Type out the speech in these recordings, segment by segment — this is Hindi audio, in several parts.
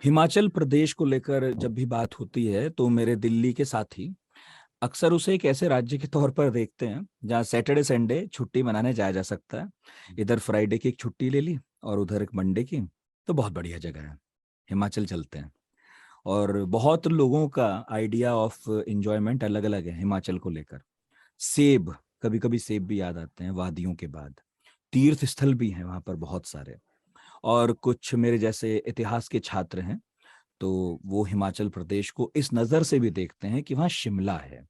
हिमाचल प्रदेश को लेकर जब भी बात होती है तो मेरे दिल्ली के साथी अक्सर उसे एक ऐसे राज्य के तौर पर देखते हैं जहाँ सैटरडे संडे छुट्टी मनाने जाया जा सकता है। इधर फ्राइडे की एक छुट्टी ले ली और उधर एक मंडे की। तो बहुत बढ़िया जगह है, हिमाचल चलते हैं। और बहुत लोगों का आइडिया ऑफ एंजॉयमेंट अलग अलग है हिमाचल को लेकर। सेब, कभी कभी सेब भी याद आते हैं वादियों के बाद। तीर्थ स्थल भी हैं वहाँ पर बहुत सारे। और कुछ मेरे जैसे इतिहास के छात्र हैं तो वो हिमाचल प्रदेश को इस नज़र से भी देखते हैं कि वहाँ शिमला है।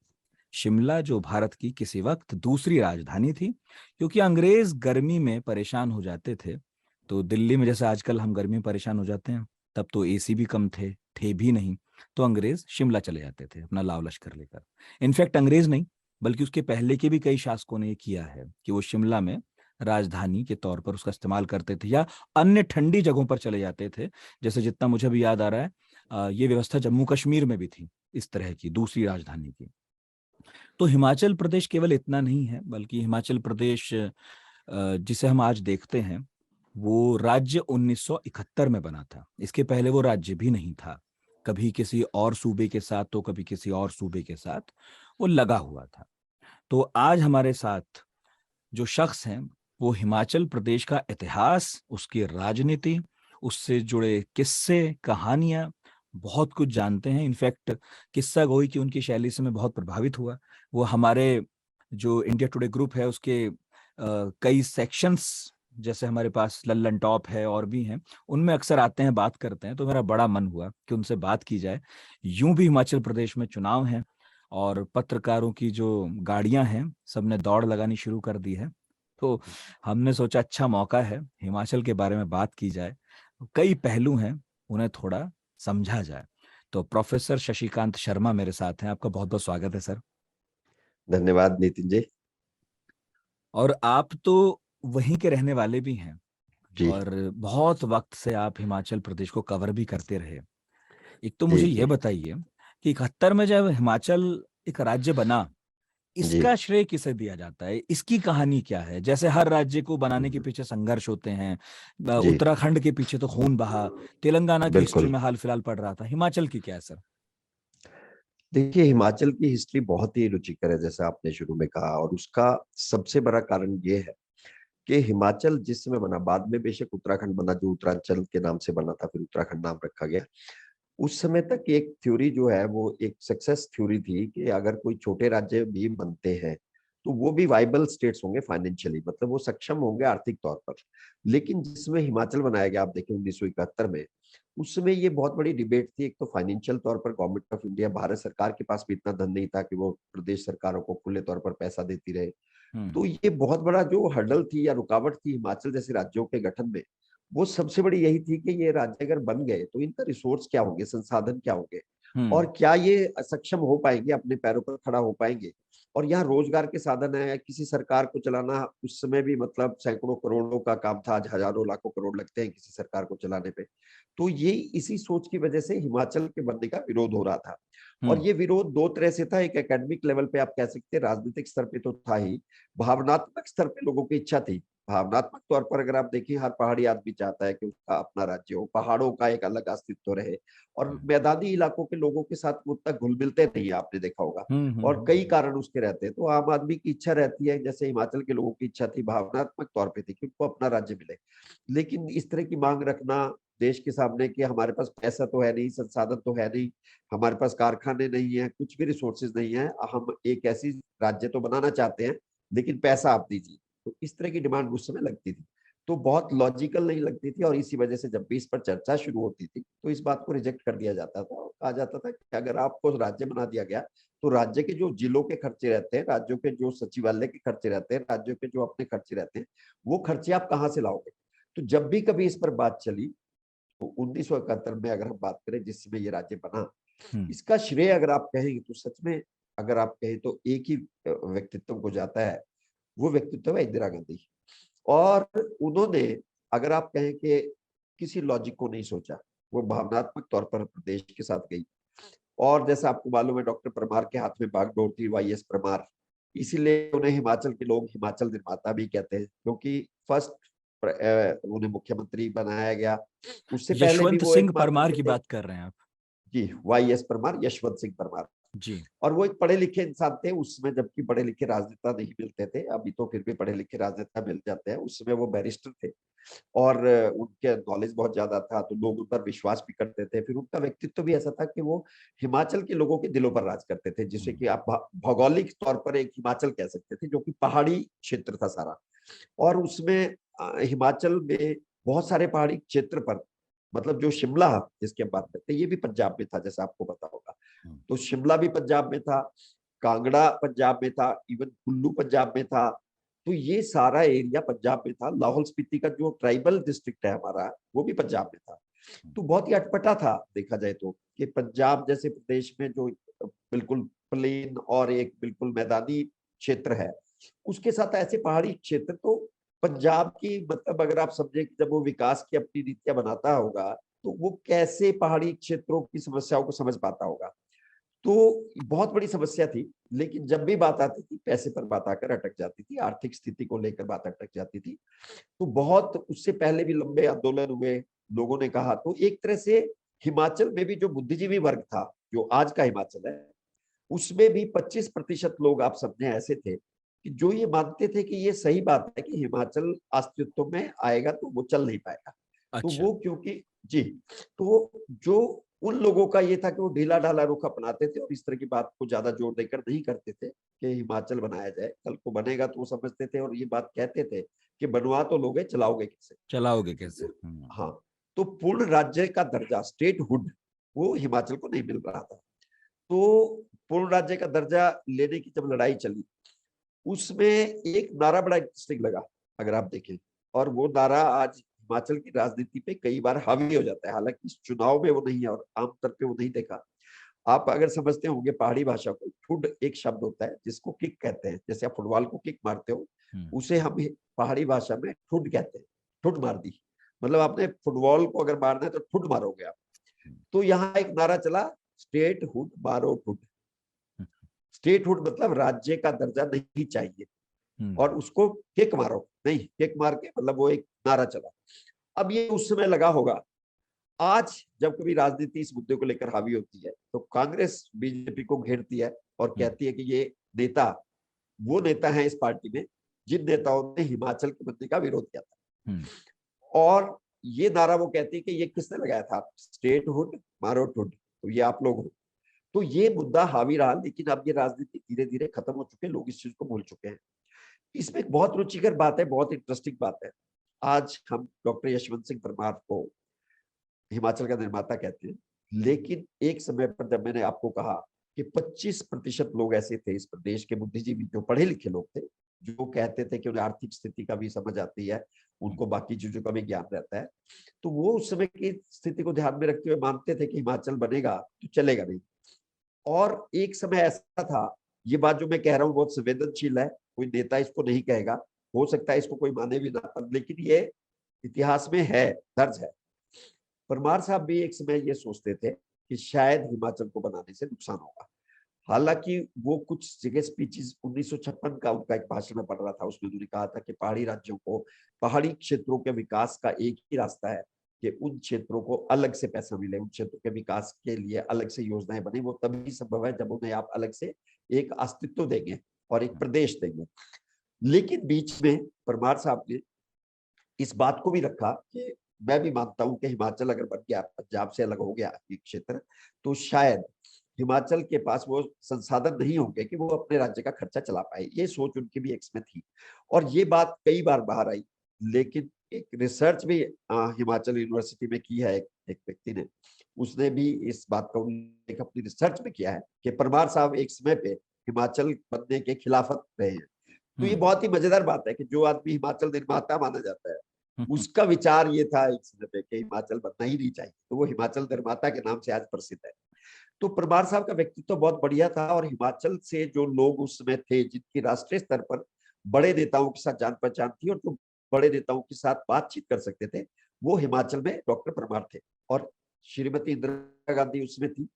शिमला जो भारत की किसी वक्त दूसरी राजधानी थी, क्योंकि अंग्रेज गर्मी में परेशान हो जाते थे। तो दिल्ली में जैसे आजकल हम गर्मी में परेशान हो जाते हैं, तब तो एसी भी कम थे भी नहीं। तो अंग्रेज शिमला चले जाते थे अपना लाव लश्कर लेकर। इनफैक्ट अंग्रेज नहीं, बल्कि उसके पहले के भी कई शासकों ने ये किया है कि वो शिमला में राजधानी के तौर पर उसका इस्तेमाल करते थे या अन्य ठंडी जगहों पर चले जाते थे। जैसे जितना मुझे भी याद आ रहा है, ये व्यवस्था जम्मू कश्मीर में भी थी, इस तरह की दूसरी राजधानी की। तो हिमाचल प्रदेश केवल इतना नहीं है, बल्कि हिमाचल प्रदेश जिसे हम आज देखते हैं वो राज्य 1971 में बना था। इसके पहले वो राज्य भी नहीं था। कभी किसी और सूबे के साथ तो कभी किसी और सूबे के साथ वो लगा हुआ था। तो आज हमारे साथ जो शख्स हैं वो हिमाचल प्रदेश का इतिहास, उसकी राजनीति, उससे जुड़े किस्से, कहानियां, बहुत कुछ जानते हैं। इनफैक्ट किस्सा गोई की उनकी शैली से मैं बहुत प्रभावित हुआ। वो हमारे जो इंडिया टुडे ग्रुप है उसके कई सेक्शंस, जैसे हमारे पास लल्लन टॉप है और भी हैं, उनमें अक्सर आते हैं, बात करते हैं। तो मेरा बड़ा मन हुआ कि उनसे बात की जाए। यूं भी हिमाचल प्रदेश में चुनाव हैं और पत्रकारों की जो गाड़ियां हैं सबने दौड़ लगानी शुरू कर दी है। तो हमने सोचा अच्छा मौका है हिमाचल के बारे में बात की जाए। कई पहलू हैं, उन्हें थोड़ा समझा जाए। तो प्रोफेसर शशिकांत शर्मा मेरे साथ हैं। आपका बहुत बहुत स्वागत है सर। धन्यवाद नितिन जी। और आप तो वहीं के रहने वाले भी हैं जी और बहुत वक्त से आप हिमाचल प्रदेश को कवर भी करते रहे। एक तो जी मुझे ये जी बताइए कि 71 में जब हिमाचल एक राज्य बना, जी। इसका श्रेय किसे दिया जाता है? इसकी कहानी क्या है? जैसे हर राज्य को बनाने के पीछे संघर्ष होते हैं। जी उत्तराखंड के पीछे तो खून बहा, तेलंगाना की हिस्ट्री बिल्कुल। में हाल फिलहाल पढ़ रहा था। हिमाचल की क्या है सर? देखिए, हिमाचल की हिस्ट्री बहुत ही रुचिकर है, जैसा आपने शुरू में कहा, और उसका सबसे बड़ा कारण ये है कि हिमाचल जिस समय बना, बाद में बेशक उत्तराखंड बना, जो उत्तरांचल के नाम से बना था, फिर उत्तराखंड नाम रखा गया। उस समय तक एक थ्योरी जो है वो एक सक्सेस थ्योरी थी कि अगर कोई छोटे राज्य भी बनते हैं तो वो भी वाइबल स्टेट्स होंगे फाइनेंशियली, मतलब वो सक्षम होंगे आर्थिक तौर पर। लेकिन जिसमें हिमाचल बनाया गया, आप देखें 1971 में, उस समय ये बहुत बड़ी डिबेट थी। एक तो फाइनेंशियल तौर पर गवर्नमेंट ऑफ इंडिया, भारत सरकार के पास भी इतना धन नहीं था कि वो प्रदेश सरकारों को खुले तौर पर पैसा देती रहे। हम्म। तो ये बहुत बड़ा जो हर्डल थी या रुकावट थी हिमाचल जैसे राज्यों के गठन में, वो सबसे बड़ी यही थी कि ये राज्य अगर बन गए तो इनका रिसोर्स क्या होंगे, संसाधन क्या होंगे, हम्म। और क्या ये सक्षम हो पाएंगे, अपने पैरों पर खड़ा हो पाएंगे। और यहाँ रोजगार के साधन है, किसी सरकार को चलाना उस समय भी मतलब सैकड़ों करोड़ों का काम था, आज हजारों लाखों करोड़ लगते हैं किसी सरकार को चलाने पे। तो ये इसी सोच की वजह से हिमाचल के बनने का विरोध हो रहा था। और हम्म। ये विरोध दो तरह से था, एक एकेडमिक लेवल पे आप कह सकते हैं, राजनीतिक स्तर पे तो था ही, भावनात्मक स्तर पे लोगों की इच्छा थी। भावनात्मक तौर पर अगर आप देखिए, हर पहाड़ी आदमी चाहता है कि उसका अपना राज्य हो, पहाड़ों का एक अलग अस्तित्व रहे, और मैदानी इलाकों के लोगों के साथ वो उतना घुल मिलते नहीं है, आपने देखा होगा। हम्म। और कई कारण उसके रहते हैं, तो आम आदमी की इच्छा रहती है, जैसे हिमाचल के लोगों की इच्छा थी, भावनात्मक तौर पर थी कि उनको अपना राज्य मिले। लेकिन इस तरह की मांग रखना देश के सामने कि हमारे पास पैसा तो है नहीं, संसाधन तो है नहीं, हमारे पास कारखाने नहीं है, कुछ भी रिसोर्सेज नहीं है, हम एक ऐसी राज्य तो बनाना चाहते हैं लेकिन पैसा आप दीजिए, तो इस तरह की डिमांड उस समय लगती थी। तो बहुत लॉजिकल नहीं लगती थी, और इसी वजह से जब भी इस पर चर्चा शुरू होती थी तो इस बात को रिजेक्ट कर दिया जाता था, और कहा जाता था कि अगर आपको राज्य बना दिया गया तो राज्य के जो जिलों के खर्चे रहते हैं, राज्यों के जो सचिवालय के खर्चे रहते हैं, राज्यों के जो अपने खर्चे रहते हैं, वो खर्चे आप कहाँ से लाओगे। तो जब भी कभी इस पर बात चली, तो 1971 में अगर हम बात करें जिस समय ये राज्य बना, हम्म। इसका श्रेय अगर आप कहेंगे तो सच में, अगर आप कहें तो एक ही व्यक्तित्व को जाता है, वो व्यक्तित्व है इंदिरा गांधी। और उन्होंने, अगर आप कहें कि किसी लॉजिक को नहीं सोचा, वो भावनात्मक तौर पर प्रदेश के साथ गई। और जैसा आपको मालूम है, डॉक्टर परमार के हाथ में बागडोर थी, वाईएस परमार, इसीलिए उन्हें हिमाचल के लोग हिमाचल निर्माता भी कहते हैं, क्योंकि फर्स्ट उन्हें मुख्यमंत्री बनाया गया। उससे पहले भी यशवंत वो सिंह एकमात्र परमार ये की थे। बात कर रहे हैं आप? जी, YS परमार, यशवंत सिंह परमार। जी। और वो एक पढ़े लिखे इंसान थे उसमें, जबकि पढ़े लिखे राजनेता नहीं मिलते थे। अभी तो फिर भी पढ़े लिखे राजनेता मिल जाते हैं, उसमें वो बैरिस्टर थे और उनके नॉलेज बहुत ज्यादा था, तो लोग उन पर विश्वास भी करते थे। फिर उनका व्यक्तित्व भी ऐसा था कि वो हिमाचल के लोगों के दिलों पर राज करते थे, जिसे कि आप भौगोलिक तौर पर एक हिमाचल कह सकते थे, जो कि पहाड़ी क्षेत्र था सारा। और उसमें हिमाचल में बहुत सारे पहाड़ी क्षेत्र पर, मतलब जो शिमला जिसके बात करते हैं, ये भी पंजाब में था, जैसा आपको पता होगा। तो शिमला भी पंजाब में था, कांगड़ा पंजाब में था, इवन कुल्लू पंजाब में था। तो ये सारा एरिया पंजाब में था। लाहौल स्पीति का जो ट्राइबल डिस्ट्रिक्ट है हमारा, वो भी पंजाब में था। तो बहुत ही अटपटा था देखा जाए तो, कि पंजाब जैसे प्रदेश में जो बिल्कुल प्लेन और एक बिल्कुल मैदानी क्षेत्र है, उसके साथ ऐसे पहाड़ी क्षेत्र। तो पंजाब की, मतलब अगर आप समझे कि जब वो विकास की अपनी नीतियां बनाता होगा, तो वो कैसे पहाड़ी क्षेत्रों की समस्याओं को समझ पाता होगा। तो बहुत बड़ी समस्या थी। लेकिन जब भी बात आती थी, पैसे पर बात आकर अटक जाती थी, आर्थिक स्थिति को लेकर बात अटक जाती थी। तो बहुत उससे पहले भी लंबे आंदोलन हुए, लोगों ने कहा। तो एक तरह से हिमाचल में भी जो बुद्धिजीवी वर्ग था, जो आज का हिमाचल है, उसमें भी 25% लोग आप समझे ऐसे थे कि जो ये मानते थे कि ये सही बात है कि हिमाचल अस्तित्व में आएगा तो वो चल नहीं पाएगा। तो अच्छा। वो क्योंकि जी, तो जो उन लोगों का ये था कि वो ढीला ढाला रुख अपनाते थे और इस तरह की बात को ज्यादा जोर देकर नहीं करते थे कि हिमाचल बनाया जाए, कल को बनेगा तो वो समझते थे और ये बात कहते थे कि बनवा तो लोगे, चलाओगे कैसे। चलाओगे कैसे? तो हाँ, तो पूर्ण राज्य का दर्जा, स्टेटहुड, वो हिमाचल को नहीं मिल रहा था। तो पूर्ण राज्य का दर्जा लेने की जब लड़ाई चली, उसमें एक नारा बड़ा इंटरेस्टिंग लगा, अगर आप देखें। और वो नारा आज हिमाचल की राजनीति पे कई बार हावी हो जाता है, हालांकि इस चुनाव में वो नहीं है और आमतौर पे वो नहीं देखा। आप अगर समझते होंगे पहाड़ी भाषा को, ठुड एक शब्द होता है जिसको किक कहते हैं, जैसे आप फुटबॉल को किक मारते हो, उसे हम पहाड़ी भाषा में ठुड कहते हैं। ठुड मार दी, मतलब आपने फुटबॉल को अगर मारना है तो ठुड मारोगे आप। तो यहाँ एक नारा चला, स्टेट हुड मारो ठुड। स्टेटहुड मतलब राज्य का दर्जा नहीं चाहिए, और उसको किक मारो, नहीं किक मार के, मतलब वो एक नारा चला। अब ये उस समय लगा होगा। आज जब कभी राजनीति इस मुद्दे को लेकर हावी होती है, तो कांग्रेस बीजेपी को घेरती है और कहती है कि ये नेता, वो नेता है इस पार्टी में जिन नेताओं ने हिमाचल के बनने का विरोध किया था। और ये नारा वो कहती है कि ये किसने लगाया था, स्टेटहुड मारो ठुड, तो ये आप लोग हो। तो ये मुद्दा हावी रहा, लेकिन अब ये राजनीति धीरे धीरे खत्म हो चुके हैं, लोग इस चीज को भूल चुके हैं। इसमें एक बहुत रुचिकर बात है, बहुत इंटरेस्टिंग बात है। आज हम डॉक्टर यशवंत सिंह परमार को हिमाचल का निर्माता कहते हैं, लेकिन एक समय पर जब मैंने आपको कहा कि 25% लोग ऐसे थे इस प्रदेश के बुद्धिजीवी, जो पढ़े लिखे लोग थे, जो कहते थे कि उन्हें आर्थिक स्थिति का भी समझ आती है, उनको बाकी चीजों का भी ज्ञान रहता है, तो वो उस समय की स्थिति को ध्यान में रखते हुए मानते थे कि हिमाचल बनेगा तो चलेगा नहीं। और एक समय ऐसा था, ये बात जो मैं कह रहा हूँ बहुत संवेदनशील है, कोई नेता इसको नहीं कहेगा, हो सकता है इसको कोई माने भी ना, पर लेकिन ये इतिहास में है, दर्ज है। परमार साहब भी एक समय ये सोचते थे कि शायद हिमाचल को बनाने से नुकसान होगा। हालांकि वो कुछ जगह स्पीचेस 1956 का उनका एक भाषण में पढ़ रहा था, उसमें उन्होंने कहा था कि पहाड़ी राज्यों को, पहाड़ी क्षेत्रों के विकास का एक ही रास्ता है कि उन क्षेत्रों को अलग से पैसा मिले, उन क्षेत्रों के विकास के लिए अलग से योजनाएं बने। वो तभी संभव है जब उन्हें आप अलग से एक अस्तित्व देंगे और एक प्रदेश देंगे। लेकिन बीच में परमार साहब ने इस बात को भी रखा कि मैं भी मानता हूं कि हिमाचल अगर बन गया, पंजाब से अलग हो गया ये क्षेत्र, तो शायद हिमाचल के पास वो संसाधन नहीं होंगे कि वो अपने राज्य का खर्चा चला पाए। ये सोच उनकी भी एक समय थी और ये बात कई बार बाहर आई। लेकिन एक रिसर्च भी हिमाचल यूनिवर्सिटी में की है एक व्यक्ति ने, उसने भी इस बात का उल्लेख अपनी रिसर्च में किया है कि परमार साहब एक समय पे हिमाचल बनने के खिलाफत रहे हैं। तो ये बहुत ही मजेदार बात है कि जो आदमी हिमाचल निर्माता माना जाता है, उसका विचार ये था एक समय पे कि हिमाचल बनना ही नहीं चाहिए, तो वो हिमाचल निर्माता के नाम से आज प्रसिद्ध है। तो परमार साहब का व्यक्तित्व बहुत बढ़िया था और हिमाचल से जो लोग उस समय थे, जिनकी राष्ट्रीय स्तर पर बड़े नेताओं के साथ जान पहचान थी और जो बड़े नेताओं के साथ बातचीत कर सकते थे, वो हिमाचल में डॉक्टर परमार थे। और श्रीमती इंदिरा गांधी उसमें थी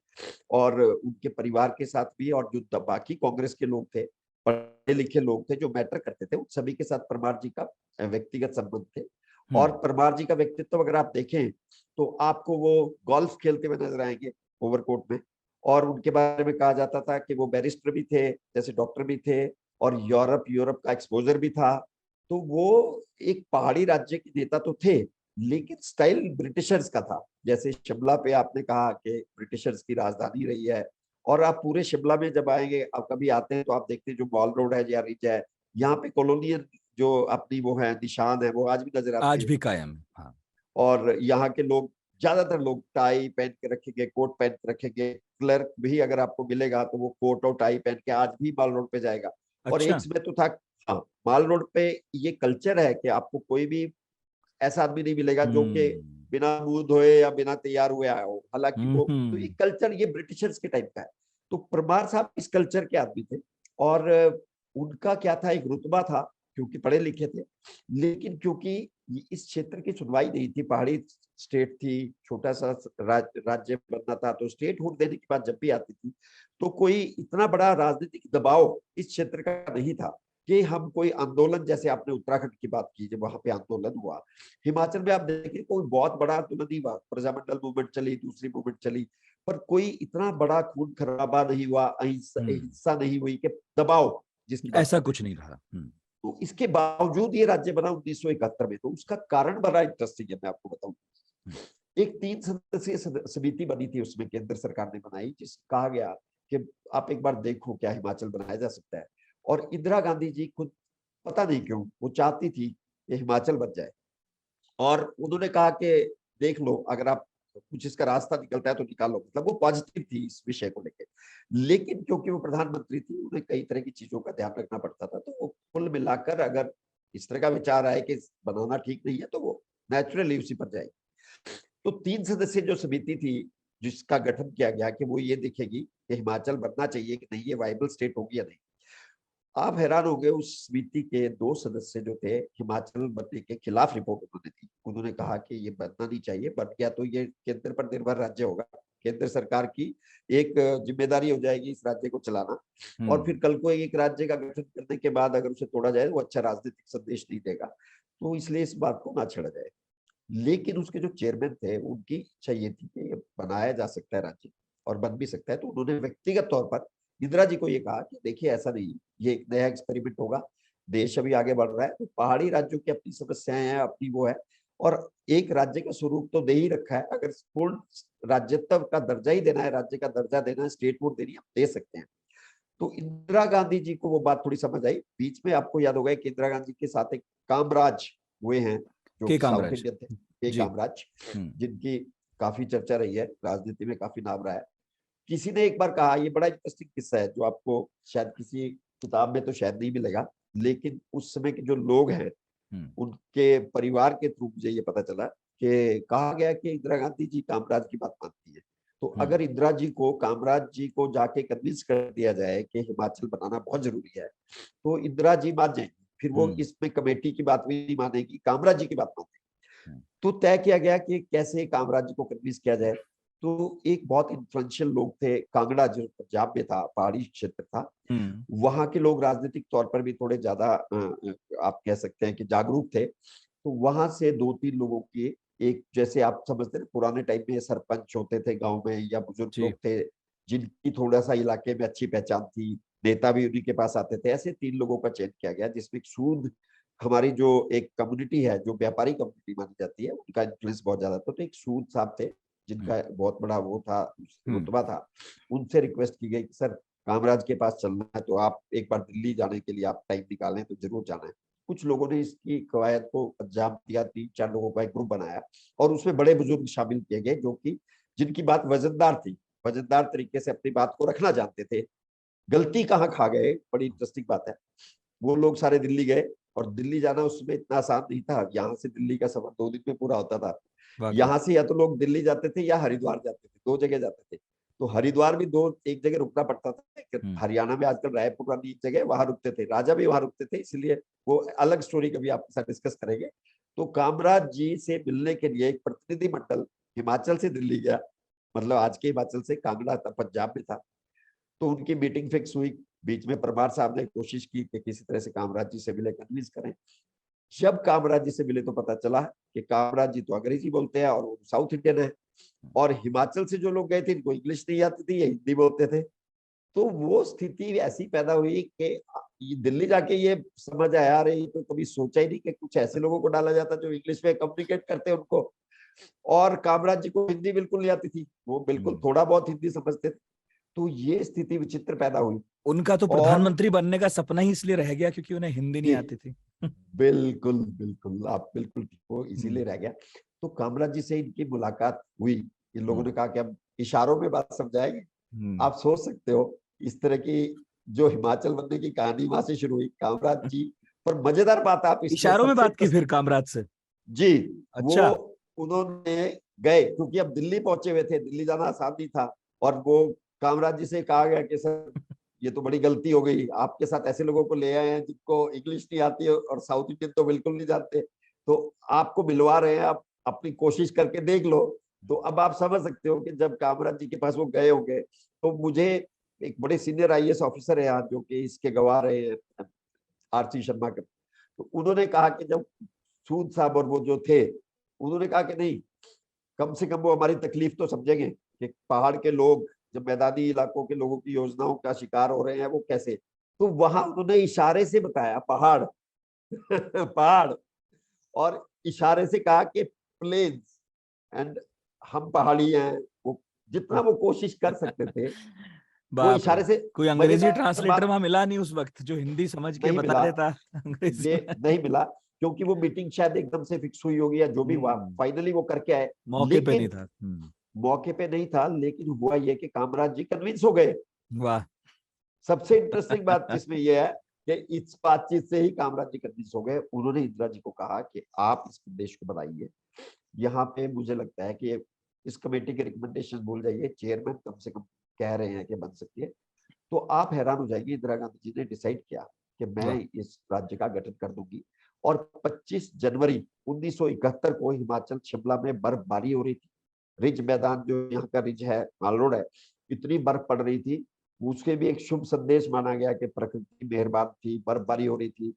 और उनके परिवार के साथ भी, और जो बाकी कांग्रेस के लोग थे, पढ़े लिखे लोग थे जो मैटर करते थे, उन सभी के साथ परमार जी का व्यक्तिगत संबंध थे। और परमार जी का व्यक्तित्व अगर आप देखें तो आपको वो गोल्फ खेलते हुए नजर आएंगे ओवरकोट में। और उनके बारे में कहा जाता था कि वो बैरिस्टर भी थे, जैसे डॉक्टर भी थे, और यूरोप का एक्सपोजर भी था। तो वो एक पहाड़ी राज्य के नेता तो थे, लेकिन स्टाइल ब्रिटिशर्स का था। जैसे शिमला पे आपने कहा कि ब्रिटिशर्स की राजधानी रही है, और आप पूरे शिमला में जब आएंगे, आप कभी आते हैं तो आप देखते हैं जो मॉल रोड है या रिज है, यहाँ पे कॉलोनियल जो अपनी वो है निशान है वो आज भी नजर आते आज हैं। भी कायम है, हाँ। और यहाँ के लोग, ज्यादातर लोग टाई पहन के रखेंगे, कोट पहन के रखेंगे। क्लर्क भी अगर आपको मिलेगा तो वो कोट और टाई पहन के आज भी माल रोड पे जाएगा। और अच्छा। एक समय तो था, हाँ, माल रोड पे ये कल्चर है कि आपको कोई भी ऐसा आदमी नहीं मिलेगा जो कि हम्म। बिना मुंह धोए या बिना तैयार हुए आया हो। हालांकि वो तो ये हम्म। कल्चर ये ब्रिटिशर्स के टाइप का है। तो परमार साहब इस कल्चर के आदमी थे। और उनका क्या था, एक रुतबा था, क्योंकि पढ़े लिखे थे। लेकिन क्योंकि इस क्षेत्र की सुनवाई नहीं थी, पहाड़ी स्टेट थी, छोटा सा राज्य बनना था, तो स्टेट हुड देने की बात जब भी आती थी तो कोई इतना बड़ा राजनीतिक दबाव इस क्षेत्र का नहीं था कि हम कोई आंदोलन, जैसे आपने उत्तराखंड की बात की, जब वहां पे आंदोलन हुआ। हिमाचल में आप देखिए कोई बहुत बड़ा आंदोलन नहीं हुआ, प्रजामंडल मूवमेंट चली, दूसरी मूवमेंट चली, पर कोई इतना बड़ा खून खराबा नहीं हुआ, अहिंसा हम्म। हिंसा नहीं हुई कि दबाव जिसकी बात ऐसा कर रहे कुछ हैं। नहीं रहा। तो इसके बावजूद ये राज्य बना 1971 में, तो उसका कारण बड़ा इंटरेस्टिंग है, मैं आपको बताऊं। हम्म। एक 3 सदस्यीय समिति बनी थी उसमें, केंद्र सरकार ने बनाई, जिस कहा गया कि आप एक बार देखो क्या हिमाचल बनाया जा सकता है। और इंदिरा गांधी जी खुद, पता नहीं क्यों, वो चाहती थी कि हिमाचल बन जाए। और उन्होंने कहा कि देख लो, अगर आप कुछ इसका रास्ता निकलता है तो निकालो, मतलब वो पॉजिटिव थी इस विषय को लेकर। लेकिन क्योंकि वो प्रधानमंत्री थी, उन्हें कई तरह की चीजों का ध्यान रखना पड़ता था, तो वो कुल मिलाकर अगर इस तरह का विचार आए कि बनाना ठीक नहीं है, तो वो नेचुरली उसी पर जाएगी। तो 3 सदस्यीय जो समिति थी जिसका गठन किया गया कि वो ये देखेगी कि हिमाचल बनना चाहिए कि नहीं, ये वाइबल स्टेट होगी या नहीं। आप हैरान हो गए, उस समिति के 2 सदस्य जो थे, हिमाचल बनने के खिलाफ रिपोर्ट उन्होंने दी। उन्होंने कहा कि ये बनना नहीं चाहिए, बन गया तो ये केंद्र पर निर्भर राज्य होगा, केंद्र सरकार की एक जिम्मेदारी हो जाएगी इस राज्य को चलाना। और हम्म। फिर कल को एक राज्य का गठन करने के बाद अगर उसे तोड़ा जाए, वो अच्छा राजनीतिक संदेश नहीं देगा, तो इसलिए इस बात को ना छेड़ा जाए। लेकिन उसके जो चेयरमैन थे, उनकी इच्छा ये थी कि ये बनाया जा सकता है राज्य, और बन भी सकता है। तो उन्होंने व्यक्तिगत तौर पर इंदिरा जी को ये कहा कि देखिए ऐसा नहीं, ये एक नया एक्सपेरिमेंट होगा, देश अभी आगे बढ़ रहा है, तो पहाड़ी राज्यों की अपनी समस्याएं हैं, अपनी वो है, और एक राज्य का स्वरूप तो दे ही रखा है, अगर पूर्ण राज्यत्व का दर्जा ही देना है, राज्य का दर्जा देना है, स्टेट वोट देनी है, हम दे सकते हैं। तो इंदिरा गांधी जी को वो बात थोड़ी समझ आई। बीच में आपको याद होगा कि इंदिरा गांधी के साथ एक कामराज हुए हैं, जो के कि साउथ कामराज। इंडियन थे, के जी। कामराज, हम्म। जिनकी काफी चर्चा रही है, राजनीति में काफी नाम रहा है। किसी ने एक बार कहा, ये बड़ा इंटरेस्टिंग किस्सा है, जो आपको शायद किसी किताब में तो शायद नहीं मिलेगा, लेकिन उस समय के जो लोग हैं हम्म। उनके परिवार के थ्रू मुझे ये पता चला कि कहा गया कि इंदिरा गांधी जी कामराज की बात मानती है। तो हम्म। अगर इंदिरा जी को कामराज जी को जाके कन्विंस कर दिया जाए कि हिमाचल बनाना बहुत जरूरी है, तो इंदिरा जी मान जाएंगी। फिर वो हम्म। इसमें कमेटी की बात भी नहीं मानेगी, कामराज जी की बात मानेगी। हम्म। तो तय किया गया कि कैसे कामराज जी को कन्विंस किया जाए। तो एक बहुत इन्फ्लुएंशियल लोग थे, कांगड़ा जो पंजाब में था, पहाड़ी क्षेत्र था, हम्म। वहां के लोग राजनीतिक तौर पर भी थोड़े ज्यादा आप कह सकते हैं कि जागरूक थे। तो वहां से 2-3 लोगों की, एक जैसे आप समझते हैं पुराने टाइम में सरपंच होते थे गांव में, या बुजुर्ग जी। लोग थे जिनकी थोड़ा सा इलाके में अच्छी पहचान थी, नेता भी उन्हीं के पास आते थे, ऐसे 3 लोगों का चयन किया गया, जिसमें सूद, हमारी जो एक कम्युनिटी है, जो व्यापारी कम्युनिटी मानी जाती है, उनका इन्फ्लुएंस बहुत ज्यादा था। तो एक सूद साहब थे, हम्म। जिनका बहुत बड़ा वो था, हम्म। रुतबा था। उनसे रिक्वेस्ट की गई कि सर, कामराज के पास चलना है तो आप एक बार दिल्ली जाने के लिए आप टाइम निकालें, तो जरूर जाना है। कुछ लोगों ने इसकी कवायद को अंजाम दिया, 3-4 लोगों का एक ग्रुप बनाया, और उसमें बड़े बुजुर्ग शामिल किए गए, जो कि जिनकी बात वजनदार थी, वजनदार तरीके से अपनी बात को रखना जानते थे। गलती कहाँ खा गए, बड़ी इंटरेस्टिंग बात है। वो लोग सारे दिल्ली गए, और दिल्ली जाना उसमें इतना आसान नहीं था, यहाँ से दिल्ली का सफर 2 दिन में पूरा होता था। वाकई। यहाँ से या तो लोग दिल्ली जाते थे या हरिद्वार जाते थे, 2 जगह जाते थे। तो हरिद्वार भी एक जगह रुकना पड़ता था। हम्म। हरियाणा में आजकल रायपुर नामी एक जगह, वहां रुकते थे, राजा भी वहां रुकते थे, इसलिए वो अलग स्टोरी कभी आपके साथ डिस्कस करेंगे। तो कामराज जी से मिलने के लिए एक प्रतिनिधि मंडल हिमाचल से दिल्ली गया, मतलब आज के हिमाचल से, कांगड़ा था, पंजाब में था। तो उनकी मीटिंग फिक्स हुई। बीच में परमार साहब ने कोशिश की कि किसी तरह से कामराज जी से मिले, कन्विंस करें। जब कामराज जी से मिले तो पता चला कि कामराज जी तो अंग्रेजी बोलते हैं और वो साउथ इंडियन है, और हिमाचल से जो लोग गए थे इनको इंग्लिश नहीं आती थी, ये हिंदी बोलते थे। तो वो स्थिति ऐसी पैदा हुई कि दिल्ली जाके ये समझ आया, अरे ये तो कभी सोचा ही नहीं कि कुछ ऐसे लोगों को डाला जाता जो इंग्लिश में कम्युनिकेट करते हैं उनको। और कामराज जी को हिंदी बिल्कुल नहीं आती थी, वो बिल्कुल थोड़ा बहुत हिंदी समझते थे। तो ये स्थिति विचित्र पैदा हुई। उनका तो और प्रधानमंत्री बनने का सपना ही इसलिए रह गया क्योंकि उन्हें हिंदी नहीं जी, आती थी। बिल्कुल बिल्कुल, आप बिल्कुल ठीक हो, हम्म, इसीलिए रह गया। तो कामराज जी से इनकी मुलाकात हुई, इन लोगों हम्म, ने कहा कि हम इशारों में बात समझाएंगे। हम्म। आप सोच सकते हो इस तरह की जो हिमाचल बनने की कहानी वहां से शुरू हुई कामराज जी। पर मजेदार बात आप इसमें इशारों में सबसे बात की फिर कामराज से? जी, वो अच्छा। उन्होंने गए क्योंकि अब दिल्ली पहुंचे हुए थे, दिल्ली जाना आसान नहीं था। और वो कामराज जी से कहा गया कि सर ये तो बड़ी गलती हो गई, आपके साथ ऐसे लोगों को ले आए हैं जिनको इंग्लिश नहीं आती है और साउथ इंडियन तो बिल्कुल नहीं जानते, तो आपको मिलवा रहे हैं, आप अपनी कोशिश करके देख लो। तो अब आप समझ सकते हो कि जब कामराज जी के पास वो गए होंगे, तो मुझे एक बड़े सीनियर आईएएस ऑफिसर है यहाँ जो कि इसके गवाह रहे हैं, आरसी शर्मा के, तो उन्होंने कहा कि जब सूद साहब और वो जो थे, उन्होंने कहा कि नहीं, कम से कम वो हमारी तकलीफ तो समझेंगे कि पहाड़ के लोग जब मैदानी इलाकों के लोगों की योजनाओं का शिकार हो रहे हैं वो कैसे। तो वहां उन्होंने इशारे से बताया पहाड़ पहाड़, और इशारे से कहा कि प्लेन्स एंड, हम पहाड़ी हैं। वो जितना वो कोशिश कर सकते थे वो बाप रे। इशारे से। कोई अंग्रेजी मजेदार ट्रांसलेटर बात वहां मिला नहीं उस वक्त जो हिंदी समझ के नहीं बता मिला, देता अंग्रेजी ये में? नहीं मिला, क्योंकि वो मीटिंग शायद एकदम से फिक्स हुई होगी या जो भी हुआ, हम्म। फाइनली वो करके आए। मौके पे नहीं लेकिन था। मौके पे नहीं था, लेकिन हुआ ये कि कामराज जी कन्विंस हो गए। वाह। सबसे इंटरेस्टिंग बात इसमें यह है कि इस बातचीत से ही कामराज जी कन्विंस हो गए। उन्होंने इंदिरा जी को कहा कि आप इस प्रदेश को बनाइए। यहाँ पे मुझे लगता है कि इस कमेटी के रिकमेंडेशन भूल जाइए, चेयरमैन कम से कम कह रहे हैं कि बन सकती है। तो आप हैरान हो जाएंगे, इंदिरा गांधी जी ने डिसाइड किया कि मैं वाह। इस राज्य का गठन कर दूंगी। और 25 जनवरी 1971 को हिमाचल शिमला में बर्फबारी हो रही थी। रिज मैदान जो यहाँ का रिज है, माल रोड है, इतनी बर्फ पड़ रही थी, उसके भी एक शुभ संदेश माना गया कि प्रकृति मेहरबान थी, बर्फबारी हो रही थी।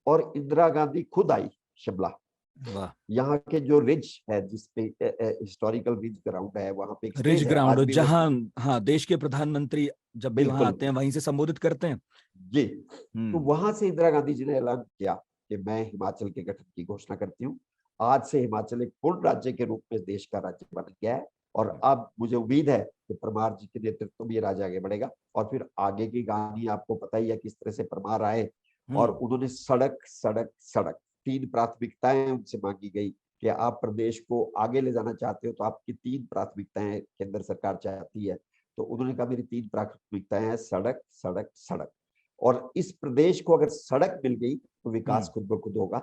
और इंदिरा गांधी खुद आई शिमला। वाह। यहाँ के जो रिज है, जिसपे हिस्टोरिकल रिज ग्राउंड है, वहां पे एक रिज स्टेज है ग्राउंड आज भी वो। जहां, हाँ, देश के प्रधानमंत्री जब भी वहां बिल्कुल आते हैं वहीं से संबोधित करते हैं। जी। तो हम्म। वहां से इंदिरा गांधी जी ने ऐलान किया कि मैं हिमाचल के गठन की घोषणा करती हूँ। आज से हिमाचल एक पूर्ण राज्य के रूप में देश का राज्य बन गया है। और अब मुझे उम्मीद है कि परमार जी के नेतृत्व में ये राज्य आगे बढ़ेगा। और फिर आगे की कहानी आपको पता ही है, किस तरह से परमार आए। और हम्म। उन्होंने सड़क सड़क सड़क, 3 प्राथमिकताएं उनसे मांगी गई कि आप प्रदेश को आगे ले जाना चाहते हो तो आपकी 3 प्राथमिकताएं केंद्र सरकार चाहती है। तो उन्होंने कहा मेरी 3 प्राथमिकताएं हैं, सड़क सड़क सड़क। और इस प्रदेश को अगर सड़क मिल गई तो विकास खुद ब खुद होगा।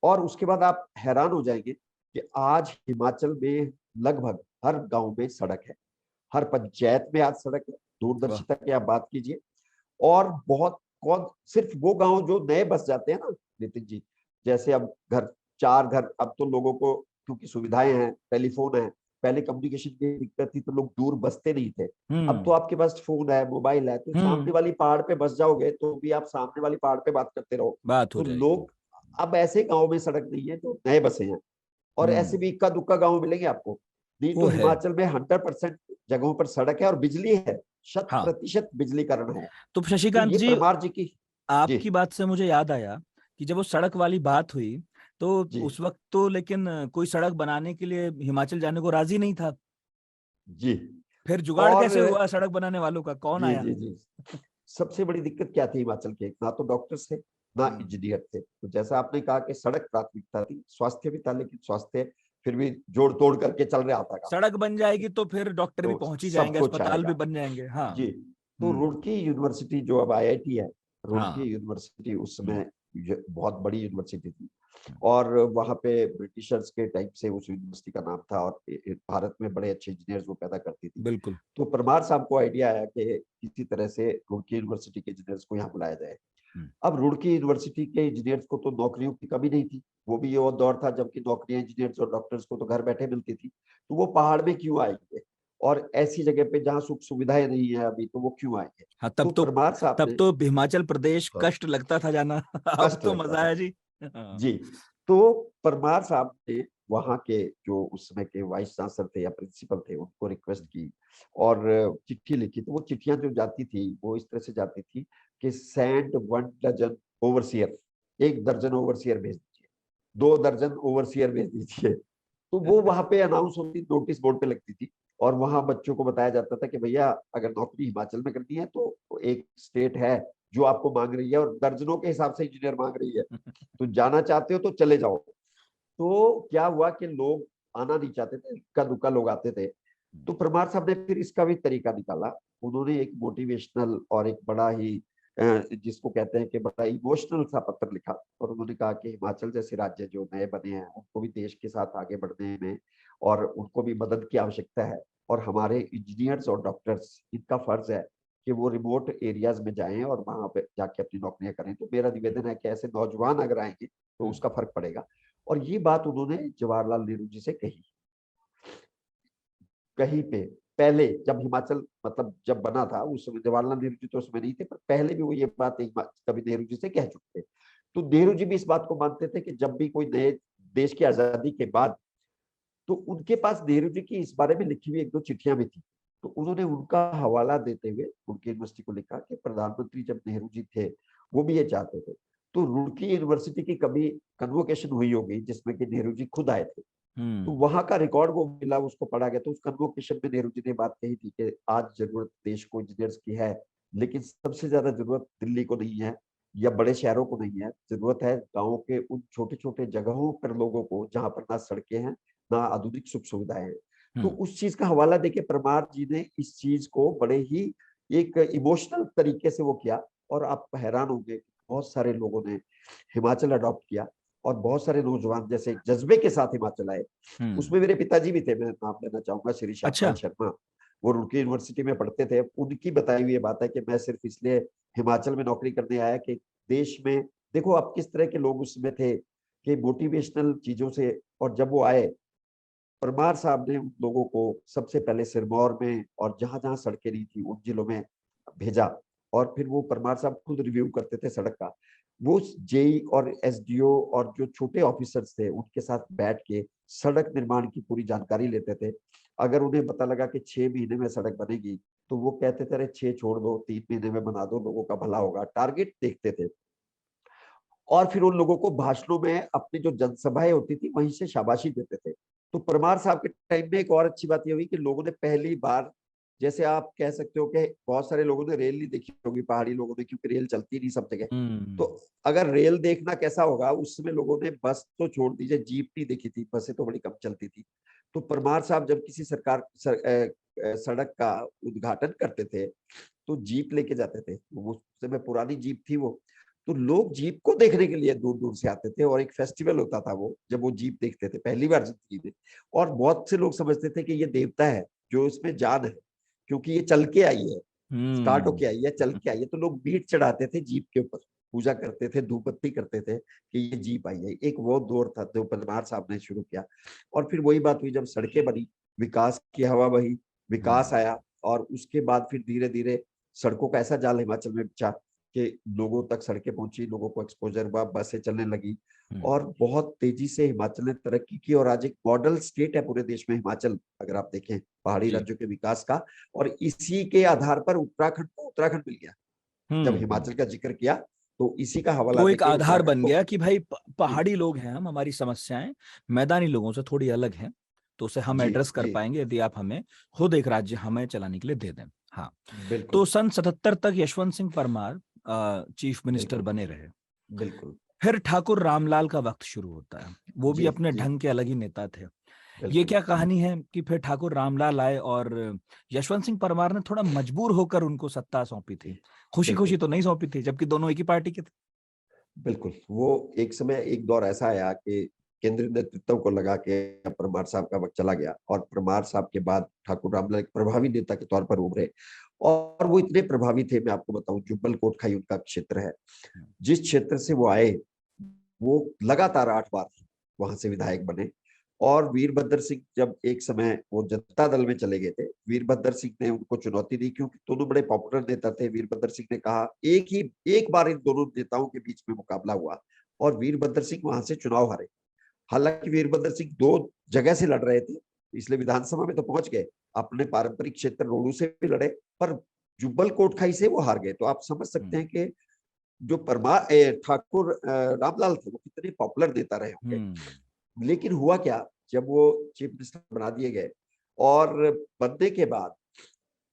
और उसके बाद आप हैरान हो जाएंगे कि आज हिमाचल में लगभग हर गांव में सड़क है, हर पंचायत में आज सड़क है, वाह। दूरदर्शिता की आप बात कीजिए। और बहुत कौन, सिर्फ वो गांव जो नए बस जाते हैं ना नितिन जी, जैसे अब घर 4 घर, अब तो लोगों को क्योंकि सुविधाएं हैं, टेलीफोन है, पहले कम्युनिकेशन की दिक्कत थी तो लोग दूर बसते नहीं थे। अब तो हम्म। आपके पास फोन है, मोबाइल है, तो सामने हम्म। वाली पहाड़ पे बस जाओगे तो भी आप सामने वाली पहाड़ पे बात करते रहो। बात हो तो जाएगी। लोग, अब ऐसे गांव में सड़क नहीं है जो नए बसे हैं। और ऐसे हम्म। भी इक्का दुक्का गांव मिलेंगे आपको। नहीं वो तो है। हिमाचल में 100% जगहों पर सड़क है और बिजली है, शत हाँ। प्रतिशत बिजलीकरण है। तो तो शशिकांत ये जी, परमार जी की। जी आपकी बात से मुझे याद आया कि जब वो सड़क वाली बात हुई तो जी उस वक्त तो लेकिन कोई सड़क बनाने के लिए हिमाचल जाने को राजी नहीं था। जी। फिर जुगाड़ और कैसे हुआ सड़क बनाने वालों का, कौन जी आया? जी जी, सबसे बड़ी दिक्कत क्या थी हिमाचल के, ना तो डॉक्टर्स थे ना हम्म। इंजीनियर थे। तो जैसा आपने कहा कि सड़क प्राथमिकता थी, स्वास्थ्य भी था, लेकिन स्वास्थ्य फिर भी जोड़ तोड़ करके चल रहा था काम। सड़क बन जाएगी तो फिर डॉक्टर भी तो पहुंच ही सब जाएंगे, कुछ अस्पताल भी आएगा। बन जाएंगे। हाँ। जी। तो हम्म। रुड़की यूनिवर्सिटी जो अब आईआईटी है, रुड़की हाँ। यूनिवर्सिटी उस हम्म। समय बहुत बड़ी यूनिवर्सिटी थी। हम्म। और वहां पे ब्रिटिशर्स के टाइम से उस यूनिवर्सिटी का नाम था, और भारत में बड़े अच्छे इंजीनियर्स वो पैदा करती थी। बिल्कुल। तो परमार साहब को आइडिया आया कि किसी तरह से रुड़की यूनिवर्सिटी के इंजीनियर्स को यहाँ बुलाया जाए। हम्म। अब रुड़की यूनिवर्सिटी के इंजीनियर्स को तो नौकरियों की कमी नहीं थी, वो भी ये वो दौर था जबकि नौकरियां इंजीनियर्स और डॉक्टर्स को तो घर बैठे मिलती थी। तो वो पहाड़ में क्यों आएंगे, और ऐसी जगह पे जहाँ सुख सुविधाएं नहीं है अभी, तो वो क्यों आएंगे। हाँ, तो परमार साहब तब ने, तो हिमाचल प्रदेश हाँ, कष्ट लगता था जाना अब कष्ट तो लगता मजा था। है जी। हाँ। जी। तो परमार साहब ने वहाँ के जो उस समय के वाइस चांसलर थे या प्रिंसिपल थे, उनको रिक्वेस्ट की और चिट्ठी लिखी। तो वो चिट्ठियां जो जाती थी वो इस तरह से जाती थी कि सेंड 1 डजन ओवरसियर, 1 दर्जन ओवरसियर भेज दीजिए, 2 दर्जन ओवरसियर भेज दीजिए। तो वो वहां पे अनाउंस होती, नोटिस बोर्ड पे लगती थी और वहां बच्चों को बताया जाता था कि भैया अगर नौकरी हिमाचल में करनी है तो एक स्टेट है जो आपको मांग रही है और दर्जनों के हिसाब से इंजीनियर मांग रही है, तो जाना चाहते हो तो चले जाओ। तो क्या हुआ कि लोग आना नहीं चाहते थे, इक्का दुक्का लोग आते थे। तो परमार साहब ने फिर इसका भी तरीका निकाला। उन्होंने एक मोटिवेशनल और एक बड़ा ही जिसको कहते हैं कि बड़ा इमोशनल सा पत्र लिखा और उन्होंने कहा कि हिमाचल जैसे राज्य जो नए बने हैं उनको भी देश के साथ आगे बढ़ने में और उनको भी मदद की आवश्यकता है और हमारे इंजीनियर्स और डॉक्टर्स इनका फर्ज है कि वो रिमोट एरियाज में जाएं और वहां पे जाके अपनी नौकरियां करें। तो मेरा निवेदन है कि ऐसे नौजवान अगर आएंगे तो उसका फर्क पड़ेगा। और ये बात उन्होंने जवाहरलाल नेहरू जी से कही। कहीं पे पहले जब हिमाचल मतलब जब बना था उस समय जवाहरलाल नेहरू जी तो उसमें नहीं थे, पर पहले भी वो ये बात कभी नेहरू जी से कह चुके थे। तो नेहरू जी भी इस बात को मानते थे कि जब भी कोई नए देश की आजादी के बाद, तो उनके पास नेहरू जी की इस बारे में लिखी हुई 1-2 चिट्ठियां भी थी। तो उन्होंने उनका हवाला देते हुए उनकी यूनिवर्सिटी को लिखा कि प्रधानमंत्री जब नेहरू जी थे वो भी ये चाहते थे। तो रुड़की यूनिवर्सिटी की कभी कन्वोकेशन हुई होगी जिसमें कि नेहरू जी खुद आए थे, तो वहां का रिकॉर्ड वो मिला, उसको पढ़ा गया। तो उस कन्वोकेशन में नेहरू जी ने बात कही थी कि आज जरूरत देश को इंजीनियर्स की है, लेकिन सबसे ज्यादा जरूरत दिल्ली को नहीं है या बड़े शहरों को नहीं है, जरूरत है गाँव के उन छोटे छोटे जगहों पर लोगों को जहां पर ना सड़कें हैं ना आधुनिक सुख सुविधाएं हैं। तो उस चीज का हवाला देके परमार जी ने इस चीज को बड़े ही एक इमोशनल तरीके से वो किया और आप हैरान होंगे बहुत सारे लोगों ने हिमाचल अडॉप्ट किया और बहुत सारे नौजवान जैसे जज्बे के साथ हिमाचल आए। उसमें मेरे पिताजी भी थे, मैं नाम लेना चाहूंगा, श्री श्यामलाल अच्छा। शर्मा। वो रुड़की यूनिवर्सिटी में पढ़ते थे। उनकी बताई हुई ये बात है कि मैं सिर्फ इसलिए हिमाचल में नौकरी करने आया कि देश में देखो अब किस तरह के लोग उसमें थे कि मोटिवेशनल चीजों से। और जब वो आए, परमार साहब ने उन लोगों को सबसे पहले सिरमौर में और जहां जहां सड़कें नहीं थी उन जिलों में भेजा। और फिर वो परमार साहब खुद रिव्यू करते थे सड़क का। वो जेई और एसडीओ और जो छोटे ऑफिसर्स थे उनके साथ बैठ के सड़क निर्माण की पूरी जानकारी लेते थे। अगर उन्हें पता लगा कि 6 महीने में सड़क बनेगी तो वो कहते थे अरे 6 छोड़ दो, 3 महीने में बना दो, लोगों का भला होगा, टारगेट देखते थे। और फिर उन लोगों को भाषणों में अपनी जो जनसभाएं होती थी वहीं से शाबाशी देते थे। तो परमार साहब के टाइम में एक और अच्छी बात ये हुई कि लोगों ने पहली बार, जैसे आप कह सकते हो कि बहुत सारे लोगों ने रेल नहीं देखी होगी पहाड़ी लोगों ने, क्योंकि रेल चलती नहीं सब जगह। तो अगर रेल देखना कैसा होगा, उस समय लोगों ने बस तो छोड़ दीजिए, जीप नहीं देखी थी, बसें तो बड़ी कम चलती थी। तो परमार साहब जब किसी सड़क का उद्घाटन करते थे तो जीप लेके जाते थे। वो उस समय पुरानी जीप थी वो। तो लोग जीप को देखने के लिए दूर दूर से आते थे और एक फेस्टिवल होता था वो जब वो जीप देखते थे पहली बार जिंदगी में। और बहुत से लोग समझते थे कि ये देवता है जो इसमें जान है, क्योंकि ये चल के आई है, स्टार्ट होके आई है, चल के आई है। तो लोग बीट चढ़ाते थे जीप के ऊपर, पूजा करते थे, धूप बत्ती करते थे कि ये जीप आई है। एक वो दौर था जो परमार साहब ने शुरू किया। और फिर वही बात हुई जब सड़कें बनी, विकास की हवा बही, विकास आया। और उसके बाद फिर धीरे धीरे सड़कों का ऐसा जाल हिमाचल में बिछा कि लोगों तक सड़कें पहुंची, लोगों को एक्सपोजर हुआ, बसें चलने लगी और बहुत तेजी से हिमाचल ने तरक्की की। और आज एक मॉडल स्टेट है पूरे देश में हिमाचल, अगर आप देखें पहाड़ी जी। राज्यों के विकास का। और इसी के आधार पर उत्तराखंड को उत्तराखंड मिल गया। जब हिमाचल का जिक्र किया तो इसी का हवाला वो एक देके आधार उत्तराखंड बन को। गया कि भाई जी पहाड़ी लोग हैं हम, हमारी समस्याएं मैदानी लोगों से थोड़ी अलग हैं, तो उसे हम जी एड्रेस कर जी पाएंगे यदि आप हमें खुद एक राज्य हमें चलाने के लिए दे दें। हाँ। तो बिल्कुल सन 77 तक यशवंत सिंह परमार चीफ मिनिस्टर बिल्कुल बने रहे। बिल्कुल। फिर ठाकुर रामलाल का वक्त शुरू होता है। वो भी जी अपने जी ढंग के अलग ही नेता थे। ये बिल्कुल। क्या कहानी है कि फिर ठाकुर रामलाल आए और यशवंत सिंह परमार ने थोड़ा मजबूर होकर उनको सत्ता सौंपी थी, खुशी खुशी बिल्कुल तो नहीं सौंपी थी, जबकि दोनों एक ही पार्टी के थे। बिल्कुल। वो एक समय एक दौर ऐसा आया कि केंद्रीय नेतृत्व को लगा कि परमार साहब का वक्त चला गया और परमार साहब के बाद ठाकुर रामलाल एक प्रभावी नेता के तौर पर उभरे। और वो इतने प्रभावी थे, मैं आपको बताऊं, जुब्बल कोटखाई उनका क्षेत्र है। जिस क्षेत्र से वो आए वो लगातार 8 बार वहां से विधायक बने। और वीरभद्र सिंह जब एक समय वो जनता दल में चले गए थे, वीरभद्र सिंह ने उनको चुनौती दी, क्योंकि दोनों बड़े पॉपुलर नेता थे। वीरभद्र सिंह ने कहा, एक बार इन दोनों नेताओं के बीच में मुकाबला हुआ और वीरभद्र सिंह वहां से चुनाव हारे। हालांकि वीरभद्र सिंह 2 जगह से लड़ रहे थे, इसलिए विधानसभा में तो पहुंच गए, अपने पारंपरिक क्षेत्र रोडू से भी लड़े, पर जुब्बल कोटखाई से वो हार गए। तो आप समझ सकते हैं कि जो परमार ठाकुर रामलाल थे वो कितने पॉपुलर नेता रहे होंगे। लेकिन हुआ क्या, जब वो चीफ मिनिस्टर बना दिए गए और बनने के बाद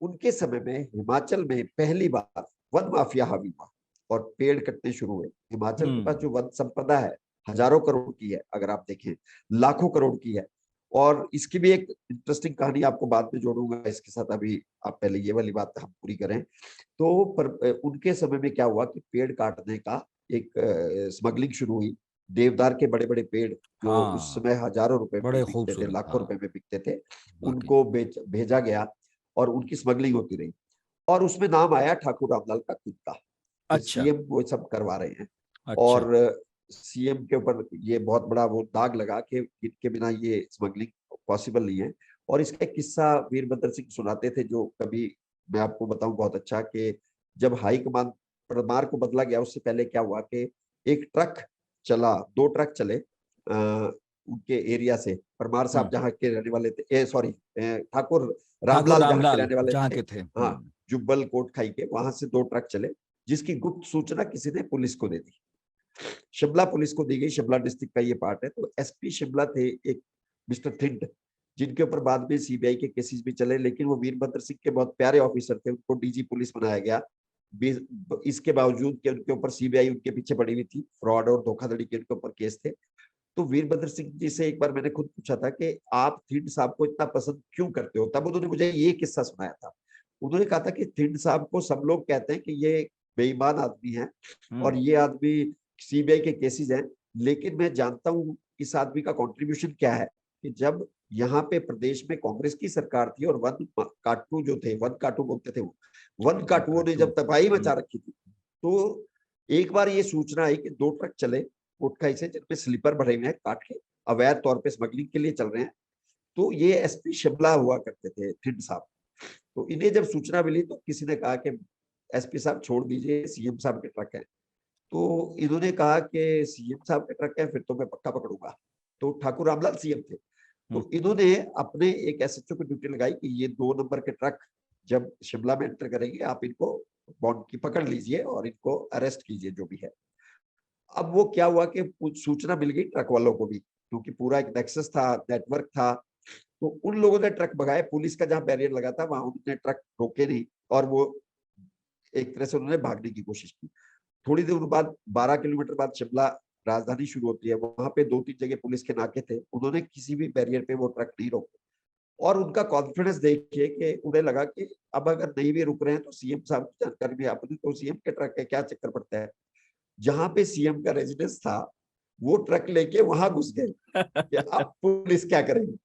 उनके समय में हिमाचल में पहली बार वन माफिया हावी हुआ और पेड़ कटने शुरू हुए। हिमाचल के पास जो वन संपदा है हजारों करोड़ की है, अगर आप देखें लाखों करोड़ की है। और इसकी भी एक इंटरेस्टिंग कहानी आपको बाद में जोड़ूंगा इसके साथ, अभी आप पहले ये वाली बात हम पूरी करें। तो पर उनके समय में क्या हुआ कि पेड़ काटने का एक स्मगलिंग शुरू हुई। देवदार के बड़े बड़े पेड़ जो उस हाँ, समय हजारों रुपए में बड़े बिकते थे, खूबसूरत, लाखों रुपए हाँ, में बिकते थे, वाकई। उनको भेजा गया और उनकी स्मगलिंग होती रही। और उसमें नाम आया ठाकुर रामलाल का खुद का, कि अच्छा, सीएम वो सब करवा रहे हैं। अच्छा। और सीएम के ऊपर ये बहुत बड़ा वो दाग लगा कि इनके बिना ये स्मगलिंग पॉसिबल नहीं है। और इसका एक किस्सा वीरभद्र सिंह सुनाते थे, जो कभी मैं आपको बताऊं बहुत अच्छा, कि जब हाई कमान परमार को बदला गया उससे पहले क्या हुआ कि एक ट्रक चला, 2 ट्रक चले उनके एरिया से, परमार साहब हम्म जहाँ के रहने वाले थे, सॉरी ठाकुर ठाकुर रामलाल जहाँ के रामलाल रहने वाले जहाँ थे, के थे। हाँ, जुब्बल कोटखाई के, वहां से 2 ट्रक चले, जिसकी गुप्त सूचना किसी ने पुलिस को दे दी। शिमला पुलिस को दी गई, शिमला डिस्ट्रिक्ट का ये पार्ट है। तो एसपी शिमला थे एक मिस्टर थिंड, जिनके ऊपर बाद में सीबीआई के केसेस भी चले, लेकिन वो वीरभद्र सिंह के बहुत प्यारे ऑफिसर थे, उनको डीजी पुलिस बनाया गया। इसके बावजूद कि उनके ऊपर सीबीआई उनके पीछे पड़ी हुई थी, फ्रॉड और धोखाधड़ी के उनके ऊपर केस थे। तो वीरभद्र सिंह जी से एक बार मैंने खुद पूछा था कि आप थिंड साहब को इतना पसंद क्यों करते हो, तब उन्होंने मुझे ये किस्सा सुनाया था। उन्होंने कहा था कि थिंड साहब को सब लोग कहते हैं कि ये बेईमान आदमी है और हम्म ये आदमी सीबीआई के केसेस हैं, लेकिन मैं जानता हूं इस आदमी का कंट्रीब्यूशन क्या है। कि जब यहाँ पे प्रदेश में कांग्रेस की सरकार थी और वन काटू जो थे, वन काटू बोलते थे वो, वन काटुओं ने काटू। जब तबाही मचा रखी थी, तो एक बार ये सूचना आई कि 2 ट्रक चले कोटखाई से, जिनमें स्लीपर भरे हुए हैं काट के, अवैध तौर पे स्मगलिंग के लिए चल रहे हैं। तो ये एसपी शिमला हुआ करते थे थिंड साहब। तो इन्हें जब सूचना मिली तो किसी ने कहा कि एसपी साहब छोड़ दीजिए, सीएम साहब के ट्रक है। तो इन्होंने कहा कि सीएम साहब के ट्रक है, फिर तो मैं पक्का पकड़ूंगा। तो ठाकुर रामलाल सीएम थे, हम्म तो इन्होंने अपने एक एसएचओ की ड्यूटी लगाई कि ये 2 नंबर के ट्रक जब शिमला में एंटर करेंगे, आप इनको बॉन्ड की पकड़ लीजिए और इनको अरेस्ट कीजिए जो भी है। अब वो क्या हुआ कि सूचना मिल गई ट्रक वालों को भी, क्योंकि पूरा एक नेक्सस था, नेटवर्क था। तो उन लोगों ने ट्रक भगाए, पुलिस का जहां बैरियर लगा था वहां उन्होंने ट्रक रोके नहीं, और वो एक तरह से उन्होंने भागने की कोशिश की। थोड़ी देर बाद 12 किलोमीटर बाद शिमला राजधानी शुरू होती है, वहां पे 2-3 जगह पुलिस के नाके थे, उन्होंने किसी भी बैरियर पे वो ट्रक नहीं रोके। और उनका कॉन्फिडेंस देखिए कि उन्हें लगा कि अब अगर नहीं भी रुक रहे हैं तो सीएम साहब की जानकारी भी, अपनी तो सीएम के ट्रक है, क्या चक्कर पड़ता है। जहां पे सीएम का रेजिडेंस था वो ट्रक लेके वहां घुस गए कि अब पुलिस क्या करेगी।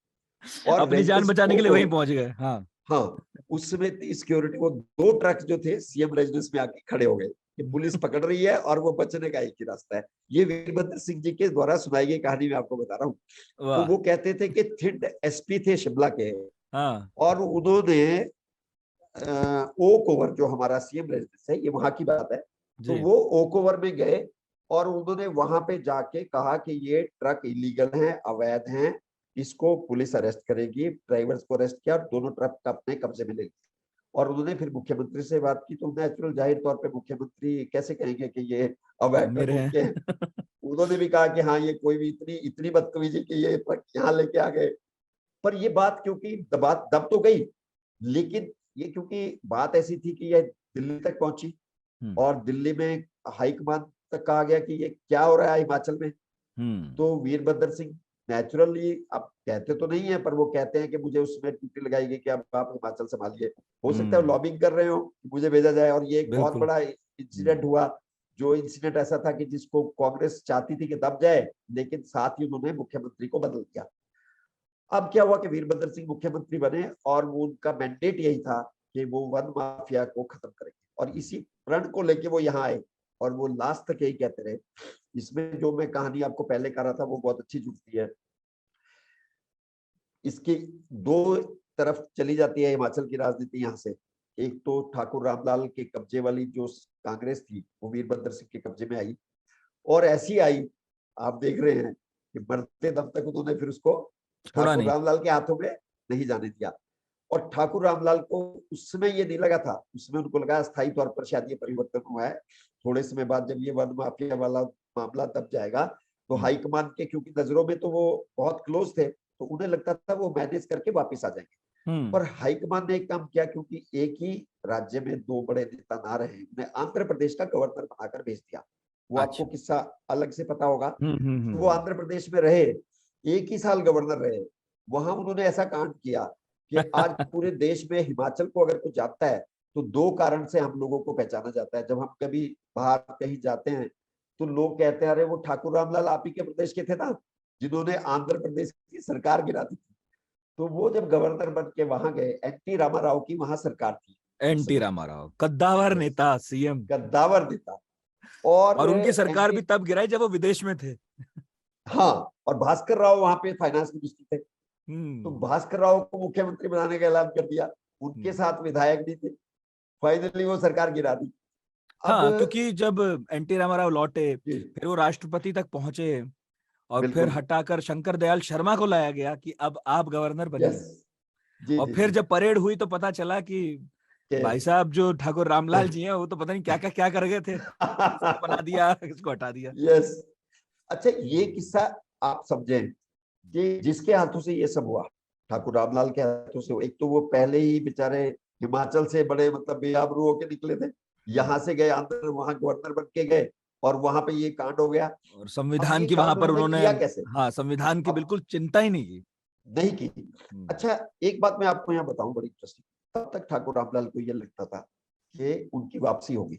और अपनी जान रेजिडेंस बचाने ओ के लिए को, वहीं पहुंच गए, हाँ। हाँ, उस समय सिक्योरिटी, वो 2 ट्रक जो थे सीएम रेजिडेंस में आके खड़े हो गए कि पुलिस पकड़ रही है और वो बचने का एक ही रास्ता है। ये वीरभद्र सिंह जी के द्वारा सुनाई गई कहानी मैं आपको बता रहा हूँ। तो वाह। वो कहते थे कि थिंड एसपी थे शिमला के, हाँ और उन्होंने ओक ओवर जो हमारा सीएम रेजिडेंस है, ये वहां की बात है, तो जी। वो ओक ओवर में गए और उन्होंने वहां पे जाके कहा कि ये ट्रक इलीगल है, अवैध है, इसको पुलिस अरेस्ट करेगी। ड्राइवर्स को अरेस्ट किया और दोनों ट्रक अपने कब्जे में ले लिए। और उन्होंने फिर मुख्यमंत्री से बात की, तो नेचुरल जाहिर तौर पे मुख्यमंत्री कैसे कहेंगे कि ये अवैध ट्रक मेरे उनके हैं। हैं। उन्होंने भी कहा कि हाँ, ये कोई भी इतनी इतनी बदतमीजी कि ये ट्रक यहाँ लेके आ गए। पर ये बात क्योंकि बात दब तो गई, लेकिन ये क्योंकि बात ऐसी थी कि ये दिल्ली तक पहुंची, हम्म और दिल्ली में हाईकमान तक कहा गया कि ये क्या हो रहा है हिमाचल में। हम्म तो वीरभद्र सिंह नेचुरली, अब कहते तो नहीं है पर वो कहते हैं कि मुझे उसमें ड्यूटी लगाई गई कि अब आप हिमाचल संभालिए। हो सकता है हम्म लॉबिंग कर रहे हो कि मुझे भेजा जाए। और ये एक बहुत बिल्कुल। बड़ा इंसिडेंट हुआ, जो इंसिडेंट ऐसा था कि जिसको कांग्रेस चाहती थी कि दब जाए, लेकिन साथ ही उन्होंने मुख्यमंत्री को बदल दिया। अब क्या हुआ कि वीरभद्र सिंह मुख्यमंत्री बने और वो उनका मैंडेट यही था कि वो वन माफिया को खत्म करेंगे, और इसी प्रण को लेके वो यहाँ आए। और वो लास्ट तक यही कहते रहे। इसमें जो मैं कहानी आपको पहले कह रहा था वो बहुत अच्छी जुड़ती है। इसकी 2 तरफ चली जाती है हिमाचल की राजनीति यहाँ से। एक तो ठाकुर रामलाल के कब्जे वाली जो कांग्रेस थी वो वीरभद्र सिंह के कब्जे में आई, और ऐसी आई, आप देख रहे हैं कि मरते दम तक उन्होंने फिर उसको छोड़ा ठाकुर नहीं। रामलाल के हाथों में नहीं जाने दिया। और ठाकुर रामलाल को उस समय ये नहीं लगा था, उसमें उनको लगा स्थायी तौर पर शायद ये परिवर्तन हुआ है। थोड़े समय बाद जब ये वन माफिया वाला मामला दब जाएगा तो हाईकमान के, क्योंकि नजरों में तो वो बहुत क्लोज थे, तो उन्हें लगता था वो मैनेज करके वापस आ जाएंगे। पर हाईकमान ने एक काम किया, क्योंकि एक ही राज्य में दो बड़े नेता ना रहे, उन्हें आंध्र प्रदेश का गवर्नर बनाकर भेज दिया। वो आपको अच्छा। किस्सा अलग से पता होगा। वो हम्म। आंध्र प्रदेश में रहे, एक ही साल गवर्नर रहे। वहां उन्होंने ऐसा कांड किया कि आज पूरे देश में हिमाचल को अगर कोई जानता है तो दो कारण से हम लोगों को पहचाना जाता है। जब हम कभी बाहर कहीं जाते हैं तो लोग कहते हैं, अरे वो ठाकुर रामलाल आप ही के प्रदेश के थे ना, जिन्होंने आंध्र प्रदेश की सरकार गिरा दी थी। तो वो जब गवर्नर बन के वहां गए, एनटी रामाराव की वहां सरकार थी उस एनटी समय। रामाराव कद्दावर यस, नेता, सीएम। गद्दावर नेता। और और उनकी सरकार एनटी, भी तब गिराई जब वो विदेश में थे। हाँ, और भास्कर राव वहां पे फाइनेंस मिनिस्टर थे। तो हम्म। भास्कर राव को मुख्यमंत्री बनाने का ऐलान कर दिया, उनके हम्म। साथ विधायक भी थे। फाइनली वो सरकार गिरा दी। अब हाँ, क्योंकि जब एनटी रामाराव लौटे, जी, फिर वो राष्ट्रपति तक पहुंचे, और फिर बिल्कुल, हटाकर शंकर दयाल शर्मा को लाया गया कि अब आप गवर्नर यस, बनिए। जी और जी फिर जी, जब परेड हुई तो पता चला कि भाई साहब जो ठाकुर रामलाल जी हैं वो तो पता नहीं क्या कर गए थे, किसको बना दिया, किसको हटा दिया। यस। अच्छा, ये किस्सा आप समझें कि जिसके हाथों से ये सब हुआ, ठाकुर रामलाल के हाथों से। एक तो वो पहले ही बेचारे हिमाचल से बड़े मतलब बेआबरू होके निकले थे, यहाँ से गए आंध्र, वहां गवर्नर बन के गए, और वहां पे ये कांड हो गया। और अब संविधान ये की वहां कांड पर उन्होंने उन्होंने, किया कैसे? हाँ, संविधान की अब बिल्कुल चिंता ही नहीं की। नहीं की। हम्म। अच्छा, एक बात मैं आपको यहाँ बताऊं बड़ी इंटरेस्टिंग। तब तक ठाकुर रामलाल को यह लगता था कि उनकी वापसी होगी,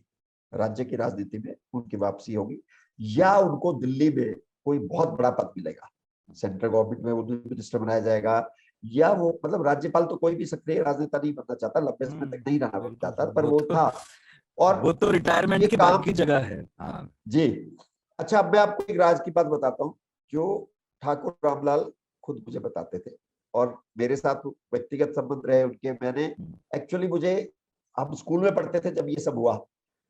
राज्य की राजनीति में उनकी वापसी होगी, या उनको दिल्ली में कोई बहुत बड़ा पद मिलेगा, सेंट्रल गवर्नमेंट में उन्हें मिनिस्टर बनाया जाएगा, या वो मतलब राज्यपाल तो कोई भी सक्रिय राजनेता नहीं बनना चाहता, लंबे समय तक नहीं रहना बिल्कुल, चाहता, पर वो वो तो था। और वो तो ये रिटायरमेंट के बाद काम, की जगह है। हाँ। जी। अच्छा, अब मैं आपको एक राज की बात बताता हूँ जो ठाकुर रामलाल खुद मुझे बताते थे, और मेरे साथ व्यक्तिगत संबंध रहे उनके। मैंने एक्चुअली, मुझे, हम स्कूल में पढ़ते थे जब ये सब हुआ,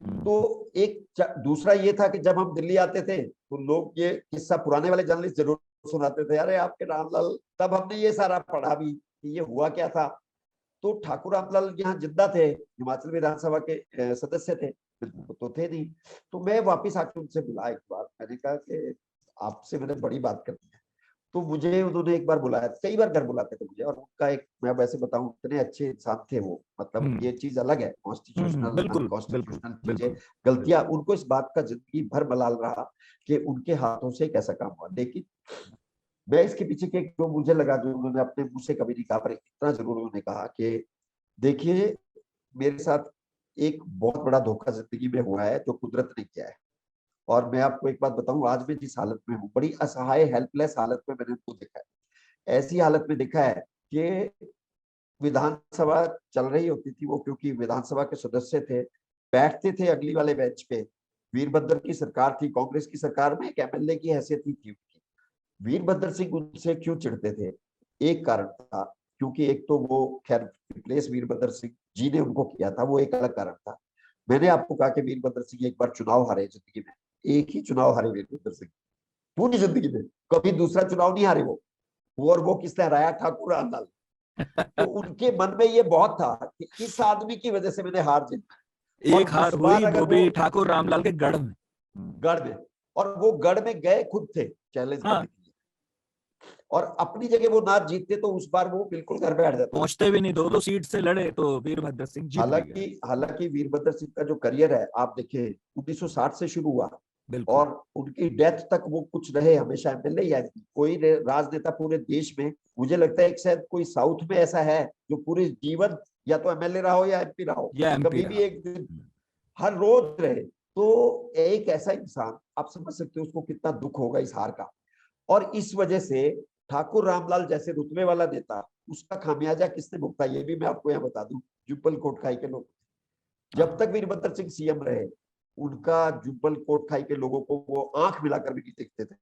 तो एक दूसरा ये था कि जब हम दिल्ली आते थे तो लोग ये किस्सा, पुराने वाले जर्नलिस्ट जरूर सुनाते थे, अरे आपके रामलाल, तब हमने ये सारा पढ़ा भी कि ये हुआ क्या था। तो ठाकुर रामलाल यहाँ जिंदा थे, हिमाचल विधानसभा के सदस्य थे, तो थे नहीं। तो मैं वापिस आके उनसे मिला एक बार, मैंने कहा कि आपसे मैंने बड़ी बात करनी है। तो मुझे उन्होंने एक बार बुलाया, कई बार घर बुलाते थे मुझे, और उनका एक, मैं वैसे बताऊं, इतने अच्छे इंसान थे वो, मतलब ये चीज अलग है, कॉन्स्टिट्यूशनल बिल्कुल बिल्कुल अनकॉन्स्टिट्यूशनल चीजें, बिल्कुल गलतियां, बिल्कुल। उनको इस बात का जिंदगी भर मलाल रहा कि उनके हाथों से एक ऐसा काम हुआ। लेकिन मैं इसके पीछे के, जो मुझे लगा, जो उन्होंने अपने मुंह से कभी नहीं कहा, पर इतना जरूर उन्होंने कहा कि देखिए, मेरे साथ एक बहुत बड़ा धोखा जिंदगी में हुआ है जो कुदरत ने किया है। और मैं आपको एक बात बताऊं, आज मैं जिस हालत में हूँ, बड़ी असहाय हेल्पलेस हालत में मैंने उनको देखा है। ऐसी हालत में देखा है कि विधानसभा चल रही होती थी, वो क्योंकि विधानसभा के सदस्य थे, बैठते थे अगली वाले बेंच पे। वीरभद्र की सरकार थी, कांग्रेस की सरकार में एक एमएलए की हैसियत ही थी उनकी। वीरभद्र सिंह उनसे क्यों चिढ़ते थे? एक कारण था, क्योंकि एक तो वो, खैर, रिप्लेस वीरभद्र सिंह जी ने उनको किया था, वो एक अलग कारण था। मैंने आपको कहा कि वीरभद्र सिंह एक बार चुनाव हारे जिंदगी में, एक ही चुनाव हारे वीरभद्र सिंह पूरी जिंदगी में, कभी दूसरा चुनाव नहीं हारे वो और वो किसने हराया? ठाकुर रामलाल। तो उनके मन में ये बहुत था कि इस आदमी की वजह से मैंने हार जीती। एक और हार इस हुई, बार वो अगर वो भी ठाकुर रामलाल के गढ़ में। गढ़ में, और वो गढ़ में गए खुद थे चैलेंज हाँ, करने के लिए, और अपनी जगह वो ना जीतते तो उस बार वो बिल्कुल घर बैठ जाते। पहुंचते भी नहीं, 2-2 सीट से लड़े तो वीरभद्र सिंह जीत भी गए। हालांकि वीरभद्र सिंह का जो करियर है, आप देखिए, 1960 से शुरू हुआ, बिल्कुल। और उनकी डेथ तक वो कुछ रहे, हमेशा एमएलए या MP। कोई राजनेता पूरे देश में, मुझे लगता है, एक शायद कोई साउथ में ऐसा है जो पूरे जीवन या तो एमएलए रहा हो या MP रहा हो, या एमपी कभी भी रहा। एक दिन, हर रोज रहे। तो एक ऐसा इंसान, आप समझ सकते हो उसको कितना दुख होगा इस हार का। और इस वजह से ठाकुर रामलाल जैसे रुतबे वाला नेता, उसका खामियाजा किसने भुगता, ये भी मैं आपको यहाँ बता दूं, जुब्बल कोटखाई के लोग। जब हाँ, तक वीरभद्र सिंह सीएम रहे, उनका जुब्बल कोटखाई के लोगों को वो आंख मिलाकर भी नहीं देखते थे,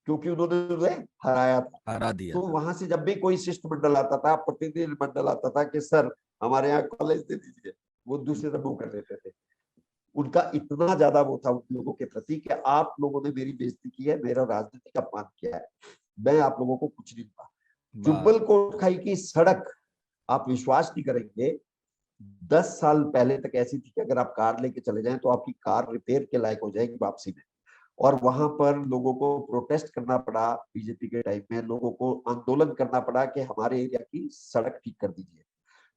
क्योंकि उन्होंने उन्हें हराया था। हरा दिया तो था। वहां से जब भी कोई शिष्टमंडल आता था, प्रतिनिधि मंडल आता था कि सर हमारे यहाँ कॉलेज दे दीजिए, वो दूसरे तरफ मुंह कर देते थे। उनका इतना ज्यादा वो था उन लोगों के प्रति कि आप लोगों ने मेरी बेइज्जती की है, मेरा राजनीतिक अपमान किया है, मैं आप लोगों को कुछ नहीं दूंगा। बाप जुब्बल कोटखाई की सड़क, आप विश्वास नहीं करेंगे, 10 साल पहले तक ऐसी थी कि अगर आप कार लेके चले जाएं तो आपकी कार रिपेयर के लायक हो जाएगी वापसी में। और वहां पर लोगों को प्रोटेस्ट करना पड़ा, बीजेपी के टाइम में लोगों को आंदोलन करना पड़ा कि हमारे एरिया की सड़क ठीक कर दीजिए।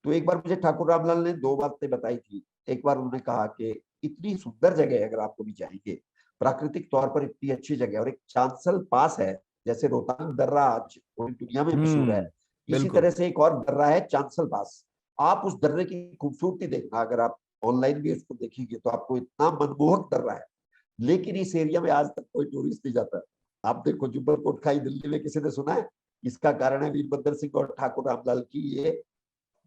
तो एक बार मुझे ठाकुर रामलाल ने दो बातें बताई थी। एक बार उन्होंने कहा कि इतनी सुंदर जगह है, अगर आप कभी जाएंगे, प्राकृतिक तौर पर इतनी अच्छी जगह है, और एक चांसल पास है, जैसे रोहतांग दर्रा आज पूरी दुनिया में मशहूर है, इसी बिल्कुल। तरह से एक और दर्रा है चांसल पास। आप उस दर्रे की खूबसूरती देखना, अगर आप ऑनलाइन भी उसको देखेंगे तो आपको इतना मनमोहक दर्रा है। लेकिन इस एरिया में आज तक कोई टूरिस्ट नहीं जाता। आप देखो जुब्बल कोटखाई दिल्ली में किसी ने सुना है? इसका कारण है वीरभद्र सिंह और ठाकुर रामलाल की ये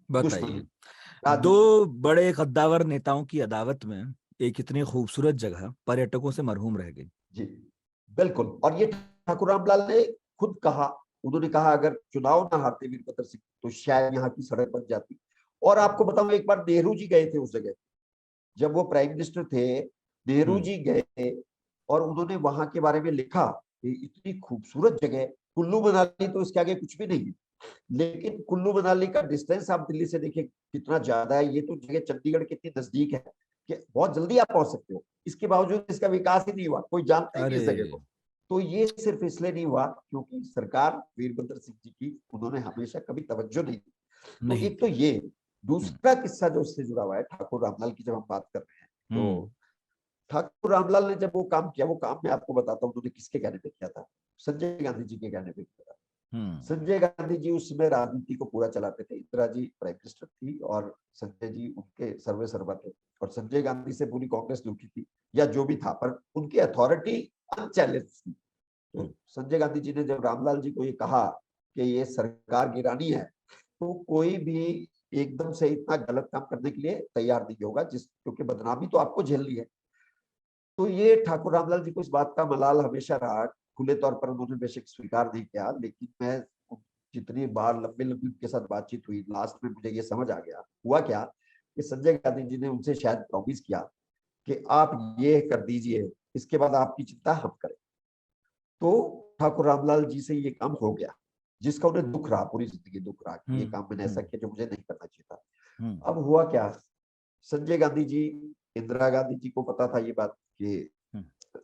दुश्मनी, बताइए, राजनीति। दो बड़े कद्दावर नेताओं की अदावत में एक इतनी खूबसूरत जगह पर्यटकों से मरहूम रह गई। जी बिल्कुल। और ये ठाकुर रामलाल ने खुद कहा, उन्होंने कहा अगर चुनाव ना हारते वीरभद्र सिंह तो शायद यहाँ की सड़क बन जाती। और आपको बताऊं, एक बार नेहरू जी गए थे उस जगह, जब वो प्राइम मिनिस्टर थे, नेहरू हम्म। जी गए और उन्होंने वहां के बारे में लिखा कि इतनी खूबसूरत जगह, कुल्लू मनाली तो इसके आगे कुछ भी नहीं है। लेकिन कुल्लू मनाली का डिस्टेंस आप दिल्ली से देखिए कितना ज्यादा है, ये तो जगह चंडीगढ़ के इतनी नजदीक है कि बहुत जल्दी आप पहुंच सकते हो। इसके बावजूद इसका विकास ही नहीं हुआ, कोई जानता ही नहीं अरे इस जगह को। तो ये सिर्फ इसलिए नहीं हुआ क्योंकि सरकार वीरभद्र सिंह जी की उन्होंने हमेशा कभी तवज्जो नहीं दी। तो नहीं एक तो थी। ये, हम्म। दूसरा किस्सा जो उससे जुड़ा हुआ है ठाकुर रामलाल की, जब हम बात कर रहे हैं हम्म। तो ठाकुर रामलाल ने जब वो काम किया, वो काम मैं आपको बताता हूँ उन्होंने किसके कहने पे किया था। संजय गांधी जी के कहने पे किया था। हम्म। संजय गांधी जी उस समय राजनीति को पूरा चलाते थे, इंदिरा जी प्राइम मिनिस्टर थी और संजय जी उनके सर्वे सर्वा थे। और संजय गांधी से पूरी कांग्रेस लूटी थी या जो भी था, पर उनकी अथॉरिटी अनचैलेंज थी। तो हम्म। संजय गांधी जी ने जब रामलाल जी को ये कहा कि ये सरकार गिरानी है, तो कोई भी एकदम से इतना गलत काम करने के लिए तैयार नहीं होगा, जिस क्योंकि बदनामी तो आपको झेलनी है। तो ये ठाकुर रामलाल जी को इस बात का मलाल हमेशा रहा। खुले तौर पर उन्होंने बेशक स्वीकार नहीं किया, लेकिन मैं जितनी बार लंबी लंबी उनके साथ बातचीत हुई, लास्ट में मुझे ये समझ आ गया हुआ क्या कि संजय गांधी जी ने उनसे शायद प्रॉमिस किया कि आप ये कर दीजिए, इसके बाद आपकी चिंता हम करें। तो ठाकुर रामलाल जी से ये काम हो गया, जिसका उन्हें दुख रहा, पूरी जिंदगी दुख रहा कि ये हम्म। काम मैंने ऐसा हम्म। किया जो मुझे नहीं करना चाहिए था। हम्म। अब हुआ क्या, संजय गांधी जी, इंदिरा गांधी जी को पता था ये बात कि हम्म।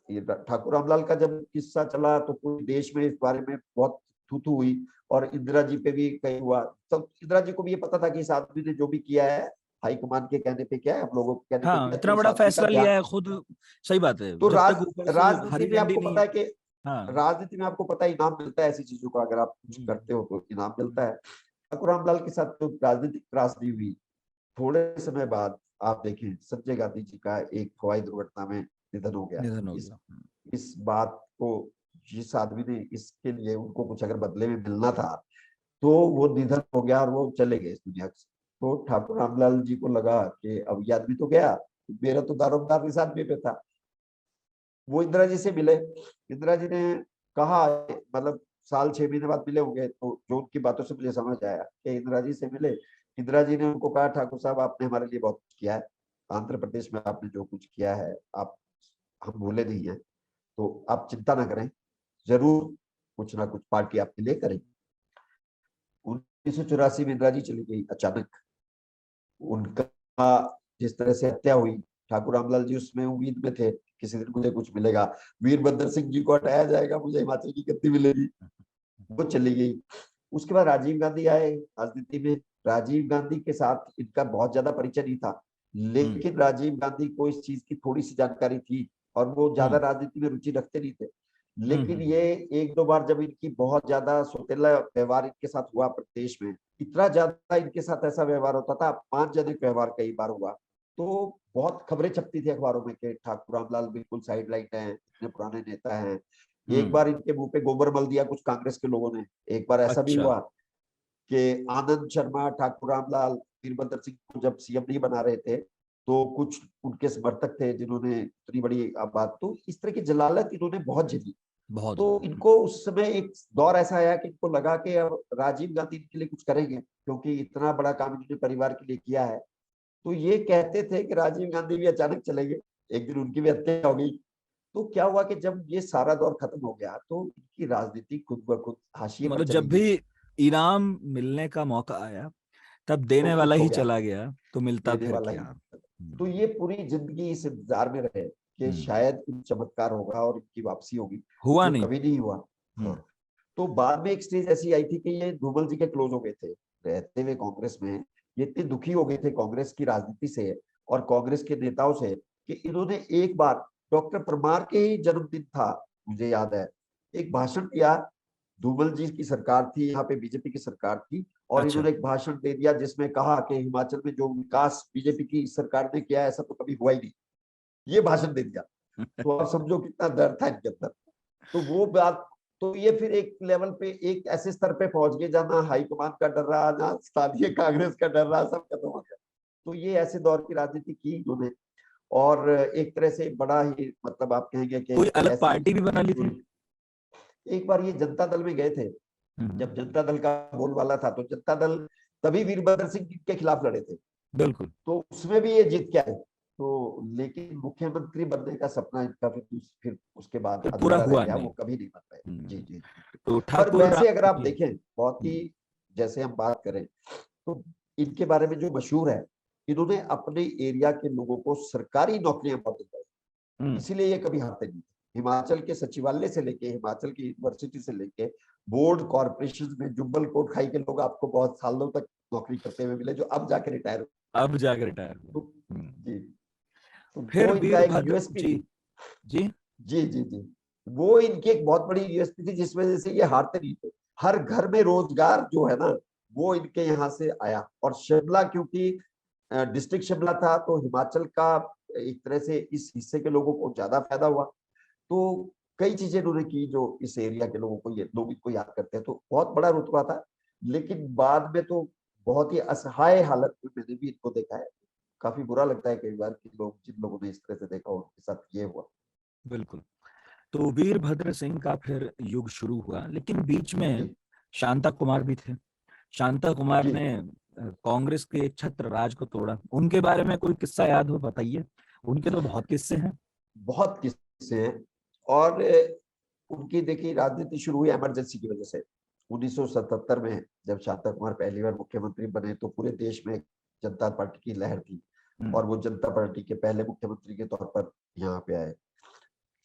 ये ठाकुर रामलाल का जब किस्सा चला तो पूरे देश में इस बारे में बहुत थू थू हुई, और इंदिरा जी पे भी कहीं हुआ। तो इंदिरा जी को भी ये पता था कि इस आदमी ने जो भी किया है हाईकमान के कहने पे किया है, हम लोगों के कहने पे हाँ, किया, तो इतना इस बड़ा आदमी का फैसला लिया ध्यान। है खुद। सही बात है, तो जब तक ऊपर से राजनीति हरी में झंडी आपको नहीं। पता है कि हाँ। राजनीति में आपको पता है इनाम मिलता है ऐसी चीजों का, अगर आप कुछ हम्म। करते हो तो इनाम मिलता है। ठाकुर रामलाल के साथ तो राजनीतिक त्रासदी हुई। थोड़े समय बाद आप देखें संजय गांधी जी का एक हवाई दुर्घटना में निधन हो गया। निधन हो इस गया। इस बात को, जिस आदमी ने इसके लिए उनको कुछ अगर बदले में मिलना था, तो वो निधन हो गया और वो चले गए इस दुनिया से। तो ठाकुर रामलाल जी को लगा कि अब ये आदमी तो गया, मेरा तो दारोमदार इस आदमी पे था। वो इंदिरा जी से मिले, इंदिरा जी ने कहा, मतलब साल 6 महीने बाद मिले होंगे, तो जो उनकी बातों से मुझे समझ आया कि इंदिरा जी से मिले। इंदिरा जी ने उनको कहा ठाकुर साहब आपने हमारे लिए बहुत कुछ किया है, आंध्र प्रदेश में आपने जो कुछ किया है, आप हम भूले नहीं है, तो आप चिंता ना करें, जरूर कुछ ना कुछ पार्टी आपके लिए करेगी। 1984 में इंदिरा जी चली गई अचानक। उनका जिस तरह से हत्या हुई, ठाकुर रामलाल जी उसमें उम्मीद में थे किसी दिन मुझे कुछ मिलेगा, वीरभद्र सिंह जी को हटाया जाएगा, मुझे हिमाचल की गद्दी मिलेगी। वो चली गई। उसके बाद राजीव गांधी आए राजनीति में। राजीव गांधी के साथ इनका बहुत ज्यादा परिचय नहीं था, हम्म। लेकिन राजीव गांधी को इस चीज की थोड़ी सी जानकारी थी, और वो ज्यादा हम्म। राजनीति में रुचि रखते नहीं थे। हम्म। लेकिन ये एक दो बार जब इनकी बहुत ज्यादा सौतेला व्यवहार इनके साथ हुआ प्रदेश में, इतना ज्यादा इनके साथ ऐसा व्यवहार होता था, अपमानजनक व्यवहार कई बार हुआ, तो बहुत खबरें छपती थी अखबारों में कि ठाकुर रामलाल बिल्कुल साइड लाइन है, इतने पुराने नेता हैं। एक हम्म। बार इनके मुंह पे गोबर मल दिया कुछ कांग्रेस के लोगों ने। एक बार ऐसा भी अच्छा। हुआ कि आनंद शर्मा ठाकुर रामलाल वीरभद्र सिंह को जब सीएम नहीं बना रहे थे, तो कुछ उनके समर्थक थे जिन्होंने इतनी बड़ी बात, तो इस तरह की जलालत इन्होंने बहुत झेली। बहुत तो ज्यादा। इनको उस समय एक दौर ऐसा आया कि इनको लगा कि अब राजीव गांधी इनके लिए कुछ करेंगे, क्योंकि इतना बड़ा काम इन्होंने परिवार के लिए किया है। तो ये कहते थे कि राजीव गांधी भी अचानक चले गए, एक दिन उनकी भी हत्या हो गई। तो क्या हुआ कि जब ये सारा दौर खत्म हो गया तो इनकी राजनीति खुद ब खुद हाशिए पर मतलब चली जब गई। भी इनाम मिलने का मौका आया तब तो देने खुश वाला हो ही गया, चला गया, तो मिलता देने फिर वाला ही। क्या। तो ये पूरी जिंदगी इस इंतजार में रहे कि हम्म। शायद कुछ चमत्कार होगा और इनकी वापसी होगी, हुआ जो नहीं। कभी नहीं हुआ। हाँ। हम्म। तो बाद में एक स्टेज ऐसी आई थी कि ये धूमल जी के क्लोज हो गए थे रहते हुए कांग्रेस में। ये इतने दुखी हो गए थे कांग्रेस की राजनीति से और कांग्रेस के नेताओं से कि इन्होंने एक बार, डॉक्टर परमार के ही जन्मदिन था मुझे याद है, एक भाषण दिया। धूमल जी की सरकार थी, यहाँ पे बीजेपी की सरकार थी, और अच्छा। इन्होंने एक भाषण दे दिया जिसमें कहा कि हिमाचल में जो विकास बीजेपी की सरकार ने किया ऐसा तो कभी हुआ ही नहीं। ये भाषण दे दिया। तो आप समझो कितना डर था इनके अंदर। तो वो बात, तो ये फिर एक लेवल पे एक ऐसे स्तर पे पहुंच गए जहां ना हाईकमान का डर रहा, ना स्थानीय कांग्रेस का डर रहा, सब खत्म हो गया। तो ये ऐसे दौर की राजनीति की इन्होंने। और एक तरह से बड़ा ही, मतलब आप कहेंगे कि कोई अलग ऐसी पार्टी भी बना ली थी। एक बार ये जनता दल में गए थे। हम्म। जब जनता दल का बोलबाला था तो जनता दल तभी वीरभद्र सिंह के खिलाफ लड़े थे। बिल्कुल। तो उसमें भी ये जीत के आए। तो लेकिन मुख्यमंत्री बनने का सपना इनका फिर उसके बाद तो पूरा अधूरा रह हुआ गया, नहीं। वो कभी नहीं बन पाए। जी हम्म। जी। तो पर ठाकुर वैसे अगर आप जी। देखें बहुत ही, जैसे हम बात करें तो इनके बारे में जो मशहूर है, इन्होंने अपने एरिया के लोगों को सरकारी नौकरियां बहुत दिलवाई, हम्म। इसीलिए ये कभी हारते नहीं थे। हिमाचल के सचिवालय से लेके, हिमाचल की यूनिवर्सिटी से लेके, बोर्ड कॉर्पोरेशन में जुब्बल कोट खाई के लोग आपको बहुत सालों तक नौकरी करते हुए मिले, जो अब जाके रिटायर अब जाकर रिटायर हुए। तो। हम्म। जी। तो फिर वो इनका एक वीरभद्र यूएसपी जी। थी। जी। जी जी जी। वो इनकी एक बहुत बड़ी यूएसपी थी जिस वजह से ये हारते नहीं थे। हर घर में रोजगार जो है ना, वो इनके यहाँ से आया। और शिमला, क्योंकि डिस्ट्रिक्ट शिमला था, तो हिमाचल का एक तरह से इस हिस्से के लोगों को ज्यादा फायदा हुआ। तो कई चीजें उन्होंने की जो इस एरिया के लोगों को, ये लोग इनको याद करते हैं। तो बहुत बड़ा रुतबा था। लेकिन बाद में तो बहुत ही असहाय हालत में मैंने भी इनको देखा है। काफी बुरा लगता है कई बार कि लोग, जिन लोगों ने इस तरह से देखा उनके साथ ये हुआ। बिल्कुल। तो वीरभद्र सिंह का फिर युग शुरू हुआ, लेकिन बीच में जी शांता कुमार भी थे। शांता कुमार जी। ने कांग्रेस के छत्र राज को तोड़ा। उनके बारे में कोई किस्सा याद हो, बताइए। उनके तो बहुत किस्से हैं। बहुत किस्से हैं। और उनकी देखिए राजनीति शुरू हुई इमरजेंसी की वजह से। 1977 में जब शांता कुमार पहली बार मुख्यमंत्री बने तो पूरे देश में जनता पार्टी की लहर थी। हम्म। और वो जनता पार्टी के पहले मुख्यमंत्री के तौर पर यहाँ पे आए।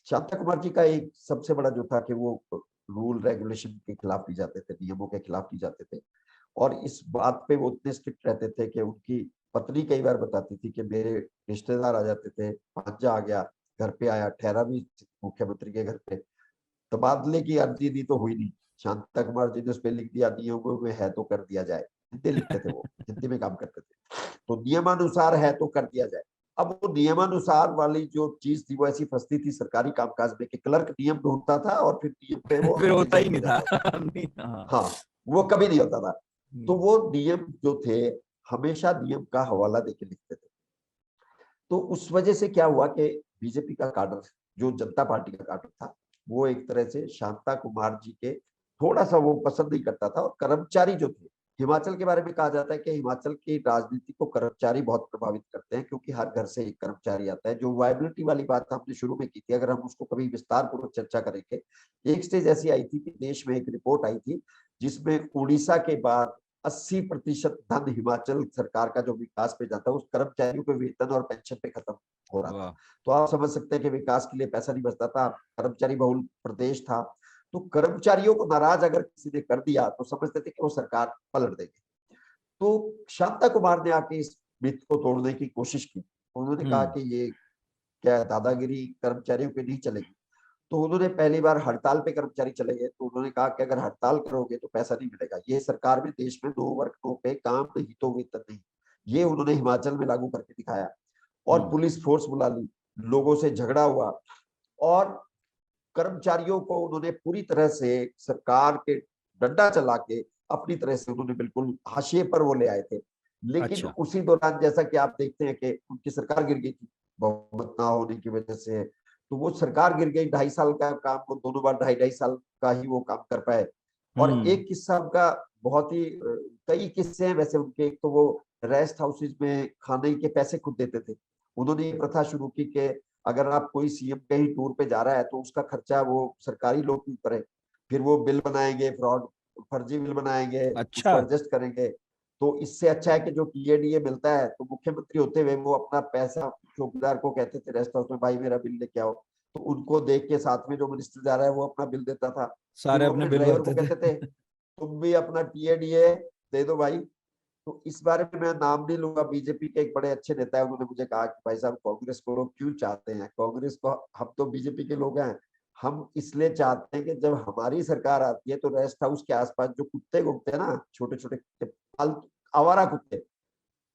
शांता कुमार जी का एक सबसे बड़ा जो था कि वो रूल रेगुलेशन के खिलाफ नहीं जाते थे, नियमों के खिलाफ नहीं जाते थे। और इस बात पे वो इतने स्ट्रिक्ट रहते थे कि उनकी पत्नी कई बार बताती थी कि मेरे रिश्तेदार आ जाते थे, भांजा आ गया, घर पे आया, ठहरा भी मुख्यमंत्री के घर पे, तबादले की अर्जी दी तो हुई नहीं। शांता कुमार जी ने उस पर लिख दिया, नियमों में है तो कर दिया जाए। हिंदी लिखते थे, वो हिंदी में काम करते थे। तो नियमानुसार है तो कर दिया जाए। अब वो नियमानुसार वाली जो चीज थी वो ऐसी फंसती थी सरकारी कामकाज में कि क्लर्क नियम ढूंढता था और फिर नियम पे वो फिर होता ही रिजाइन हो नहीं था। जाता था। नहीं, हाँ। हाँ, वो कभी नहीं होता था। तो हम्म। वो नियम जो थे, हमेशा नियम का हवाला देके लिखते थे। तो उस वजह से क्या हुआ कि बीजेपी का काडर, जो जनता पार्टी का काडर था, वो एक तरह से शांता कुमार जी के थोड़ा सा वो पसंद नहीं करता था। और कर्मचारी जो थे, हिमाचल के बारे में कहा जाता है कि हिमाचल की राजनीति को कर्मचारी बहुत प्रभावित करते हैं, क्योंकि हर घर से एक कर्मचारी आता है। जो वायबिलिटी वाली बात हमने शुरू में की थी, अगर हम उसको कभी विस्तार पूर्वक चर्चा करेंगे, एक स्टेज ऐसी आई थी कि देश में एक रिपोर्ट आई थी जिसमें उड़ीसा के बाद 80% धन हिमाचल सरकार का जो विकास पे जाता है, उस कर्मचारियों के वेतन और पेंशन पे खत्म हो रहा था। वाह। तो आप समझ सकते हैं कि विकास के लिए पैसा नहीं बचता था, कर्मचारी बहुल प्रदेश था। तो कर्मचारियों को नाराज अगर किसी ने कर दिया तो समझते थे कि वो सरकार पलट देगी। तो शांता कुमार ने आके इस मिथ को तोड़ने की कोशिश की। उन्होंने कहा हम्म। कि ये क्या दादागिरी कर्मचारियों पे नहीं चलेगी। तो उन्होंने पहली बार हड़ताल पे कर्मचारी चले गए। तो उन्होंने कहा कि अगर हड़ताल करोगे तो पैसा नहीं मिलेगा, ये सरकार में देश में 2 वर्ग 2 पे काम नहीं तो वेतन नहीं। ये उन्होंने हिमाचल में लागू करके दिखाया। और हम्म। पुलिस फोर्स बुला ली, लोगों से झगड़ा हुआ, और कर्मचारियों को उन्होंने पूरी तरह से सरकार के डंडा चला के अपनी तरह से उन्होंने बिल्कुल हाशिए पर वो ले आए थे। लेकिन अच्छा। उसी दौरान जैसा कि आप देखते हैं कि उनकी सरकार गिर गई थी बहुमत ना होने की वजह से। तो वो सरकार गिर गई, 2.5 साल का काम, वो दोनों बार 2.5 साल का ही वो काम कर पाए। और हम्म। एक किस्सा उनका बहुत ही, कई किस्से हैं वैसे उनके। एक तो वो रेस्ट हाउसेज में खाने के पैसे खुद देते थे। उन्होंने ये प्रथा शुरू की कि अगर आप कोई सीएम कहीं टूर पे जा रहा है तो उसका खर्चा वो सरकारी लोग क्यों करें, फिर वो बिल बनाएंगे, फर्जी बिल बनाएंगे, अच्छा। उसको एडजस्ट करेंगे। तो इससे अच्छा है कि जो टीएडीए मिलता है, तो मुख्यमंत्री होते हुए वो अपना पैसा चौकीदार को कहते थे रेस्ट हाउस में, भाई मेरा बिल लेके आओ, तो उनको देख के साथ में जो मिनिस्टर जा रहा है वो अपना बिल देता था। फिर सारे वो अपने अपने बिल ड्राइवर को भरते कहते थे थे। तुम भी अपना टीएडीए दे दो भाई। तो इस बारे में मैं नाम नहीं लूंगा, बीजेपी के एक बड़े अच्छे नेता है, उन्होंने मुझे कहा कि भाई साहब कांग्रेस को लोग क्यों चाहते हैं, कांग्रेस को, हम तो बीजेपी के लोग हैं, हम इसलिए चाहते हैं कि जब हमारी सरकार आती है तो रेस्ट हाउस के आसपास जो कुत्ते घूमते हैं ना, छोटे छोटे फालतू आवारा कुत्ते,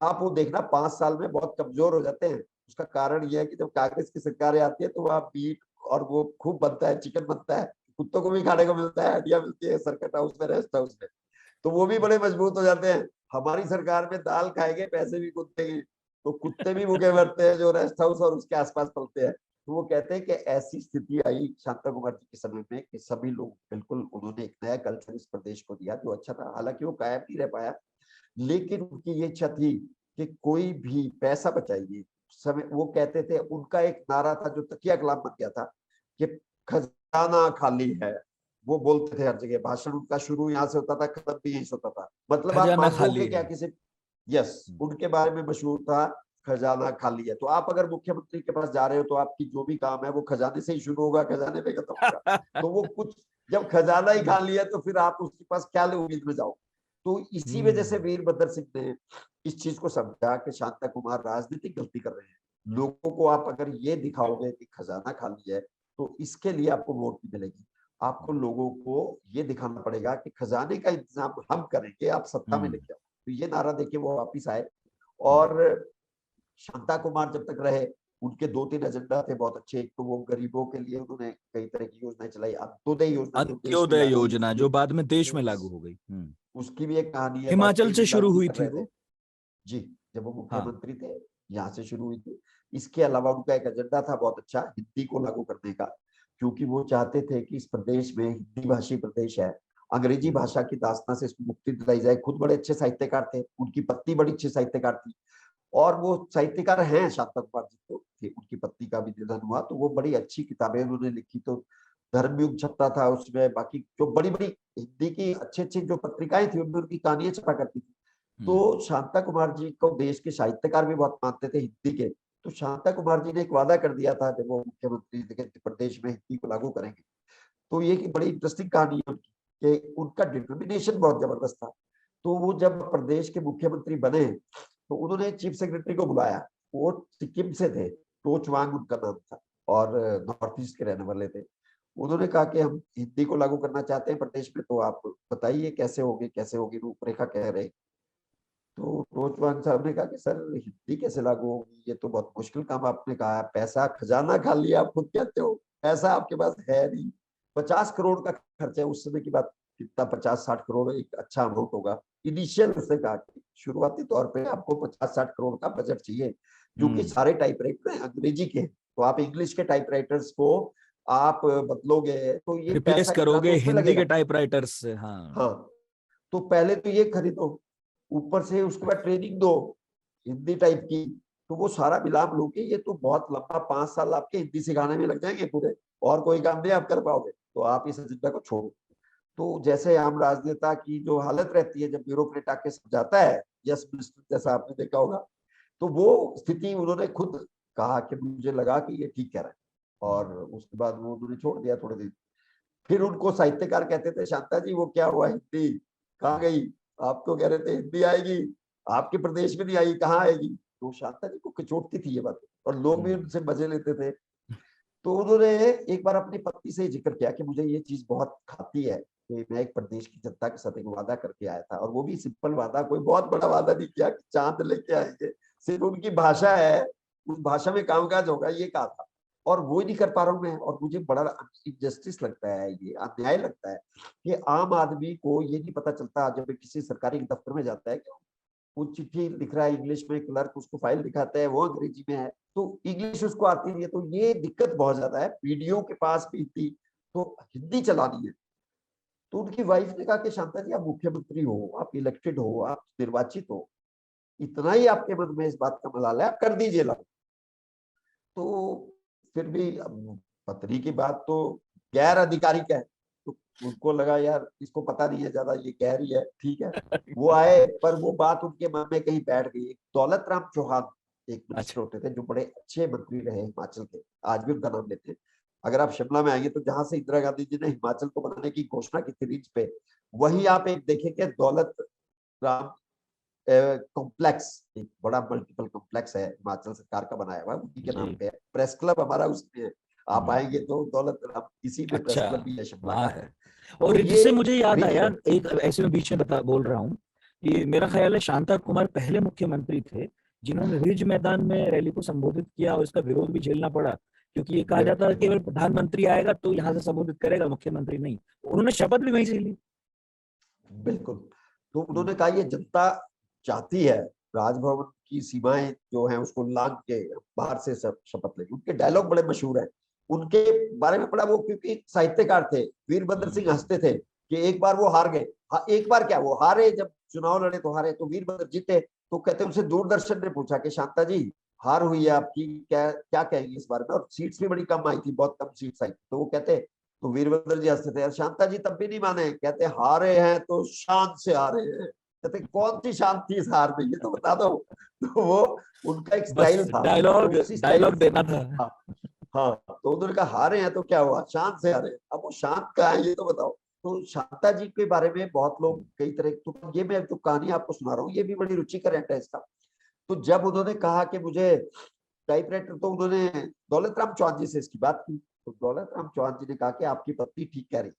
आप वो देखना 5 साल में बहुत कमजोर हो जाते हैं। उसका कारण यह है कि जब कांग्रेस की सरकारें आती है तो वहाँ मीट और वो खूब बनता है, चिकन बनता है, कुत्तों को भी खाने को मिलता है, हड्डियां मिलती है सर्कट हाउस में, रेस्ट हाउस में, तो वो भी बड़े मजबूत हो जाते हैं। हमारी सरकार में दाल खाएंगे, पैसे भी कुत्ते की, तो कुत्ते भी भूखे मरते हैं जो रेस्ट हाउस और उसके आसपास पलते हैं। तो वो कहते हैं कि ऐसी स्थिति आई शांता कुमार जी के समय में कि सभी लोग बिल्कुल, उन्होंने एक नया कल्चर इस प्रदेश को दिया जो अच्छा था, हालांकि वो कायम नहीं रह पाया, लेकिन उनकी ये इच्छा थी कि कोई भी पैसा बचाइए। समय वो कहते थे, उनका एक नारा था जो तकिया कलाम बन गया था कि खजाना खाली है। वो बोलते थे हर जगह, भाषण उनका शुरू यहाँ से होता था, खत्म भी यहीं से होता था। मतलब आप खजाना मांगोगे खाली क्या है। किसी, यस, उनके बारे में मशहूर था खजाना खाली है। तो आप अगर मुख्यमंत्री के पास जा रहे हो तो आपकी जो भी काम है वो खजाने से ही शुरू होगा, खजाने पे खत्म होगा। तो वो कुछ, जब खजाना ही खाली है तो फिर आप उसके पास क्या उम्मीद में जाओ। तो इसी वजह से हम्म। वीरभद्र सिंह ने इस चीज को समझा कि शांता कुमार राजनीतिक गलती कर रहे हैं, लोगों को आप अगर ये दिखाओगे कि खजाना खाली है तो इसके लिए आपको वोट नहीं मिलेगी, आपको लोगों को ये दिखाना पड़ेगा कि खजाने का इंतजाम हम करेंगे, आप सत्ता में हम्म। लेके आओ। तो ये नारा देके वो वापिस आए। हम्म। और शांता कुमार जब तक रहे, उनके 2-3 एजेंडा थे बहुत अच्छे। एक तो वो गरीबों के लिए उन्होंने कई तरह की योजनाएं चलाई, अंत्योदय योजना जो देश में अंत्योदय लागू हुई योजना उसकी जो भी, बाद में देश में लागू उस, हो गई। उसकी भी एक कहानी है, हिमाचल वाजपेयी से जी शुरू लागू नहीं हुई कर थी रहे थे। वो। जी, जब वो हाँ। मुख्यमंत्री थे, यहाँ से शुरू हुई थी। इसके अलावा उनका एक एजेंडा था बहुत अच्छा, हिंदी को लागू करने का, क्योंकि वो चाहते थे कि इस प्रदेश में, हिंदी भाषी प्रदेश है, अंग्रेजी हम्म। भाषा की दास्तां से इसको मुक्ति दिलाई जाए। खुद बड़े अच्छे साहित्यकार थे, उनकी पत्नी बड़ी अच्छी साहित्यकार थी, और वो साहित्यकार हैं शांता कुमार जी, तो उनकी पत्नी का भी निधन हुआ, तो वो बड़ी अच्छी किताबें उन्होंने लिखी। तो धर्मयुग छपता था उसमें, बाकी जो बड़ी बड़ी हिंदी की अच्छी अच्छी जो पत्रिकाएं थी उनमें उनकी कहानियां छपा करती थी। हम्म। तो शांता कुमार जी को देश के साहित्यकार भी बहुत मानते थे हिंदी के। तो शांता कुमार जी ने एक वादा कर दिया था जब वो मुख्यमंत्री थे कि प्रदेश में हिंदी को लागू करेंगे। तो ये की बड़ी इंटरेस्टिंग कहानी है उनकी, कि उनका डिटर्मिनेशन बहुत जबरदस्त था। तो वो जब प्रदेश के मुख्यमंत्री बने तो उन्होंने चीफ सेक्रेटरी को बुलाया, वो सिक्किम से थे, टोचवांग उनका नाम था, और नॉर्थ ईस्ट के रहने वाले थे। उन्होंने कहा कि हम हिंदी को लागू करना चाहते हैं प्रदेश में, तो आप बताइए कैसे होगी, कैसे होगी, रूपरेखा कह रहे। तो टोचवांग साहब ने कहा कि सर हिंदी कैसे लागू होगी, ये तो बहुत मुश्किल काम आपने कहा है, पैसा खजाना खाली है, आप खुद कहते हो, पैसा आपके पास है नहीं, 50 करोड़ का खर्च है उस समय की बात, कितना 50-60 करोड़ एक अच्छा अमाउंट होगा। इनिशियल उसने कहा कि शुरुआती तौर पे आपको 50-60 करोड़ का बजट चाहिए, जो कि हम्म। सारे टाइपराइटर हैं अंग्रेजी के, तो आप इंग्लिश के टाइपराइटर्स को आप बदलोगे तो ये रिप्लेस पैसा इतना करोगे तो उसमें हिंदी के लगेगा। टाइपराइटर्स से। हाँ। हाँ, तो पहले तो ये खरीदो, ऊपर से उसके बाद ट्रेनिंग दो हिंदी टाइप की, तो वो सारा मिलाप लोगे, ये तो बहुत लंबा 5 साल आपके हिंदी सिखाने में लग जाएंगे पूरे, और कोई काम नहीं आप कर पाओगे, तो आप इस एजेंडा को छोड़ो। तो जैसे आम राजनेता की जो हालत रहती है जब ब्यूरोक्रेट आके समझाता है, यस मिनिस्टर जैसा आपने देखा होगा, तो वो स्थिति उन्होंने खुद कहा कि मुझे लगा कि ये ठीक कह रहा है, और उसके बाद वो उन्होंने छोड़ दिया थोड़े दिन। फिर उनको साहित्यकार कहते थे, शांता जी वो क्या हुआ, हिंदी कहाँ गई, आप तो कह रहे थे हिंदी आएगी, आपके प्रदेश में नहीं आई, कहाँ आएगी। तो शांता जी को कचोटती थी ये बात, और लोग भी हम्म। उनसे मजे लेते थे। तो उन्होंने एक बार अपनी पत्नी से जिक्र किया कि मुझे ये चीज बहुत खाती है कि मैं एक प्रदेश की जनता के साथ एक वादा करके आया था, और वो भी सिंपल वादा, कोई बहुत बड़ा वादा नहीं किया कि चांद लेके आएंगे, सिर्फ उनकी भाषा है, उस भाषा में कामकाज होगा, ये कहा था, और वो ही नहीं कर पा रहा हूं मैं। और मुझे बड़ा इनजस्टिस लगता है, ये अन्याय लगता है कि आम आदमी को ये नहीं पता चलता जब किसी सरकारी दफ्तर में जाता है कि वो चिट्ठी लिख रहा है इंग्लिश में, क्लर्क उसको फाइल दिखाता है वो अंग्रेजी में है, तो इंग्लिश उसको आती नहीं है, तो ये दिक्कत बहुत ज्यादा है। पीडीओ के पास भी थी तो हिंदी चलानी है। तो उनकी वाइफ ने कहा कि शांता जी आप मुख्यमंत्री हो, आप इलेक्टेड हो, आप निर्वाचित हो, इतना ही आपके मन में इस बात का मलाल है, आप कर दीजिए लागू। तो फिर भी अब पत्नी की बात तो गैर आधिकारिक है, तो उनको लगा यार इसको पता नहीं है ज्यादा, ये कह रही है ठीक है। वो आए, पर वो बात उनके मन में कहीं बैठ गई। दौलत राम चौहान एक मिनिस्टर अच्छा। होते थे, जो बड़े अच्छे मंत्री रहे हिमाचल के, आज भी उनका नाम लेते हैं। अगर आप शिमला में आएंगे तो जहां से इंदिरा गांधी जी ने हिमाचल को बनाने की घोषणा की थी रीच पे, वही आप एक देखेंगे दौलत राम कॉम्प्लेक्स, एक बड़ा मल्टीपल कॉम्प्लेक्स है, हिमाचल सरकार का बनाया हुआ, उसी के नाम जी। पे है। प्रेस क्लब हमारा उसमें है, आप आएंगे हम्म। तो दौलत राम इसी में प्रेस अच्छा, क्लब भी है शिमला वहाँ का। है। तो और ये जिससे मुझे याद रिच आया, है। एक ऐसे में बीच में बोल रहा हूँ कि मेरा ख्याल है शांता कुमार पहले मुख्यमंत्री थे जिन्होंने रिज मैदान में रैली को संबोधित किया, और इसका विरोध भी झेलना पड़ा, क्योंकि ये कहा जाता है कि बिल्कुल केवल प्रधानमंत्री आएगा तो यहाँ से संबोधित करेगा, मुख्यमंत्री नहीं। उन्होंने शपथ भी वहीं से ली। बिल्कुल। तो उन्होंने कहा ये जनता चाहती है राजभवन की सीमाएं जो हैं उसको लांघ के बाहर से शपथ लेगी। उनके डायलॉग बड़े मशहूर हैं। उनके बारे में पढ़ा, वो क्योंकि साहित्यकार थे, वीरभद्र सिंह हंसते थे कि एक बार वो हार गए। एक बार क्या, वो हारे, जब चुनाव लड़े तो हारे, तो वीरभद्र जीते। तो कहते उनसे दूरदर्शन ने पूछा कि शांता जी हार हुई है आपकी, क्या क्या कहेंगे इस बारे में, और सीट्स भी बड़ी कम आई थी, बहुत कम सीट्स आई। तो वो कहते, तो वीरभद्र जी हंसते थे, यार शांता जी तब भी नहीं माने, कहते हारे हैं तो शान से हारे हैं। कहते कौन सी शान थी इस हार में, ये तो बता दो। तो वो उनका एक बस स्टाइल था, डायलॉग तो उसी स्टाइल डायलॉग से। देना था। हाँ हाँ, तो उन्होंने कहा हारे हैं तो क्या हुआ, शान से हारे। अब वो शांत कहाँ है ये तो बताओ। तो शांता जी के बारे में बहुत लोग कई तरह, तो ये मैं जो कहानी आपको सुना रहा हूँ ये भी बड़ी रुचिकर है इसका। तो जब उन्होंने कहा कि मुझे टाइपराइटर, तो उन्होंने दौलत राम चौहान जी से इसकी बात की। तो दौलत राम चौहान जी ने कहा कि आपकी पत्नी ठीक कह रही,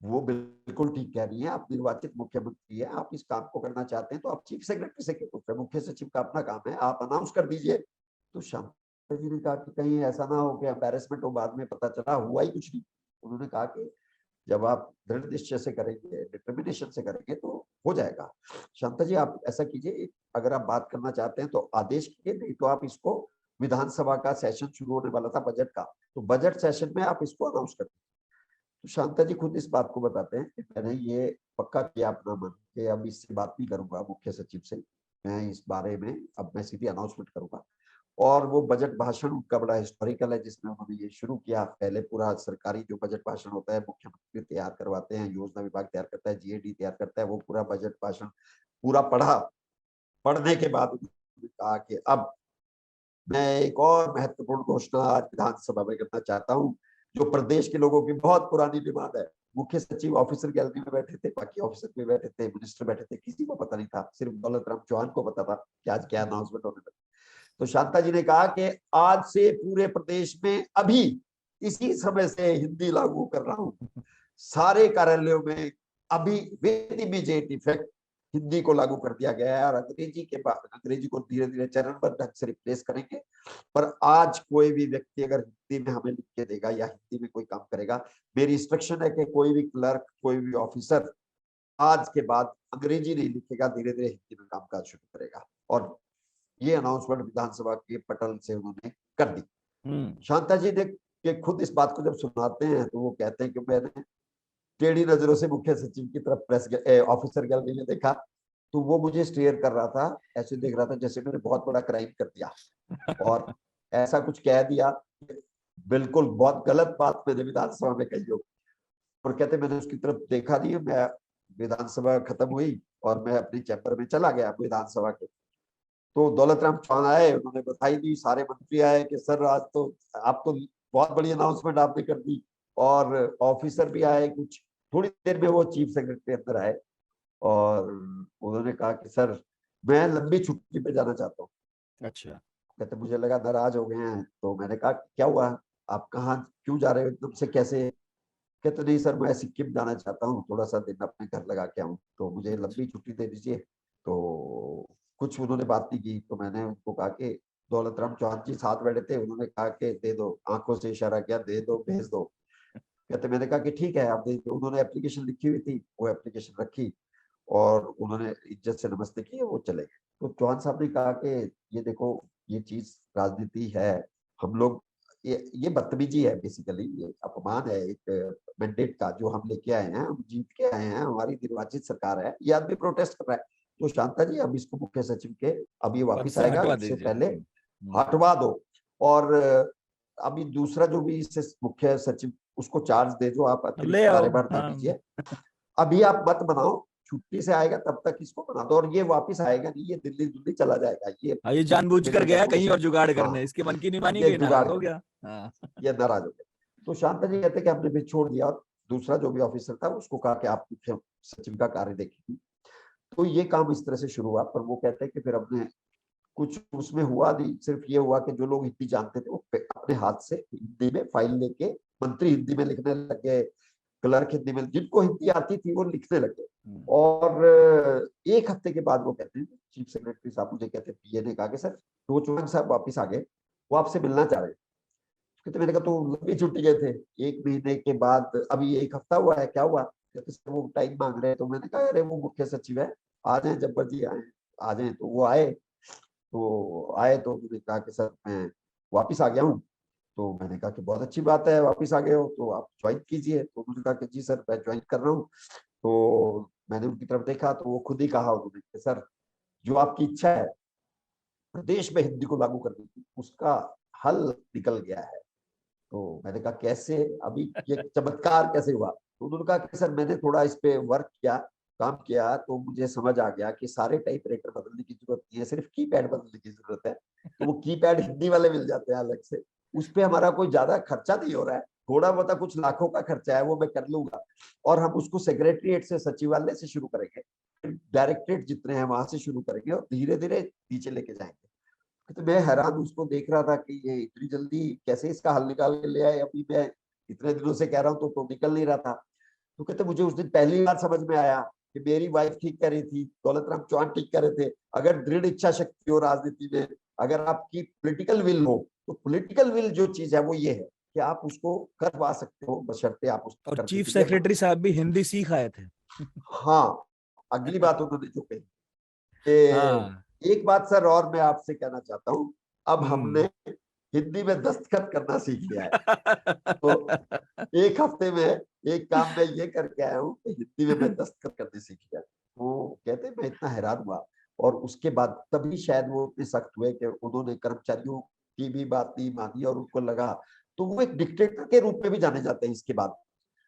वो बिल्कुल ठीक कह रही है, आप निर्वाचित मुख्यमंत्री है, आप इस काम को करना चाहते हैं तो आप चीफ सेक्रेटरी से क्यों पूछ रहे हैं, मुख्य सचिव का अपना काम है, आप अनाउंस कर दीजिए। तो शांता जी ने कहा कि कहीं ऐसा ना हो कि एम्बेरसमेंट हो, बाद में पता चला हुआ ही कुछ नहीं। उन्होंने कहा कि जब आप दृढ़ निश्चय से करेंगे, डिटर्मिनेशन से करेंगे तो हो जाएगा। शांता जी आप ऐसा कीजिए, अगर आप बात करना चाहते हैं तो आदेश कीजिए, नहीं तो आप इसको, विधानसभा का सेशन शुरू होने वाला था बजट का, तो बजट सेशन में आप इसको अनाउंस कर दीजिए। तो शांता जी खुद इस बात को बताते हैं कि मैंने ये पक्का किया अपना मन कि अब इससे बात नहीं करूंगा मुख्य सचिव से, मैं इस बारे में अब मैं सीधी अनाउंसमेंट करूंगा। और वो बजट भाषण उनका बड़ा हिस्टोरिकल है, जिसमें उन्होंने ये शुरू किया। पहले पूरा सरकारी जो बजट भाषण होता है मुख्यमंत्री तैयार करवाते हैं, योजना विभाग तैयार करता है, जीएडी तैयार करता है, वो पूरा बजट भाषण पूरा पढ़ा। पढ़ने के बाद उन्होंने कहा कि अब मैं एक और महत्वपूर्ण घोषणा आज विधानसभा में करना चाहता हूं, जो प्रदेश के लोगों की बहुत पुरानी डिमांड है। मुख्य सचिव ऑफिसर गैलरी में बैठे थे, बाकी ऑफिसर भी बैठे थे, मिनिस्टर बैठे थे, किसी को पता नहीं था, सिर्फ दौलत राम चौहान को पता था कि आज क्या अनाउंसमेंट होने वाली। तो शांता जी ने कहा कि आज से पूरे प्रदेश में अभी इसी समय से हिंदी लागू कर रहा हूं, सारे कार्यालयों में अभी विद इमीडिएट इफेक्ट हिंदी को लागू कर दिया गया है, और अंग्रेजी के बाद अंग्रेजी को धीरे धीरे चरणबद्ध ढंग से रिप्लेस करेंगे। पर आज कोई भी व्यक्ति अगर हिंदी में हमें लिख के देगा या हिंदी में कोई काम करेगा, मेरी इंस्ट्रक्शन है कि कोई भी क्लर्क, कोई भी ऑफिसर आज के बाद अंग्रेजी नहीं लिखेगा, धीरे धीरे हिंदी में काम काज शुरू करेगा। और ये अनाउंसमेंट विधानसभा के पटल से उन्होंने कर दी। हम्म। शांता जी ने के खुद इस बात को जब सुनाते हैं तो वो कहते हैं कि मैंने टेढ़ी नजरों से मुख्य सचिव की तरफ प्रेस ऑफिसर गैलरी में देखा, तो वो मुझे स्टेयर कर रहा था, ऐसे देख रहा था जैसे मैंने बहुत बड़ा क्राइम कर दिया और ऐसा कुछ कह दिया, बिल्कुल बहुत गलत बात मैंने विधानसभा में कही हो। और कहते मैंने उसकी तरफ देखा नहीं, मैं विधानसभा खत्म हुई और मैं अपनी चैम्बर में चला गया विधानसभा के। तो दौलत राम चौहान आए, उन्होंने बधाई दी, सारे मंत्री आए कि सर आज तो आप तो बहुत बड़ी अनाउंसमेंट आपने कर दी। और ऑफिसर भी आए कुछ, थोड़ी देर में वो चीफ सेक्रेटरी अंदर आए और उन्होंने कहा कि सर मैं लंबी छुट्टी पे जाना चाहता हूँ। अच्छा। कहते मुझे लगा नाराज हो गए हैं, तो मैंने कहा क्या हुआ, आप कहाँ क्यों जा रहे हो एकदम से कैसे। कहते नहीं सर मैं सिक्किम जाना चाहता हूँ, थोड़ा सा दिन अपने घर लगा के आऊँ, तो मुझे लंबी छुट्टी दे दीजिए। तो कुछ उन्होंने बात नहीं की, तो मैंने उनको कहा कि दौलत राम चौहान जी साथ बैठे थे, उन्होंने कहा कि दे दो, आंखों से इशारा किया, दे दो भेज दो। कहते मैंने कहा कि ठीक है आप दे दो। उन्होंने एप्लीकेशन लिखी हुई थी, वो एप्लीकेशन रखी और उन्होंने इज्जत से नमस्ते किए, वो चले गए। तो चौहान साहब ने कहा कि ये देखो ये चीज राजनीति है, हम लोग ये बदतमीजी है, बेसिकली ये अपमान है एक मैंडेट का जो हम लेके आए हैं, हम जीत के आए हैं, हमारी निर्वाचित सरकार है, ये आदमी प्रोटेस्ट कर रहा है। तो शांता जी अब इसको मुख्य सचिव के, अब ये पद वापिस से आएगा, हटवा उससे दीजिए। पहले हटवा दो। और अभी दूसरा जो भी इससे मुख्य सचिव उसको चार्ज दे, जो आप ले अतिरिक्त आओ। कार्यभार दे हाँ दीजिए, अभी आप मत बनाओ, छुट्टी से आएगा तब तक इसको बना दो, और ये वापिस आएगा नहीं, ये दिल्ली दिल्ली चला जाएगा, ये जानबूझ कर मेरी गया कहीं और डेपुटेशन। जुगाड़ हाँ, करने, इसके मन की नहीं मानी, ये गई, जुगाड़ नाराज हो कर, गया। हाँ। ये नाराज हो गए। तो शांता जी कहते कि हमने फिर छोड़ दिया, और दूसरा जो भी ऑफिसर था उसको कहा कि आप मुख्य सचिव का कार्य देखेंगे। तो ये काम इस तरह से शुरू हुआ, पर वो कहते हैं कि फिर हमने कुछ उसमें हुआ नहीं, सिर्फ ये हुआ कि जो लोग हिंदी जानते थे वो अपने हाथ से हिंदी में फाइल लेके, मंत्री हिंदी में लिखने लग गए, क्लर्क हिंदी में, जिनको हिंदी आती थी वो लिखने लगे। और एक हफ्ते के बाद वो कहते हैं, चीफ सेक्रेटरी साहब मुझे कहते हैं, पीए ने कहा कि सर रोचवांग साहब वापिस आ गए, वो आपसे मिलना चाह रहे हैं। कहते मैंने कहा तो लंबी छुट्टी गए थे, 1 महीने के बाद अभी 1 हफ्ता हुआ है, क्या हुआ? कहते सर वो टाइम मांग रहे हैं। तो मैंने कहा अरे वो मुख्य सचिव है, आ जाए जब मर्जी आए, आ जाए। तो वो आए, तो उन्होंने कहा कि सर मैं वापिस आ गया हूँ। तो मैंने कहा कि बहुत अच्छी बात है, वापिस आ गए हो तो आप ज्वाइन कीजिए। तो उन्होंने कहा कि जी सर मैं ज्वाइन कर रहा हूँ। तो मैंने उनकी तरफ देखा तो वो खुद ही कहा उन्होंने कि सर जो आपकी इच्छा है प्रदेश में हिंदी को लागू करने की, उसका हल निकल गया है। तो मैंने कहा कैसे, अभी ये चमत्कार कैसे हुआ? तो उन्होंने कहा कि सर मैंने थोड़ा इस पे वर्क किया, काम किया, तो मुझे समझ आ गया कि सारे टाइपराइटर बदलने की जरूरत नहीं है, सिर्फ कीपैड बदलने की जरूरत है। तो वो कीपैड हिंदी वाले मिल जाते हैं अलग से, उस पे हमारा कोई ज्यादा खर्चा नहीं हो रहा है, थोड़ा बहुत कुछ लाखों का खर्चा है वो मैं कर लूंगा, और हम उसको सेक्रेटरीट से, सचिवालय से शुरू करेंगे, डायरेक्टरेट जितने हैं वहां से शुरू करेंगे, और धीरे धीरे नीचे लेके जाएंगे। तो मैं हैरान उसको देख रहा था कि ये इतनी जल्दी कैसे इसका हल निकाल के ले आए, अभी मैं इतने दिनों से कह रहा हूँ तो निकल नहीं रहा था। तो कहते मुझे उस दिन पहली बार समझ में आया कि मेरी वाइफ ठीक कर रही थी, दौलत राम चौहान ठीक कर रहे थे, अगर दृढ़ इच्छा शक्ति हो राजनीति में, अगर आपकी पॉलिटिकल विल हो, तो पॉलिटिकल विल जो चीज है वो ये है कि आप उसको करवा सकते हो, बशर्ते आप उसको और करने चीफ के लिए मन। सेक्रेटरी साहब भी हिंदी सीख आए थे। हाँ, अगली बात उन्होंने जो कही हाँ। कि एक बात सर और मैं आपसे कहना चाहता हूँ, अब हमने हम्म। हिंदी में दस्तखत करना सीख लिया है। तो 1 हफ्ते में एक काम मैं ये करके आया हूँ कि हिंदी में मैं दस्तखत करने सीख गया। वो कहते मैं इतना हैरान हुआ, और उसके बाद तभी शायद वो इतने सख्त हुए कि उन्होंने कर्मचारियों की भी बात नहीं मानी, और उनको लगा, तो वो एक डिक्टेटर के रूप में भी जाने जाते हैं इसके बाद।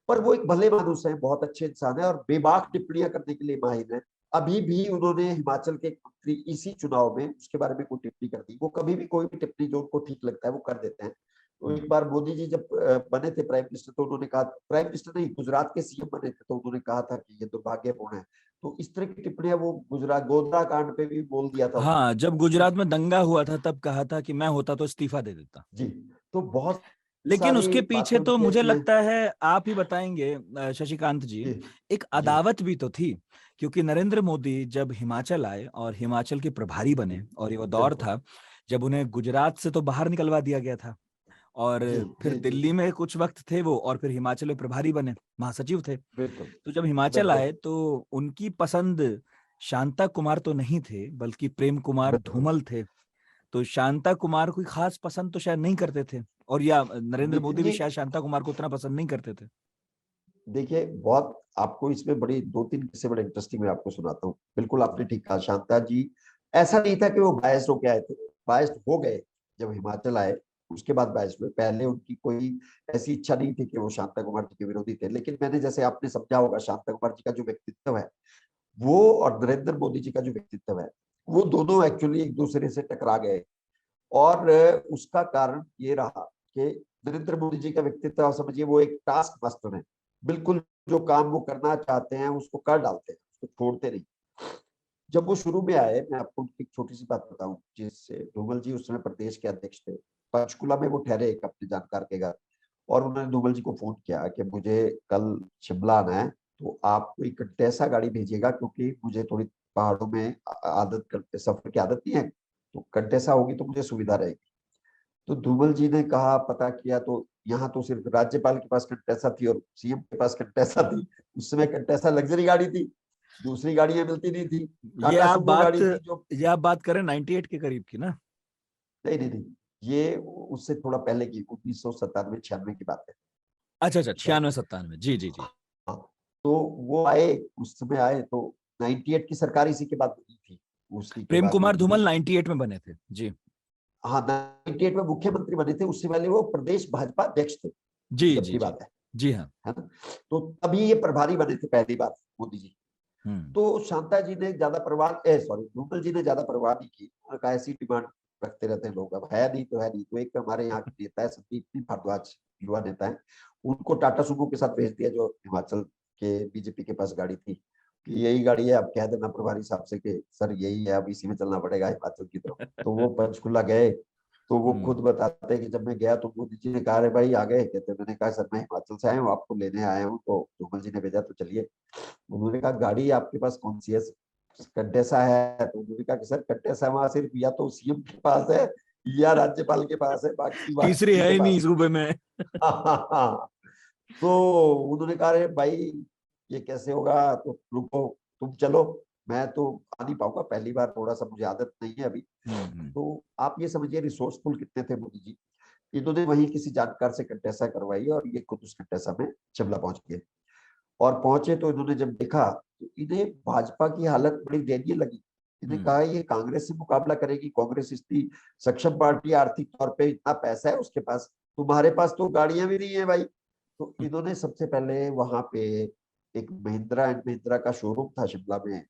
पर वो एक भले मानुस है, बहुत अच्छे इंसान है, और बेबाक टिप्पणियां करने के लिए माहिर है। अभी भी उन्होंने हिमाचल के मंत्री इसी चुनाव में उसके बारे में कोई टिप्पणी कर दी, वो कभी भी कोई भी टिप्पणी जो उनको ठीक लगता है वो कर देते हैं। तो एक बार मोदी जी जब बने थे प्राइम मिनिस्टर, तो उन्होंने कहा, प्राइम मिनिस्टर नहीं गुजरात के सीएम बने थे, तो उन्होंने कहा था कि ये दुर्भाग्यपूर्ण है। तो इस तरह की टिप्पणियां वो गुजरात गोधरा कांड पे भी बोल दिया था हाँ, उन्होंने। जब तो गुजरात में दंगा हुआ था तब कहा था कि मैं होता तो इस्तीफा दे देता। जी, तो बहुत लेकिन सारी उसके पीछे बातें तो उनकी मुझे ऐसी हैं। लगता है आप ही बताएंगे शशिकांत जी, जी एक जी अदावत भी तो थी। क्योंकि नरेंद्र मोदी जब हिमाचल आए और हिमाचल के प्रभारी जी बने, और ये वो दौर बिल्कुल। था जब उन्हें गुजरात से तो बाहर निकलवा दिया गया था, और जी फिर जी जी दिल्ली में कुछ वक्त थे वो, और फिर हिमाचल में प्रभारी बने, महासचिव थे। बिल्कुल तो जब हिमाचल बिल्कुल आए तो उनकी पसंद शांता कुमार तो नहीं थे, बल्कि प्रेम कुमार बिल्कुल। धूमल थे। तो शांता कुमार कोई खास पसंद तो शायद नहीं करते थे, और या नरेंद्र नितिन मोदी भी जी शायद शांता कुमार को उतना पसंद नहीं करते थे। देखिए, बहुत आपको इसमें बड़ी 2-3 किस्से बड़े इंटरेस्टिंग मैं आपको सुनाता हूँ। बिल्कुल आपने ठीक कहा, शांता जी ऐसा नहीं था कि वो बायस्ड होके आए थे, बायस्ड हो गए जब हिमाचल आए, उसके बाद बायस्ड हुए। पहले उनकी कोई ऐसी इच्छा नहीं थी कि वो शांता कुमार जी के विरोधी थे, लेकिन मैंने जैसे आपने समझा होगा, शांता कुमार जी का जो व्यक्तित्व है वो, और नरेंद्र मोदी जी का जो व्यक्तित्व है, वो दोनों एक्चुअली एक दूसरे से टकरा गए। और उसका कारण ये रहा कि नरेंद्र मोदी जी का व्यक्तित्व आप समझिए, वो एक टास्क मास्टर है, बिल्कुल जो काम वो करना चाहते हैं उसको कर डालते हैं, उसको छोड़ते नहीं। जब वो शुरू में आए, मैं आपको उनकी एक छोटी सी बात बताऊं, जिससे धूमल जी उस समय प्रदेश के अध्यक्ष थे, पंचकुला में वो ठहरे एक अपने जानकार के घर, और उन्होंने धूमल जी को फोन किया कि मुझे कल शिमला आना है, तो आप कोई कंटेसा गाड़ी भेजिएगा, क्योंकि मुझे थोड़ी पहाड़ों में आदत करते सफर की आदत नहीं है, तो कंटेसा होगी तो मुझे सुविधा रहेगी। तो धूमल जी ने कहा, पता किया, तो यहाँ तो सिर्फ राज्यपाल के पास कंटेसा थी और सीएम के पास कंटेसा थी। उस समय कंटेसा लग्जरी गाड़ी थी, दूसरी गाड़ियां मिलती नहीं थी, ये टाटा आप सुमो बात गाड़ी थी जो, ये आप बात करें 98 के करीब की ना? नहीं नहीं नहीं, ये उससे थोड़ा पहले की 1997-96 की बात है। अच्छा अच्छा, शायद। 96-97, जी जी जी। हाँ, तो वो आए, उस समय आए तो 98 की सरकार इसी के बाद बनी थी, उसी के प्रेम बाद जो कुमार उन्होंने, धूमल 98 में बने थे जी। हाँ 98 में मुख्यमंत्री बने थे, उससे पहले वो प्रदेश भाजपा अध्यक्ष थे जी जब जी की जी बात जी हाँ। है ना। तो तभी ये प्रभारी बने थे पहली बार मोदी जी। हम्म तो शांता जी ने ज्यादा परवाह सॉरी धूमल जी ने ज्यादा परवाह नहीं की। उन्होंने कहा ऐसी डिमांड रखते रहते हैं लोग, अब है नहीं तो है नहीं। तो एक हमारे यहाँ के नेता है संदीप सिंह भारद्वाज, युवा नेता है, उनको टाटा सुमो के साथ भेज दिया, जो हिमाचल के बीजेपी के पास गाड़ी थी, कि यही गाड़ी है, अब कह देना प्रभारी साहब से कि सर यही है, अब इसी में चलना पड़ेगा हिमाचल की तरफ। तो वो पंचकुला गए, तो वो खुद बताते हैं कि जब मैं गया तो मोदी जी ने कहा, अरे भाई आ गए, कहते मैंने कहा सर मैं हिमाचल से आया हूँ, आपको लेने आया हूँ, तो धूमल जी ने भेजा तो चलिए। उन्होंने कहा गाड़ी आपके पास कौन सी है, कंटेसा है। तो उन्होंने कहा कि सर कंटेसा वहां सिर्फ या तो सीएम के पास है या राज्यपाल के पास है, बाकी बात तीसरी किसी है के ही नहीं पास सूबे में। नहीं। तो उन्होंने कहा अरे भाई ये कैसे होगा, तो रुको तुम चलो, मैं तो आ नहीं पाऊंगा, पहली बार, थोड़ा सा मुझे आदत नहीं है अभी। हम्म। तो आप ये समझिए रिसोर्सफुल कितने थे मोदी जी। इन्होंने वहीं किसी जानकार से कंटेसा करवाई और ये खुद उस कंटेसा में शिमला पहुंच गए। और पहुंचे तो इन्होंने जब देखा तो इन्हें भाजपा की हालत बड़ी दयनीय लगी। इन्हें कहा ये कांग्रेस से मुकाबला करेगी, कांग्रेस इतनी सक्षम पार्टी, आर्थिक तौर पे इतना पैसा है उसके पास, तुम्हारे पास तो गाड़ियां भी नहीं है भाई। तो इन्होंने सबसे पहले वहां पे एक महिंद्रा एंड महिंद्रा का शोरूम था शिमला में,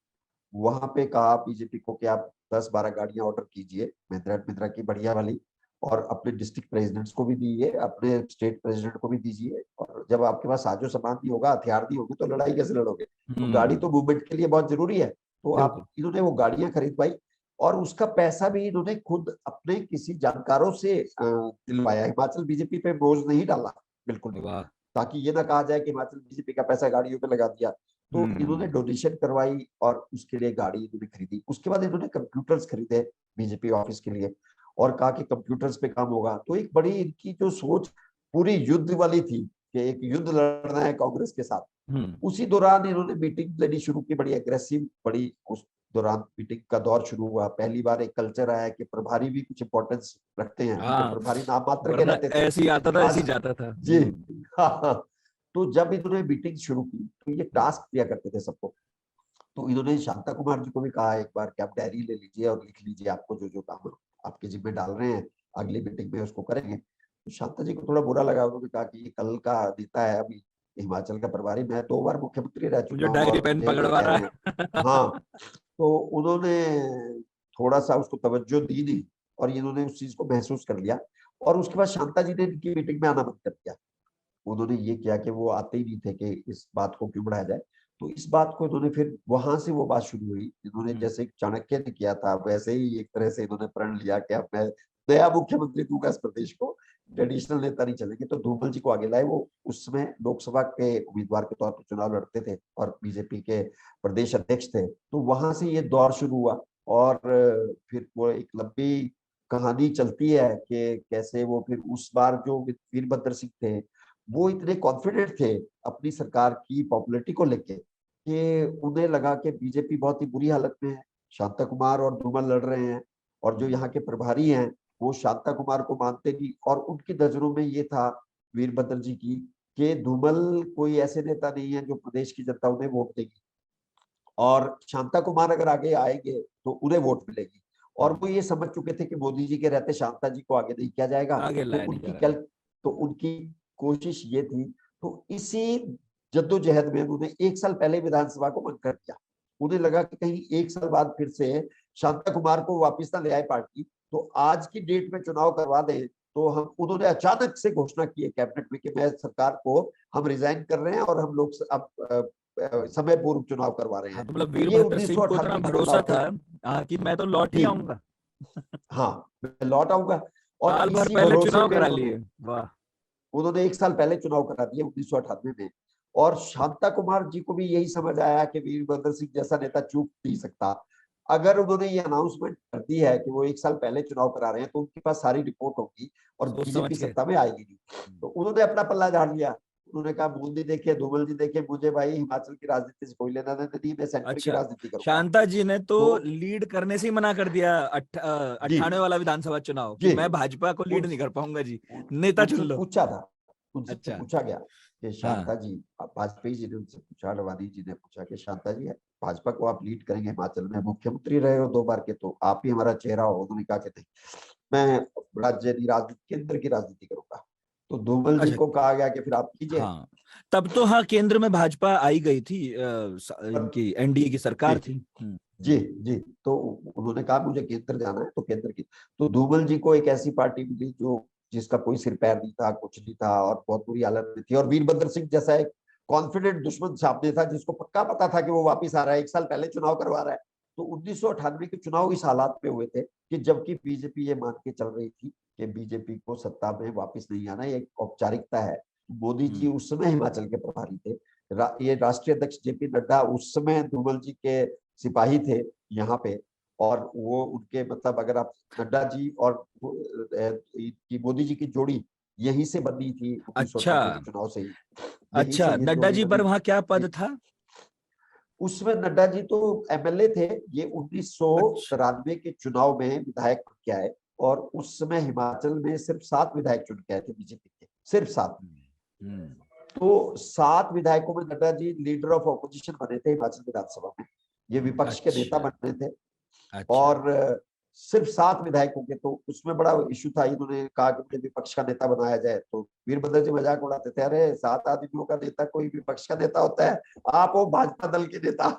वहां पे कहा बीजेपी को कि आप 10-12 गाड़ियां ऑर्डर कीजिए महिंद्रा एंड महिंद्रा की बढ़िया वाली, और अपने डिस्ट्रिक्ट प्रेसिडेंट्स को भी दीजिए, अपने स्टेट प्रेसिडेंट को भी दीजिए। और जब आपके पास साजो सामान नहीं होगा, हथियार नहीं होंगे, तो लड़ाई कैसे लड़ोगे। तो गाड़ी तो मूवमेंट के लिए बहुत जरूरी है। तो आप बिल्कुल। इन्होंने वो गाड़ियां खरीदवाई, और उसका पैसा भी इन्होंने खुद अपने किसी जानकारों से दिलवाया। हिमाचल बीजेपी पे बोझ नहीं डाला बिल्कुल भी, वाह। ताकि ये ना कहा जाए कि हिमाचल बीजेपी का पैसा गाड़ियों पे लगा दिया। तो इन्होंने डोनेशन करवाई और उसके लिए गाड़ी इन्होंने खरीदी। उसके बाद इन्होंने कंप्यूटर्स खरीदे बीजेपी ऑफिस के लिए, और कहा कि कंप्यूटर्स पे काम होगा। तो एक बड़ी इनकी जो सोच पूरी युद्ध वाली थी कि एक युद्ध लड़ना है कांग्रेस के साथ। उसी दौरान इन्होंने मीटिंग लेनी शुरू की, बड़ी एग्रेसिव, बड़ी उस दौरान मीटिंग का दौर शुरू हुआ। पहली बार एक कल्चर आया कि प्रभारी भी कुछ इंपॉर्टेंस रखते हैं, नहीं तो हाँ, प्रभारी नाम मात्र के वरना रहते थे। ऐसे ही आता था, ऐसे आज ही जाता था। जी हाँ हाँ। तो जब इन्होंने मीटिंग शुरू की तो ये टास्क दिया करते थे सबको। तो इन्होंने शांता कुमार जी को भी कहा एक बार कि आप डायरी ले लीजिए और लिख लीजिए आपको जो जो काम आपके जिम्मे डाल रहे हैं, अगली मीटिंग में उसको करेंगे। तो शांता जी को थोड़ा बुरा लगा, उन्होंने कहा कि ये कल का नेता है, अभी हिमाचल का प्रभारी, मैं 2 बार मुख्यमंत्री रह मुझे चुका हूँ डायरी और पेन मुझे ये पकड़वा कह रहा रहे हैं। हाँ, है। तो उन्होंने थोड़ा सा उसको तवज्जो दी नहीं, और इन्होंने उस चीज को महसूस कर लिया। और उसके बाद शांता जी ने इनकी मीटिंग में आना बंद कर दिया। उन्होंने ये किया कि वो आते ही नहीं थे कि इस बात को क्यों बढ़ाया जाए। तो इस बात को इन्होंने फिर वहां से वो बात शुरू हुई, इन्होंने जैसे चाणक्य ने किया था वैसे ही एक तरह से इन्होंने प्रण लिया कि अब मैं नया मुख्यमंत्री दूंगा इस प्रदेश को, ट्रेडिशनल नेता नहीं चलेंगे। तो धूमल जी को आगे लाए। वो उस समय लोकसभा के उम्मीदवार के तौर पर चुनाव लड़ते थे और बीजेपी के प्रदेश अध्यक्ष थे। तो वहां से ये दौर शुरू हुआ, और फिर वो एक लंबी कहानी चलती है कि कैसे वो फिर उस बार जो वीरभद्र सिंह थे, वो इतने कॉन्फिडेंट थे अपनी सरकार की पॉपुलैरिटी को लेके कि उन्हें लगा कि बीजेपी बहुत ही बुरी हालत में है, शांता कुमार और धूमल लड़ रहे हैं, और जो यहाँ के प्रभारी हैं वो शांता कुमार को मानते नहीं। और उनकी नजरों में ये था वीरभद्र जी की कि धूमल कोई ऐसे नेता नहीं है जो प्रदेश की जनता उन्हें वोट देगी, और शांता कुमार अगर आगे आएंगे तो उन्हें वोट मिलेगी। और वो ये समझ चुके थे कि मोदी जी के रहते शांता जी को आगे नहीं किया जाएगा। आगे तो लाया नहीं जा उनकी रहा। तो उनकी कोशिश ये थी। तो इसी जद्दोजहद में उन्होंने 1 साल पहले विधानसभा को बंद कर दिया। उन्हें लगा कि कहीं 1 साल बाद फिर से शांता कुमार को वापिस ना ले आए पार्टी, तो आज की डेट में चुनाव करवा दें। तो हम उन्होंने अचानक से घोषणा की है कैबिनेट में कि मैं सरकार को हम रिजाइन कर रहे हैं और हम लोग अब समय पूर्व चुनाव करवा रहे हाँ, हैं। तो मतलब तो ये वीरभद्र सिंह को इतना 1998 के भरोसा चुनाव थे। था, कि मैं तो लौट ही जी आऊंगा। हाँ, मैं लौट आऊंगा। और साल भर इसी पहले भरोसे चुनाव पे करा उन्होंने लिए। वाह। उन्होंने 1 साल पहले चुनाव करा दिए 1998 में। और शांता कुमार जी को भी यही समझ आया कि वीरभद्र सिंह जैसा नेता चूक नहीं सकता। अगर उन्होंने ये अनाउंसमेंट कर दी है कि वो 1 साल पहले चुनाव करा रहे हैं, तो उनके पास सारी रिपोर्ट होगी और सोच बीजेपी समझ के। सत्ता में आएगी नहीं। तो उन्होंने अपना पल्ला झाड़ लिया। उन्होंने कहा मोदी देखे, धूमल जी देखे, मुझे भाई हिमाचल की राजनीति से कोई लेना देना नहीं, मैं सेंटर की अच्छा, राजनीति करूंगा। शांता जी ने तो तो लीड करने से ही मना कर दिया। जी 98 वाला विधानसभा चुनाव, कि जी मैं भाजपा को लीड उन, नहीं कर पाऊंगा जी, उन, नेता चुन उनसे लो। पूछा था, उनसे अच्छा। पूछा गया कि हाँ शांता जी, वाजपेयी जी ने उनसे पूछा, अडवाणी जी ने पूछा कि शांता जी, भाजपा को आप लीड करेंगे, हिमाचल में मुख्यमंत्री रहे हो 2 बार के, तो आप ही हमारा चेहरा हो। उन्होंने कहा कि नहीं, मैं राज्य की राजनीति, केंद्र की राजनीति करूंगा। तो धूमल जी अच्छा। को कहा गया कि फिर आप कीजिए। हाँ तब तो हाँ केंद्र में भाजपा आई गई थी, पर इनकी एनडीए की सरकार जी थी। जी जी, तो उन्होंने कहा मुझे केंद्र जाना है, तो केंद्र की, तो धूमल जी को एक ऐसी पार्टी मिली जो, जिसका कोई सिर पैर नहीं था, कुछ नहीं था, और बहुत बुरी हालत में थी, और वीरभद्र सिंह जैसा एक कॉन्फिडेंट दुश्मन सामने था, जिसको पक्का पता था कि वो वापिस आ रहा है, 1 साल पहले चुनाव करवा रहा है। तो 1998 के चुनाव इस हालात में हुए थे कि जबकि बीजेपी ये मान के चल रही थी कि बीजेपी को सत्ता में वापिस नहीं आना, ये एक औपचारिकता है। मोदी जी उस समय हिमाचल के प्रभारी थे, ये राष्ट्रीय अध्यक्ष जेपी नड्डा उस समय धूमल जी के सिपाही थे यहाँ पे। और वो उनके मतलब, अगर आप नड्डा जी और की मोदी जी की जोड़ी यहीं से बनी थी, अच्छा 1998 के चुनाव से ही, यहीं से अच्छा, ये नड्डा जोड़ी जी बनी पर वहां क्या थी। पद था? उसमें नड्डा जी तो एमएलए थे, ये अच्छा। 1993 के चुनाव में विधायक चुन के आए, और उस समय हिमाचल में सिर्फ 7 विधायक चुन के आए थे बीजेपी के, सिर्फ 7। हम्म। तो 7 विधायकों में Nadda ji leader of opposition बने थे हिमाचल विधानसभा में, ये विपक्ष के नेता अच्छा बने थे। अच्छा। और सिर्फ 7 विधायकों के, तो उसमें बड़ा इशू था। इन्होंने कहा कि मुझे विपक्ष का नेता बनाया जाए, तो वीरभद्र जी मजाक उड़ाते थे, अरे 7 आदमियों का नेता कोई विपक्ष का नेता होता है, आप हो भाजपा दल के नेता।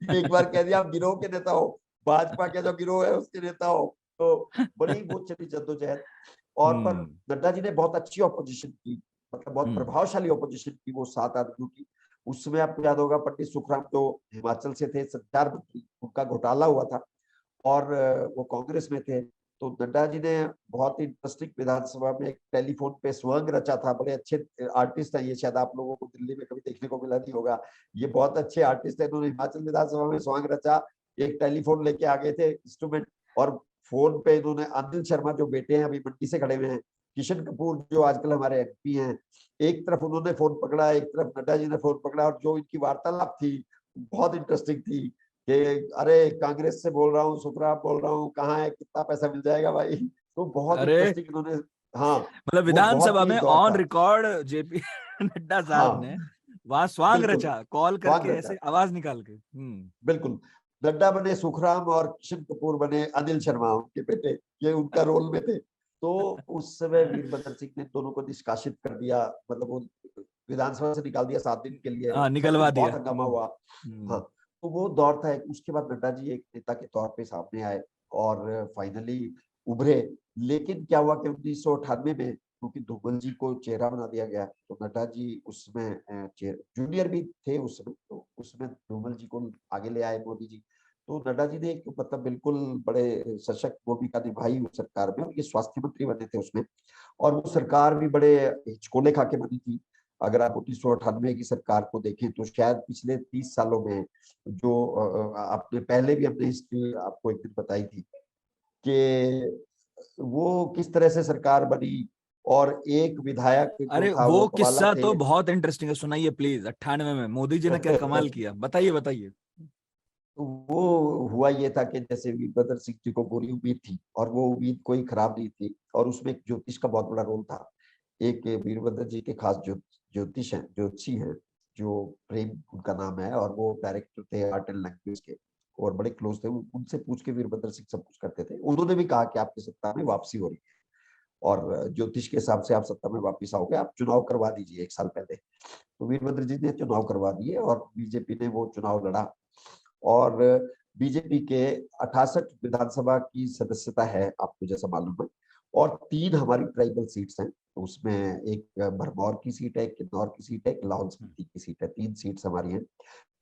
एक बार कह दिया आप गिरोह के नेता हो, भाजपा के जो गिरोह है उसके नेता हो। तो बड़ी वो चली जद्दोजहद। और पर हम्म नड्डा जी ने बहुत अच्छी ऑपोजिशन की, मतलब बहुत हम्म। प्रभावशाली ऑपोजिशन की, वो 7 आदमियों की। उसमें आपको याद होगा पंडित सुखराम जो हिमाचल से थे संचार मंत्री, उनका घोटाला हुआ था, और वो कांग्रेस में थे। तो नड्डा जी ने बहुत ही इंटरेस्टिंग विधानसभा में एक टेलीफोन पे स्वंग रचा था। बड़े अच्छे आर्टिस्ट हैं ये, शायद आप लोगों को दिल्ली में कभी देखने को मिला नहीं होगा। ये बहुत अच्छे आर्टिस्ट है, इन्होंने हिमाचल विधानसभा में स्वंग रचा। एक टेलीफोन लेके आ गए थे इंस्ट्रूमेंट, और फोन पे इन्होंने अनिल शर्मा जो बेटे हैं अभी मंडी से खड़े हुए हैं, किशन कपूर जो आजकल हमारे एमपी हैं, एक तरफ उन्होंने फोन पकड़ा, एक तरफ नड्डा जी ने फोन पकड़ा, और जो इनकी वार्तालाप थी बहुत इंटरेस्टिंग थी कि अरे कांग्रेस से बोल रहा हूँ, सुखराम बोल रहा हूँ, कहाँ है, कितना पैसा मिल जाएगा भाई। तो बहुत अरे इंटरेस्टिंग इन्होंने, हाँ, मतलब वो बहुत विधानसभा ही में दौर ऑन था। रिकॉर्ड जेपी नड्डा साहब हाँ ने वहां स्वांग बिल्कुल, रचा, कॉल स्वांग करके रचा, ऐसे आवाज निकाल के। बिल्कुल। नड्डा बने सुखराम, और किशन कपूर बने अनिल शर्मा उनके बेटे, ये उनका रोल में थे। तो उस समय वीरभद्र सिंह ने दोनों को निष्कासित कर दिया, मतलब वो विधानसभा से निकाल दिया 7 दिन के लिए, हाँ सब कुछ निकलवा दिया। बहुत हंगामा हुआ। हाँ, हम्म। तो वो दौर था। उसके बाद नड्डा जी एक नेता के तौर पे सामने आए, और फाइनली उभरे। लेकिन क्या हुआ कि 1998 में, क्योंकि धूमल जी को चेहरा बना दिया गया, तो नड्डा जी उसमें जूनियर भी थे उसमें, तो उसमें धूमल जी को आगे ले आए मोदी जी। तो नड्डा जी ने एक मतलब बिल्कुल बड़े सशक्त भूमिका निभाई उस सरकार में, और ये स्वास्थ्य मंत्री बने थे उसमें। और वो सरकार भी बड़े हिचकोले खा के बनी थी। अगर आप 1998 की सरकार को देखें, तो शायद पिछले 30 सालों में जो आपने पहले भी अपने हिस्ट्री आपको एक दिन बताई थी कि वो किस तरह से सरकार बनी। और एक विधायक जो अरे था वो वो कवाला किस्सा थे। तो बहुत इंटरेस्टिंग है, सुनाइए प्लीज। 98 में मोदी जी ने क्या कमाल किया, बताइए बताइए। तो वो हुआ ये था कि जैसे वीरभद्र सिंह जी को पूरी उम्मीद थी, और वो उम्मीद कोई खराब नहीं थी, और उसमें एक ज्योतिष का बहुत बड़ा रोल था। एक वीरभद्र जी के खास ज्योतिष हैं, ज्योतिषी हैं, जो प्रेम उनका नाम है, और वो डायरेक्टर थे आर्ट एंड लैंग्वेज के, और बड़े क्लोज थे। उनसे पूछ के वीरभद्र सिंह सब कुछ करते थे। उन्होंने भी कहा कि आपकी सत्ता में वापसी हो रही है, और ज्योतिष के हिसाब से आप सत्ता में वापिस आओगे, आप चुनाव करवा दीजिए 1 साल पहले। तो वीरभद्र जी ने चुनाव करवा दिए, और बीजेपी ने वो चुनाव लड़ा। और बीजेपी के 68 विधानसभा की सदस्यता है, आपको जैसा मालूम है। और 3 हमारी ट्राइबल सीट्स हैं, तो उसमें एक भरमौर की सीट है, एक किन्नौर की सीट है, एक लाहौल स्पीति की सीट है। 3 सीट्स हमारी हैं।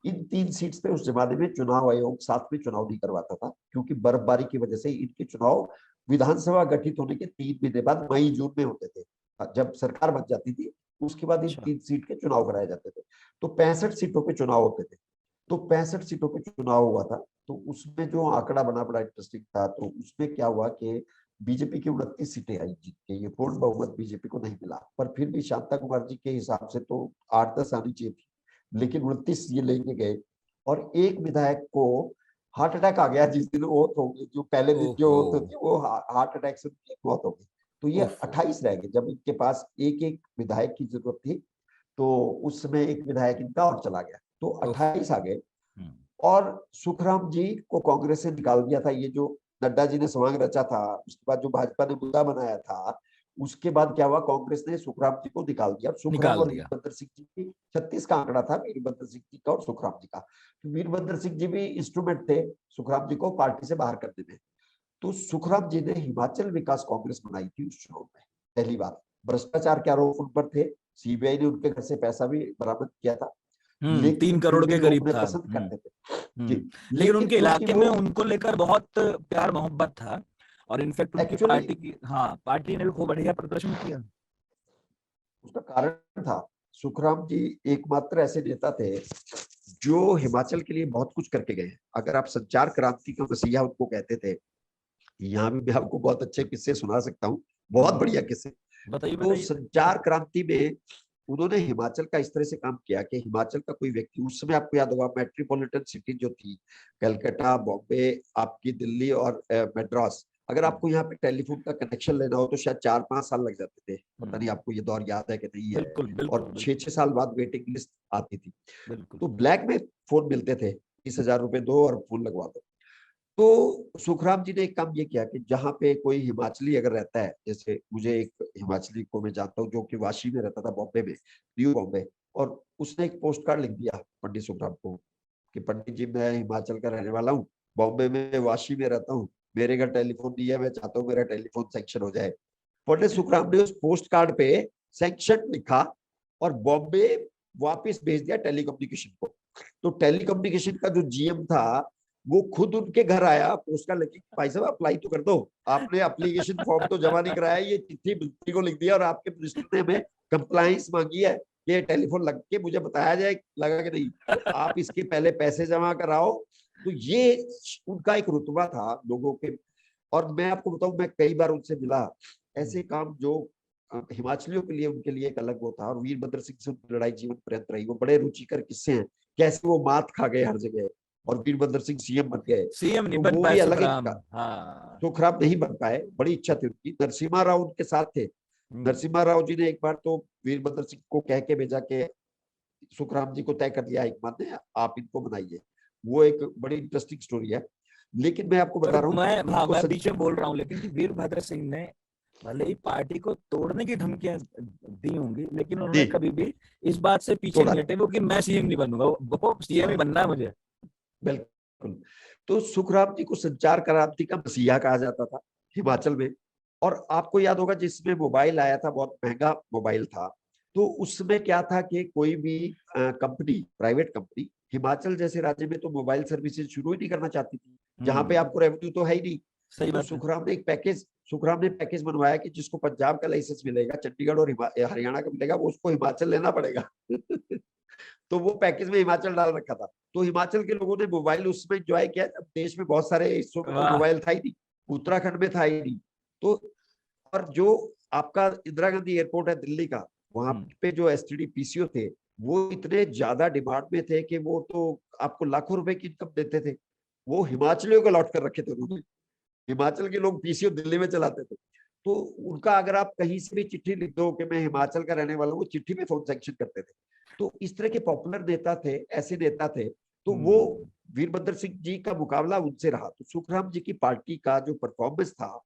इन 3 सीट्स पे उस जमाने में चुनाव आयोग साथ में चुनाव नहीं करवाता था, क्योंकि बर्फबारी की वजह से इनके चुनाव विधानसभा गठित होने के 3 महीने बाद मई जून में होते थे। जब सरकार बन जाती थी, उसके बाद इन अच्छा। 3 सीट के चुनाव कराए जाते थे। तो 65 सीटों पे चुनाव होते थे। तो 65 सीटों पे चुनाव हुआ था। तो उसमें जो आंकड़ा बना बड़ा इंटरेस्टिंग था। तो उसमें क्या हुआ कि बीजेपी की 29 सीटें आई जीत के, ये पूर्ण बहुमत बीजेपी को नहीं मिला, पर फिर भी शांता कुमार जी के हिसाब से तो 8-10 आनी चाहिए थी, लेकिन 29 ये लेके गए। और एक विधायक को हार्ट अटैक आ गया जिस दिन ओथ हो गई, जो पहले दिन जो ओहो। ओथ होती है, वो हार्ट अटैक से उनकी मौत हो गई। तो ये ओफो। 28 रह गए, जब इनके पास एक एक विधायक की जरूरत थी। तो उस समय एक विधायक इनका और चला गया, तो 28 आ गए। हम्म, और सुखराम जी को कांग्रेस से निकाल दिया था। ये जो नड्डा जी ने सवांग रचा था, उसके बाद जो भाजपा ने मुद्दा बनाया था, उसके बाद क्या हुआ, कांग्रेस ने सुखराम जी को निकाल दिया। सुखराम निकाल और दिया। वीरभद्र सिंह जी की 36 का आंकड़ा था, वीरभद्र सिंह जी का और सुखराम जी का। तो वीरभद्र सिंह जी भी इंस्ट्रूमेंट थे सुखराम जी को पार्टी से बाहर करने में। तो सुखराम जी ने हिमाचल विकास कांग्रेस बनाई थी उस चुनाव में पहली बार। भ्रष्टाचार के आरोप उन पर थे, सीबीआई ने उनके घर से पैसा भी बरामद किया था, तीन लेकिन फिर करोड़ भी के लोग करीब उन्हें था। पसंद करते थे। जी, लेकिन लेकिन उनके क्योंकि इलाके वो में उनको लेकर बहुत प्यार मोहब्बत था, और इनफैक्ट उनकी एक्चुअली पार्टी की, हाँ, पार्टी ने भी खूब बढ़िया प्रदर्शन किया। उसका कारण था, सुखराम जी एकमात्र ऐसे नेता थे जो हिमाचल के लिए बहुत कुछ करके गए। अगर आप संचार क्रांति का मसीहा उनको कहते थे, यहाँ भी मैं आपको बहुत अच्छे किस्से सुना सकता हूँ, बहुत बढ़िया किस्से। बताइए तो बताइए। संचार क्रांति में उन्होंने हिमाचल का इस तरह से काम किया कि हिमाचल का कोई व्यक्ति, उस समय आपको याद होगा मेट्रोपॉलिटन सिटी जो थी, कलकत्ता, बॉम्बे, आपकी दिल्ली और मद्रास, अगर आपको यहाँ पे टेलीफोन का कनेक्शन लेना हो तो शायद 4-5 साल लग जाते थे। पता नहीं आपको ये दौर याद है कि नहीं है। बिल्कुल बिल्कुल और छह बिल्कुल। छह साल बाद वेटिंग लिस्ट आती थी। बिल्कुल। तो ब्लैक में फोन मिलते थे, 30,000 रुपए दो और फोन लगवा दो। तो सुखराम जी ने एक काम ये किया कि जहां पे कोई हिमाचली अगर रहता है, जैसे मुझे एक हिमाचली को मैं जानता हूँ जो कि वाशी में रहता था, बॉम्बे में, न्यू बॉम्बे, और उसने एक पोस्ट कार्ड लिख दिया पंडित सुखराम को कि पंडित जी मैं हिमाचल का रहने वाला हूँ, बॉम्बे में वाशी में रहता हूँ, मेरे घर टेलीफोन नहीं है, मैं चाहता हूँ मेरा टेलीफोन सेक्शन हो जाए। पंडित सुखराम ने उस पोस्ट कार्ड पे सेक्शन लिखा और बॉम्बे वापस भेज दिया टेलीकम्युनिकेशन को। तो टेलीकम्युनिकेशन का जो जीएम था वो खुद उनके घर आया, पोस्ट कार्ड लेके, भाई साहब अप्लाई तो कर दो, आपने एप्लीकेशन फॉर्म तो जमा नहीं कराया, ये चिट्ठी मंत्री को लिख दिया और आपके मिनिस्टर ने हमें कंप्लाइंस मांगी है, ये टेलीफोन लग के मुझे बताया जाए लगा कि नहीं, तो आप इसके पहले पैसे जमा कराओ। तो ये उनका एक रुतबा था लोगों के। और मैं आपको बताऊं, मैं कई बार उनसे मिला, ऐसे काम जो हिमाचलियों के लिए उनके लिए एक अलग वो था। और वीरभद्र सिंह से उनकी लड़ाई जीवन पर्यंत रही। वो बड़े रुचिकर किस्से हैं, कैसे वो मात खा गए हर जगह और वीरभद्र सिंह सीएम बन गए। सीएम नहीं तो बन वो पाए भी अलग एक, सुखराम, हाँ। सुखराम नहीं बन पाए, बड़ी इच्छा थी उनकी। नरसिम्हा राव उनके साथ थे। नरसिम्हा राव जी ने एक बार तो वीरभद्र सिंह को कह के भेजा कि सुखराम जी को तय कर दिया हाईकमान ने, आप इनको बनाइए। वो एक बड़ी इंटरेस्टिंग स्टोरी है। लेकिन मैं आपको पर बता रहा हूँ मैं, हाँ, उनको मैं बीच में बोल रहा हूँ, लेकिन कि वीरभद्र सिंह ने भले ही पार्टी को तोड़ने की धमकियां दी होंगी, लेकिन जी उन्होंने कभी भी इस बात से पीछे थोड़ा नहीं हटे वो कि मैं सीएम नहीं बनूंगा, वो सीएम ही हाँ बनना है मुझे। बिल्कुल। तो सुखराम जी को संचार क्रांति का मसीहा कहा जाता था हिमाचल में। और आपको याद होगा जिसमें मोबाइल आया था, बहुत महंगा मोबाइल था, तो उसमें क्या था कि कोई भी कंपनी, प्राइवेट कंपनी, हिमाचल जैसे राज्य में तो मोबाइल सर्विसेज शुरू ही नहीं करना चाहती थी, जहां पे हम्म, आपको रेवेन्यू तो है ही नहीं। सही तो बात है। सुखराम ने पैकेज बनवाया कि जिसको पंजाब का लाइसेंस मिलेगा, चंडीगढ़ और हरियाणा का मिलेगा, वो उसको हिमाचल लेना पड़ेगा। तो वो पैकेज में हिमाचल डाल रखा था। तो हिमाचल के लोगों ने मोबाइल उसमें एंजॉय किया, जब देश में बहुत सारे हिस्सों में तो वाह। मोबाइल था ही नहीं, उत्तराखंड में था ही नहीं। तो और जो आपका इंदिरा गांधी एयरपोर्ट है दिल्ली का, वहां हम्म, पे जो एसटीडी पीसीओ थे, वो इतने ज्यादा डिमांड में थे कि वो तो आपको लाखों रुपए की इनकम देते थे। वो हिमाचलियों को लौट कर रखे थे उन्होंने। हिमाचल के लोग पीसीओ दिल्ली में चलाते थे। तो उनका अगर आप कहीं से भी चिट्ठी लिख दो कि मैं हिमाचल का रहने वाला हूँ, वो चिट्ठी में फोन सेक्शन करते थे। तो इस तरह के पॉपुलर नेता थे, ऐसे नेता थे। तो वो हम्म, वीरभद्र सिंह जी का मुकाबला उनसे रहा। तो सुखराम जी की पार्टी का जो परफॉर्मेंस था,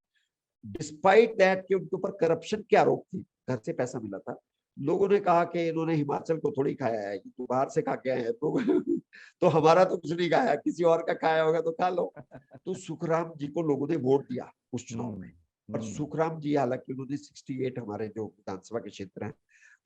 डिस्पाइट दैट कि उनके ऊपर करप्शन के आरोप थी, घर से पैसा मिला था, लोगों ने कहा कि इन्होंने हिमाचल को थोड़ी खाया है, तो बाहर से खा के आए हैं तो हमारा तो कुछ नहीं खाया, किसी और का खाया होगा तो खा लो। तो सुखराम जी को लोगों ने वोट दिया उस चुनाव हम्म, में। और सुखराम जी, हालांकि उन्होंने 68 हमारे जो विधानसभा के क्षेत्र हैं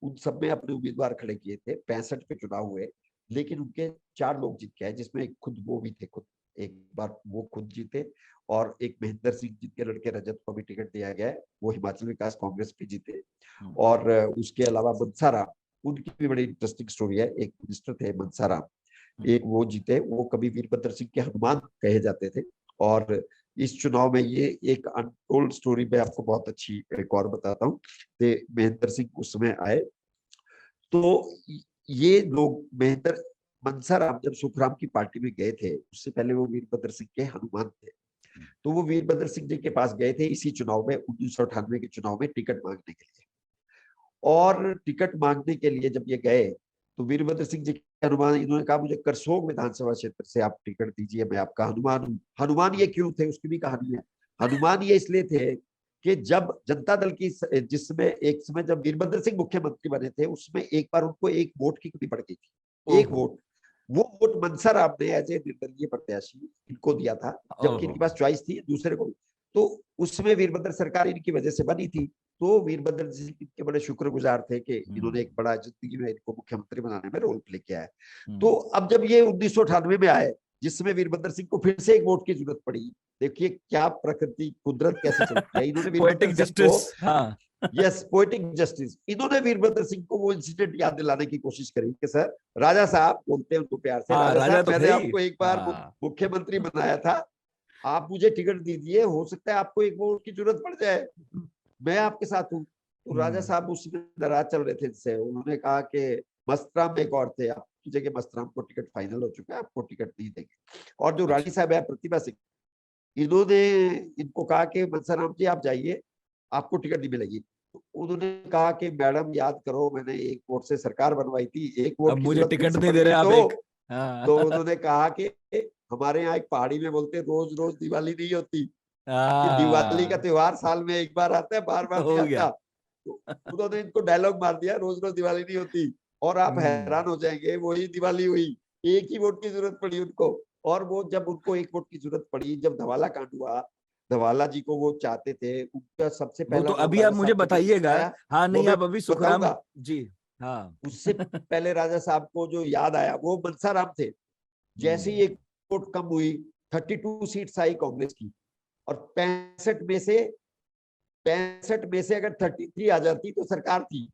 उन सब में अपने उम्मीदवार खड़े किए थे, 65 पे चुनाव हुए, लेकिन उनके 4 लोग जीत गए, जिसमें एक खुद वो भी थे, खुद एक बार वो खुद जीते। और एक महेंद्र सिंह जिनके लड़के रजत को भी टिकट दिया गया है, वो हिमाचल विकास कांग्रेस पे जीते। हम्म, और उसके अलावा मनसा राम, उनकी भी बड़ी इंटरेस्टिंग स्टोरी है। एक मिनिस्टर थे मनसा राम, हम्म, एक वो जीते, वो कभी वीरभद्र सिंह के हनुमान कहे जाते थे। और इस चुनाव में ये एक अनटोल्ड स्टोरी मैं आपको बहुत अच्छी एक और बताता हूँ। महेंद्र सिंह उस समय आए, तो ये लोग महेंद्र, मनसा राम जब सुखराम की पार्टी में गए थे, उससे पहले वो वीरभद्र सिंह के हनुमान थे। तो वो वीरभद्र सिंह जी के पास गए थे इसी चुनाव में, 1998 के चुनाव में टिकट मांगने के लिए। और टिकट मांगने के लिए जब ये गए तो वीरभद्र सिंह जी के हनुमान, इन्होंने कहा मुझे करसोग विधानसभा क्षेत्र से आप टिकट दीजिए, मैं आपका हनुमान हूँ। हनुमान ये क्यों थे उसकी भी कहानी है। हनुमान ये इसलिए थे कि जब जनता दल की, जिसमें एक समय जब वीरभद्र सिंह मुख्यमंत्री बने थे, उसमें एक बार उनको एक वोट की कमी पड़ गई थी, एक वोट। वो वोट मनसा राम ने एज ए निर्दलीय प्रत्याशी इनको दिया था, जबकि इनके पास चॉइस थी दूसरे को। तो उसमें वीरभद्र सरकार इनकी वजह से बनी थी। तो वीरभद्र जी इनके बड़े शुक्रगुजार थे कि इन्होंने एक बड़ा जिंदगी में इनको मुख्यमंत्री बनाने में रोल प्ले किया है। तो अब जब ये 1998 में आए, जिसमें वीरभद्र सिंह को फिर से एक वोट की जरूरत पड़ी, देखिए क्या प्रकृति कुदरत कैसे चलती है। इन्होंने पोएटिक जस्टिस, हाँ, यस, पोएटिक जस्टिस। इन्होंने वीरभद्र सिंह को वो इंसिडेंट याद दिलाने की कोशिश करी कि सर, राजा साहब बोलते हैं उनको प्यार से, हाँ, राजा राजा साहब तो मैंने है ही, आपको एक बार हाँ, मुख्यमंत्री बनाया था, आप मुझे टिकट दीजिए, हो सकता है आपको एक वोट की जरूरत पड़ जाए, मैं आपके साथ हूँ। तो राजा साहब उसमें नाराज चल रहे थे इनसे, उन्होंने कहा कि मस्तराम एक और थे, आपकी जगह मस्तराम को टिकट फाइनल हो चुका है, आपको टिकट नहीं देंगे। और जो रानी साहब है प्रतिभा सिंह, इन्होंने इनको कहा कि मनसाराम जी आप जाइए, आपको टिकट नहीं मिलेगी। तो उन्होंने कहा कि मैडम याद करो, मैंने एक वोट से सरकार बनवाई थी, एक अब वोट की मुझे जरूरत फिर टिकट से नहीं पड़ दे रहे गई। आप एक, तो हाँ, उन्होंने कहा कि हमारे यहाँ एक पहाड़ी में बोलते रोज रोज दिवाली नहीं होती, कि दिवाली का हाँ, त्योहार साल में एक बार आता है, बार बार नहीं हो आता। गया, तो उन्होंने इनको डायलॉग मार दिया, रोज रोज दिवाली नहीं होती। और आप हम्म, हैरान हो जाएंगे, वही दिवाली हुई, एक ही वोट की जरूरत पड़ी उनको। और वो जब उनको एक वोट की जरूरत पड़ी, जब धवाला कांड हुआ, धवाला जी को वो चाहते थे, उनका सबसे वो तो पहला नाम अभी आप राजा मुझे साहब ने जो बताइएगा। बताया, हाँ, वो नहीं, मैं आप अभी सुखराम बताऊंगा। जी, हाँ, उससे पहले राजा साहब को जो याद आया वो मनसाराम थे। जैसे ही एक वोट कम हुई, 32 सीट्स आई कांग्रेस की, और 65 में से अगर 33 आ जाती तो सरकार थी,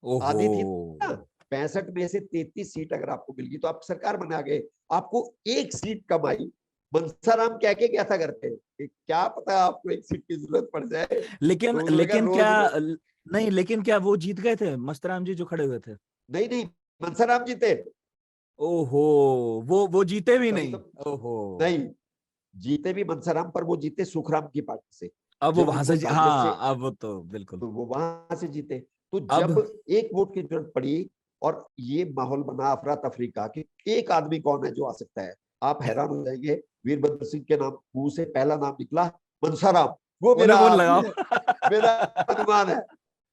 ओहो, आधी थी ना। 65 में से 33 सीट अगर आपको मिल गई तो आप सरकार बना गए। आपको एक सीट कम आई, मनसाराम कह के क्या था करते कि क्या पता आपको एक सीट की जरूरत पड़ जाए, लेकिन तो उन्होंने कहा लेकिन क्या, रोज रोज। नहीं, लेकिन क्या वो जीत गए थे मस्तराम जी जो खड़े हुए थे? नहीं नहीं, मनसाराम जीते। ओहो, वो जीते भी तभी नहीं, तो, ओहो, नहीं, जीते भी मनसाराम, पर वो जीते सुखराम की पार्टी से। अब वो जब वहां उनको से कांग्रेस से, हाँ, अब वो तो बिल्कुल, तो वो वहां से जीते। तो अब, जब एक वोट की जरूरत पड़ी और ये माहौल बना अफरा तफरी का कि एक आदमी कौन है जो आ सकता है, आप हैरान हो जाएंगे। वीरभद्र सिंह के नाम मुंह से पहला नाम निकला, मनसाराम, वो मेरा उन्हें फोन आदमी लगाओ। है, मेरा हनुमान है।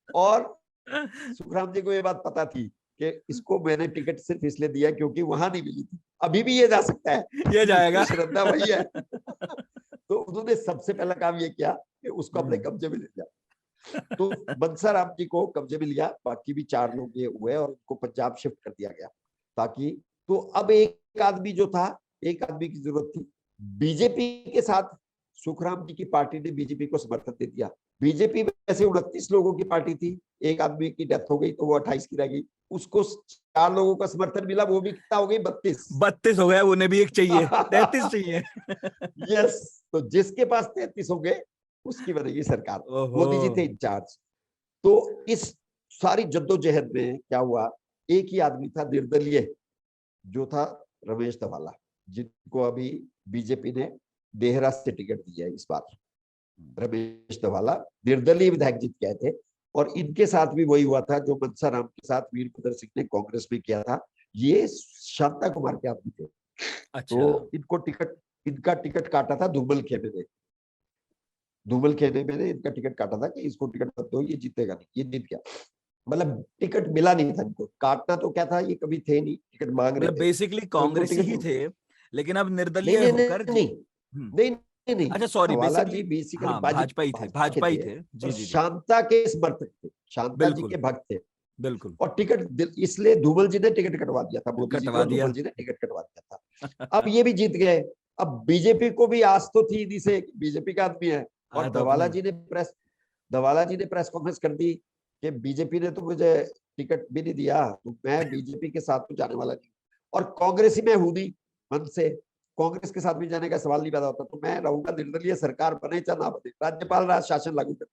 और सुखराम जी को ये बात पता थी कि इसको मैंने टिकट सिर्फ इसलिए दिया क्योंकि वहां नहीं मिली थी, अभी भी ये जा सकता है, ये उसकी जाएगा। श्रद्धा वही है। तो उन्होंने सबसे पहला काम ये किया कि उसको अपने कब्जे में ले लिया। तो बंसाराम जी को कब्जे में लिया, बाकी भी 4 लोग ये हुए और उनको पंजाब शिफ्ट कर दिया गया, ताकि, तो अब एक आदमी जो था, एक आदमी की जरूरत थी। बीजेपी के साथ सुखराम जी की पार्टी ने बीजेपी को समर्थन दे दिया। बीजेपी में ऐसे 29 लोगों की पार्टी थी, एक आदमी की डेथ हो गई तो वो 28 की रह गई, उसको 4 लोगों का समर्थन मिला, वो भी कितना हो गई, 32। 32 हो गया, उन्हें भी एक चाहिए, 33 चाहिए। यस, तो जिसके पास 33 हो गए उसकी बनेगी सरकार। ओहो, मोदी जी थे इंचार्ज। तो इस सारी जद्दोजहद में क्या हुआ, एक ही आदमी था निर्दलीय, जो था रमेश धवाला, जिनको अभी बीजेपी ने देहरा से टिकट दिया है इस बार। रमेश धवाला निर्दलीय विधायक जीत गए थे, और इनके साथ भी वही हुआ था जो मनसाराम के साथ वीरभद्र सिंह ने कांग्रेस में किया था। ये शांता कुमार के आदमी थे। अच्छा, तो इनका टिकट काटा था धूमल खेमे ने। धूमल खेमे ने इनका टिकट काटा था कि इसको टिकट मत दो, ये जीतेगा नहीं, ये जीत गया। मतलब टिकट मिला नहीं था इनको, काटना तो क्या था, ये कभी थे नहीं, टिकट मांग रहे मतलब थे, बेसिकली तो इनको कांग्रेसी टिकट ही थे, लेकिन अब नहीं निर्दलीय नहीं नहीं होकर नहीं हम्म, नहीं नहीं नहीं, अच्छा, सॉरी, धवाला जी बेसिकली बेसिकली हाँ, भाजपा ही थे, भाजपा के भाजपा ही थे, थे, और जी जी जी, शांता के समर्थक थे, शांता जी बिल्कुल, के भक्त थे। बिल्कुल, और टिकट इसलिए धूमल जी ने टिकट कटवा दिया था, मोदी जी ने कटवा और दिया। धूमल जी ने टिकट कटवा दिया था। अब ये भी जीत गए। अब बीजेपी को भी आस तो थी इन्हीं से, बीजेपी का आदमी है। हाँ, और तो अपनी, धवाला जी ने प्रेस कॉन्फ्रेंस कर दी कि बीजेपी ने तो मुझे टिकट भी नहीं दिया, तो मैं बीजेपी के साथ तो जाने वाला नहीं, और कांग्रेस ही मैं हूं नहीं मन से, कांग्रेस के साथ भी जाने का सवाल नहीं पैदा होता, तो मैं रहूंगा निर्दलीय, सरकार बने चाहे ना बने, राज्यपाल राज शासन लागू करे।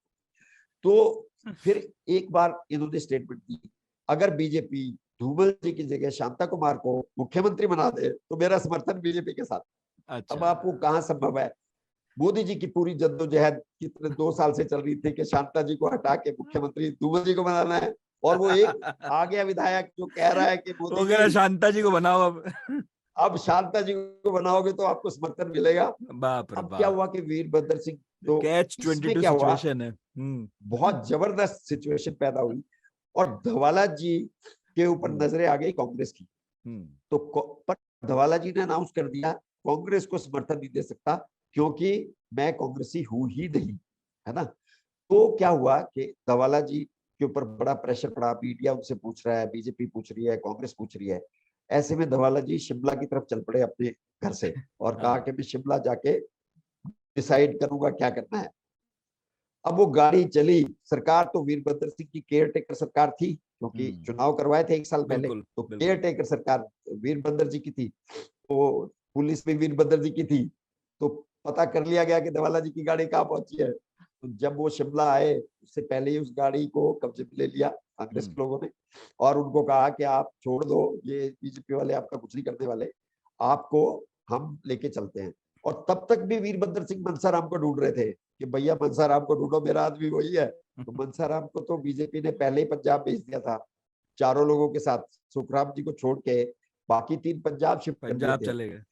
तो फिर एक बार इन्होंने स्टेटमेंट दी, अगर बीजेपी धूमल जी की जगह शांता कुमार को मुख्यमंत्री बना दे तो मेरा समर्थन बीजेपी के साथ। अब अच्छा, आपको कहां संभव है, मोदी जी की पूरी जद्दोजहद कितने 2 साल से चल रही थी कि शांता जी को हटा के मुख्यमंत्री धूमल जी को बनाना है, और वो एक आ गया विधायक जो कह रहा है कि मोदी वो कह रहा जी शांता जी को बनाओ अब। अब शांता जी को बनाओगे तो आपको समर्थन मिलेगा। बाप रे अब क्या बाप, हुआ कि वीरभद्र सिंह, तो कैच इसमें 22 क्या हुआ, सिचुएशन है। हम्म। बहुत जबरदस्त सिचुएशन पैदा हुई और धवाला जी के ऊपर हम्म। नजरें आ गई कांग्रेस की। हम्म। तो पर धवाला जी ने अनाउंस कर दिया कांग्रेस को समर्थन नहीं दे सकता क्योंकि मैं कांग्रेसी हूं ही नहीं, है ना। तो क्या हुआ कि धवाला जी के ऊपर बड़ा प्रेशर पड़ा, मीडिया उनसे पूछ रहा है, बीजेपी पूछ रही है, कांग्रेस पूछ रही है। ऐसे में धवाला जी शिमला की तरफ चल पड़े अपने घर से और कहा हाँ। कि मैं शिमला जाके डिसाइड करूंगा क्या करना है। अब वो गाड़ी चली, सरकार तो वीरभद्र सिंह की केयर टेकर सरकार थी क्योंकि हम्म। चुनाव करवाए थे 1 साल पहले, बिल्कुल तो केयर बिल्कुल। टेकर सरकार वीरभद्र जी की थी। तो पुलिस भी वीरभद्र जी की थी। तो पता कर लिया गया कि धवाला जी की गाड़ी कहाँ पहुंची है। तो जब वो शिमला आए उससे पहले ही उस गाड़ी को कब्जे में ले लिया कांग्रेस हम्म। के लोगों ने, और उनको कहा कि आप छोड़ दो, ये बीजेपी वाले आपका कुछ नहीं करने वाले, आपको हम लेके चलते हैं। और तब तक भी वीरभद्र सिंह मनसाराम को ढूंढ रहे थे कि भैया मनसाराम को ढूंढो, मेरा आदमी वही है। तो मनसाराम को तो बीजेपी ने पहले ही पंजाब भेज दिया था चारों लोगों के साथ, सुखराम जी को छोड़ के बाकी 3 पंजाब शिफ्ट कर दिए पंजाब थे। चले गए।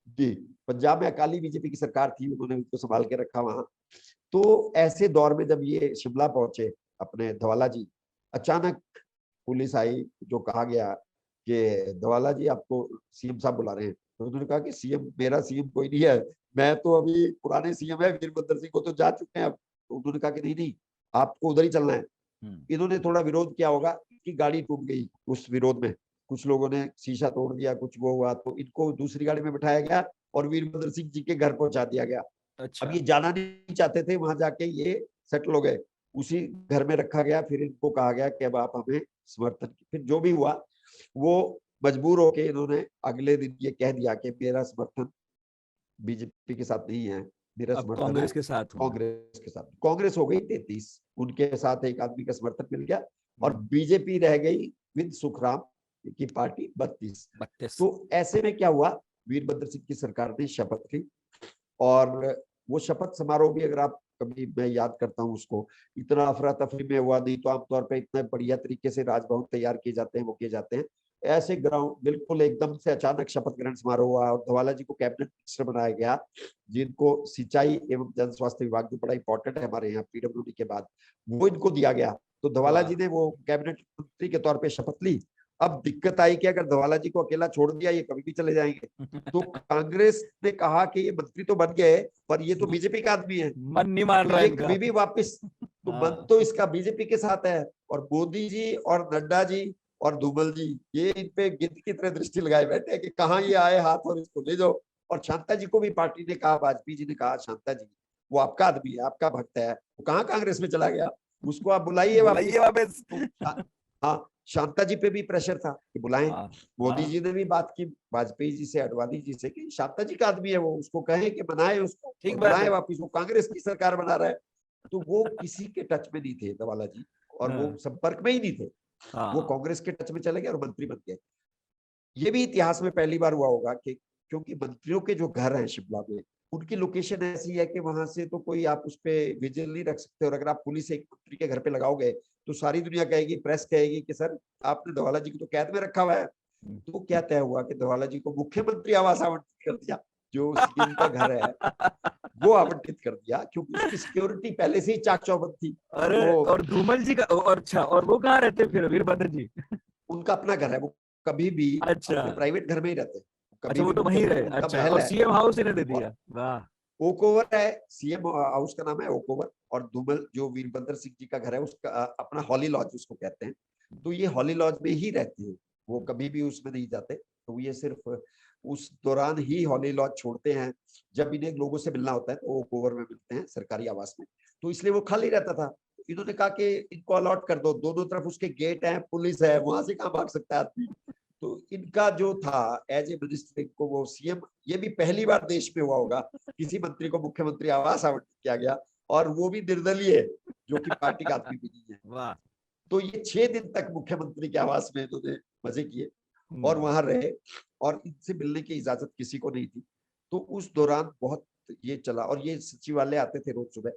जी, पंजाब में अकाली बीजेपी की सरकार थी, उन्होंने उनको संभाल के रखा वहां। तो ऐसे दौर में जब ये शिमला पहुंचे अपने धवाला जी, अचानक पुलिस आई, जो कहा गया कि धवाला जी आपको सीएम साहब बुला रहे हैं। तो उन्होंने कहा कि सीएम, मेरा सीएम कोई नहीं है, मैं तो अभी पुराने सीएम है वीरभद्र सिंह को तो जा चुके हैं अब। तो उन्होंने कहा कि नहीं नहीं, आपको उधर ही चलना है। इन्होंने थोड़ा विरोध किया होगा कि गाड़ी टूट गई उस विरोध में, कुछ लोगों ने शीशा तोड़ दिया, कुछ वो हुआ, तो इनको दूसरी गाड़ी में बिठाया गया और वीरभद्र सिंह जी के घर पहुंचा दिया गया। अब अच्छा। ये जाना नहीं चाहते थे, वहां जाके ये सेटल हो गए, उसी घर में रखा गया। फिर इनको कहा गया कि अब आप हमें समर्थन, फिर जो भी हुआ वो मजबूर होके इन्होंने अगले दिन ये कह दिया कि मेरा समर्थन बीजेपी के साथ नहीं है, मेरा अब समर्थन है कांग्रेस के साथ हूँ मैं। कांग्रेस के साथ। कांग्रेस हो गई 33, उनके साथ एक आदमी का समर्थन मिल गया, और हम्म। बीजेपी रह गई विद सुखराम की पार्टी 32। 32। तो ऐसे में क्या हुआ, वीरभद्र सिंह की सरकार ने शपथ ली, और वो शपथ समारोह भी अगर आप कभी, मैं याद करता हूँ उसको, इतना अफरा तफरी में हुआ नहीं, तो आमतौर पर इतना बढ़िया तरीके से राजभवन तैयार किए जाते हैं, वो किए जाते हैं। ऐसे ग्राउंड बिल्कुल एकदम से अचानक शपथ ग्रहण समारोह हुआ और धवाला जी को कैबिनेट मिनिस्टर बनाया गया, जिनको सिंचाई एवं जन स्वास्थ्य विभाग जो बड़ा इंपॉर्टेंट है हमारे यहाँ पीडब्ल्यूडी के बाद, वो इनको दिया गया। तो धवाला वाह। जी ने वो कैबिनेट मंत्री के तौर पर शपथ ली। अब दिक्कत आई कि अगर धवाला जी को अकेला छोड़ दिया ये कभी भी चले जाएंगे। तो कांग्रेस ने कहा कि ये मंत्री तो बन गए पर ये तो बीजेपी का आदमी है, मन नहीं मान तो रहा ये इनका। कभी भी वापस, तो मन हाँ। तो इसका बीजेपी के साथ है। और मोदी जी और नड्डा जी और धूमल जी ये इन पे गिद्ध की तरह दृष्टि लगाए बैठे हैं कि कहाँ ये आए हाथ और इसको ले जाओ। और शांता जी को भी पार्टी ने कहा, वाजपेयी जी ने कहा, शांता जी वो आपका आदमी है, आपका भक्त है, वो कहाँ कांग्रेस में चला गया, उसको आप बुलाइए बुलाइए वापिस। वापस। तो हाँ, शांता जी पे भी प्रेशर था कि बुलाएं। हाँ। मोदी हाँ। जी ने भी बात की वाजपेयी जी से, अडवाणी जी से, कि शांता जी का आदमी है वो, उसको कहें कि बनाए उसको और ठीक बात बुलाएं है। वापिस, वो कांग्रेस की सरकार बना रहा है। तो वो किसी के टच में नहीं थे धवाला जी, और वो हाँ। संपर्क में ही नहीं थे। वो हाँ। कांग्रेस के टच में चले गए और मंत्री बन गए। ये भी इतिहास में पहली बार हुआ होगा कि, क्योंकि मंत्रियों के जो घर हैं शिमला में, उनकी लोकेशन ऐसी है कि वहां से तो कोई आप उस पर विजिल नहीं रख सकते, और अगर आप पुलिस एक मंत्री के घर पे लगाओगे तो सारी दुनिया कहेगी, प्रेस कहेगी कि सर आपने धवाला जी को तो कैद में रखा हुआ है। तो क्या तय हुआ कि धवाला जी को मुख्यमंत्री आवास आवंटित कर दिया, जो सीएम का घर है वो आवंटित कर दिया, क्योंकि उसकी सिक्योरिटी पहले से ही चाक चौबंद थी। अरे, तो और धूमल जी का, और अच्छा, और वो कहाँ रहते फिर वीरभद्र जी? उनका अपना घर है, वो कभी भी अच्छा। अपने प्राइवेट घर में ही रहते हैं, अच्छा, कभी वो भी तो वहीं रहे। उनका अच्छा, महल और है। सीएम हाउस इन्हें दे और दिया। वाह। ओक ओवर है, सीएम हाउस का नाम है ओक ओवर, और धूमल जो वीरभद्र सिंह जी का घर है उसका अपना हॉली लॉज उसको कहते हैं। तो ये हॉली लॉज में ही रहते हैं, वो कभी भी उसमें नहीं जाते। तो ये सिर्फ उस दौरान ही हॉली लॉज छोड़ते हैं, जब इन्हें लोगों से मिलना होता है तो ओक ओवर में मिलते हैं, सरकारी आवास में। तो इसलिए वो खाली रहता था। इन्होंने कहा कि इनको अलॉट कर दो, दोनों तरफ उसके गेट है, पुलिस है, वहां से कहाँ भाग सकता है आदमी। तो इनका जो था एज ए मिनिस्टर, इनको वो सीएम, ये भी पहली बार देश में हुआ होगा किसी मंत्री को मुख्यमंत्री आवास आवंटित किया गया, और वो भी निर्दलीय, जो कि पार्टी का आदमी भी नहीं है। वाह। तो ये 6 दिन तक मुख्यमंत्री के आवास में इन्होंने मजे किए और हम्म। वहां रहे, और इनसे मिलने की इजाजत किसी को नहीं थी। तो उस दौरान बहुत ये चला। और ये सचिवालय आते थे रोज सुबह,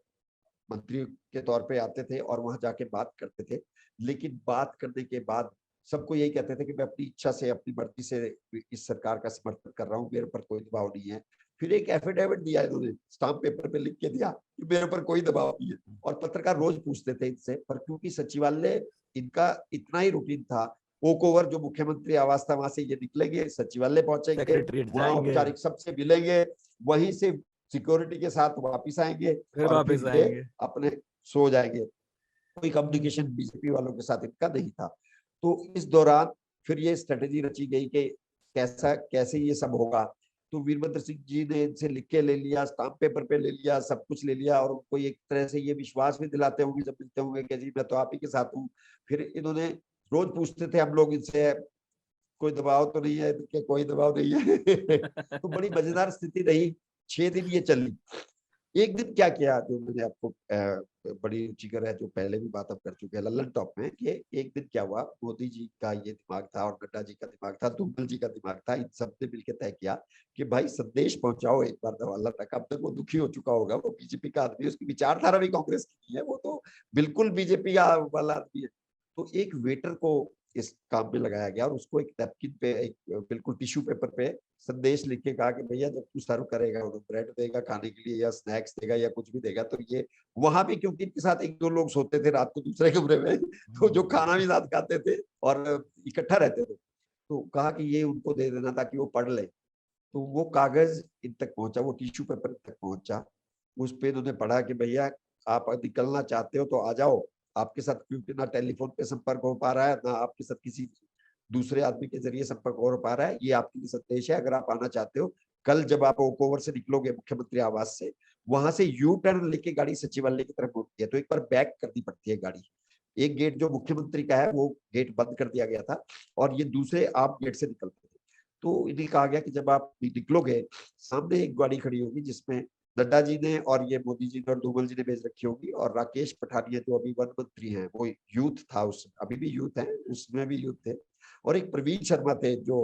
मंत्री के तौर पे आते थे और वहां जाके बात करते थे। लेकिन बात करने के बाद सबको यही कहते थे कि मैं अपनी इच्छा से, अपनी मर्जी से इस सरकार का समर्थन कर रहा हूँ, मेरे पर कोई दबाव नहीं है। फिर एक एफिडेविट दिया इन्होंने, स्टाम्प पेपर पे लिख के दिया कि मेरे पर कोई दबाव नहीं है। और पत्रकार रोज पूछते थे इनसे, पर क्योंकि सचिवालय इनका इतना ही रूटीन था, ओक ओवर जो मुख्यमंत्री आवास था वहां से ये निकलेंगे, सचिवालय पहुंचेंगे, सेक्रेटरीट वहां जाएंगे, औपचारिक सबसे मिलेंगे, वहीं से सिक्योरिटी के साथ वापिस आएंगे फिर और वापस फिर ये आएंगे। अपने सो जाएंगे। कोई कम्युनिकेशन बीजेपी वालों के साथ इनका नहीं था। तो इस दौरान फिर ये स्ट्रेटेजी रची गई कि कैसे ये सब होगा। तो वीरभद्र सिंह जी ने इनसे लिख के ले लिया, स्टाम्प पेपर पे ले लिया, सब कुछ ले लिया, और उनको एक तरह से ये विश्वास भी दिलाते होंगे जब मिलते होंगे कि जी मैं तो आप ही के साथ हूँ। फिर इन्होंने रोज पूछते थे हम लोग इनसे, कोई दबाव तो नहीं है कि कोई दबाव नहीं है। तो बड़ी मजेदार स्थिति रही, 6 दिन ये चली। एक दिन क्या किया जो मैंने आपको बड़ी रुचिकर है, जो पहले भी बात हम कर चुके हैं लल्लन टॉप में, कि एक दिन क्या हुआ, मोदी जी का ये दिमाग था और नड्डा जी का दिमाग था, धूमल जी का दिमाग था, इन सब ने मिलकर तय किया कि भाई संदेश पहुंचाओ एक बार धवाला तक। अब तक वो दुखी हो चुका होगा, वो बीजेपी का आदमी, उसकी विचारधारा भी कांग्रेस की नहीं है, वो तो बिल्कुल बीजेपी वाला आदमी है। तो एक वेटर को इस काम में लगाया गया और उसको एक नैपकिन पे, एक बिल्कुल टिश्यू पेपर पे संदेश लिख के कहा कि भैया जब तू सर्व करेगा, उन्हें ब्रेड देगा खाने के लिए या स्नैक्स देगा या कुछ भी देगा, तो ये वहां पे, क्योंकि इनके साथ एक दो लोग सोते थे रात को दूसरे कमरे में, तो जो खाना भी साथ खाते थे और इकट्ठा रहते थे, तो कहा कि ये उनको दे देना ताकि वो पढ़ ले। तो वो कागज इन तक पहुंचा, वो टिश्यू पेपर इन तक पहुंचा। उस पे इन्होंने पढ़ा कि भैया आप निकलना चाहते हो तो आ जाओ, आपके साथ क्योंकि ना टेलीफोन पे संपर्क हो पा रहा है, ना आपके साथ किसी दूसरे आदमी के जरिए संपर्क हो पा रहा है, ये आपके लिए संदेश है। अगर आप आना चाहते हो, कल जब आप ओक ओवर से निकलोगे मुख्यमंत्री आवास से, वहां से यू टर्न लेके गाड़ी सचिवालय की तरफ मुड़ती है, तो एक बार बैक करनी पड़ती है गाड़ी। एक गेट जो मुख्यमंत्री का है वो गेट बंद कर दिया गया था और ये दूसरे आप गेट से निकलते थे। तो इन्हें कहा गया कि जब आप निकलोगे, सामने एक गाड़ी खड़ी होगी जिसमें नड्डा जी ने और ये मोदी जी ने और धूमल जी ने भेज रखी होगी, और राकेश पठानिया जो अभी वन मंत्री हैं, वो यूथ था, उस अभी भी यूथ है, उसमें भी यूथ थे, और एक प्रवीण शर्मा थे जो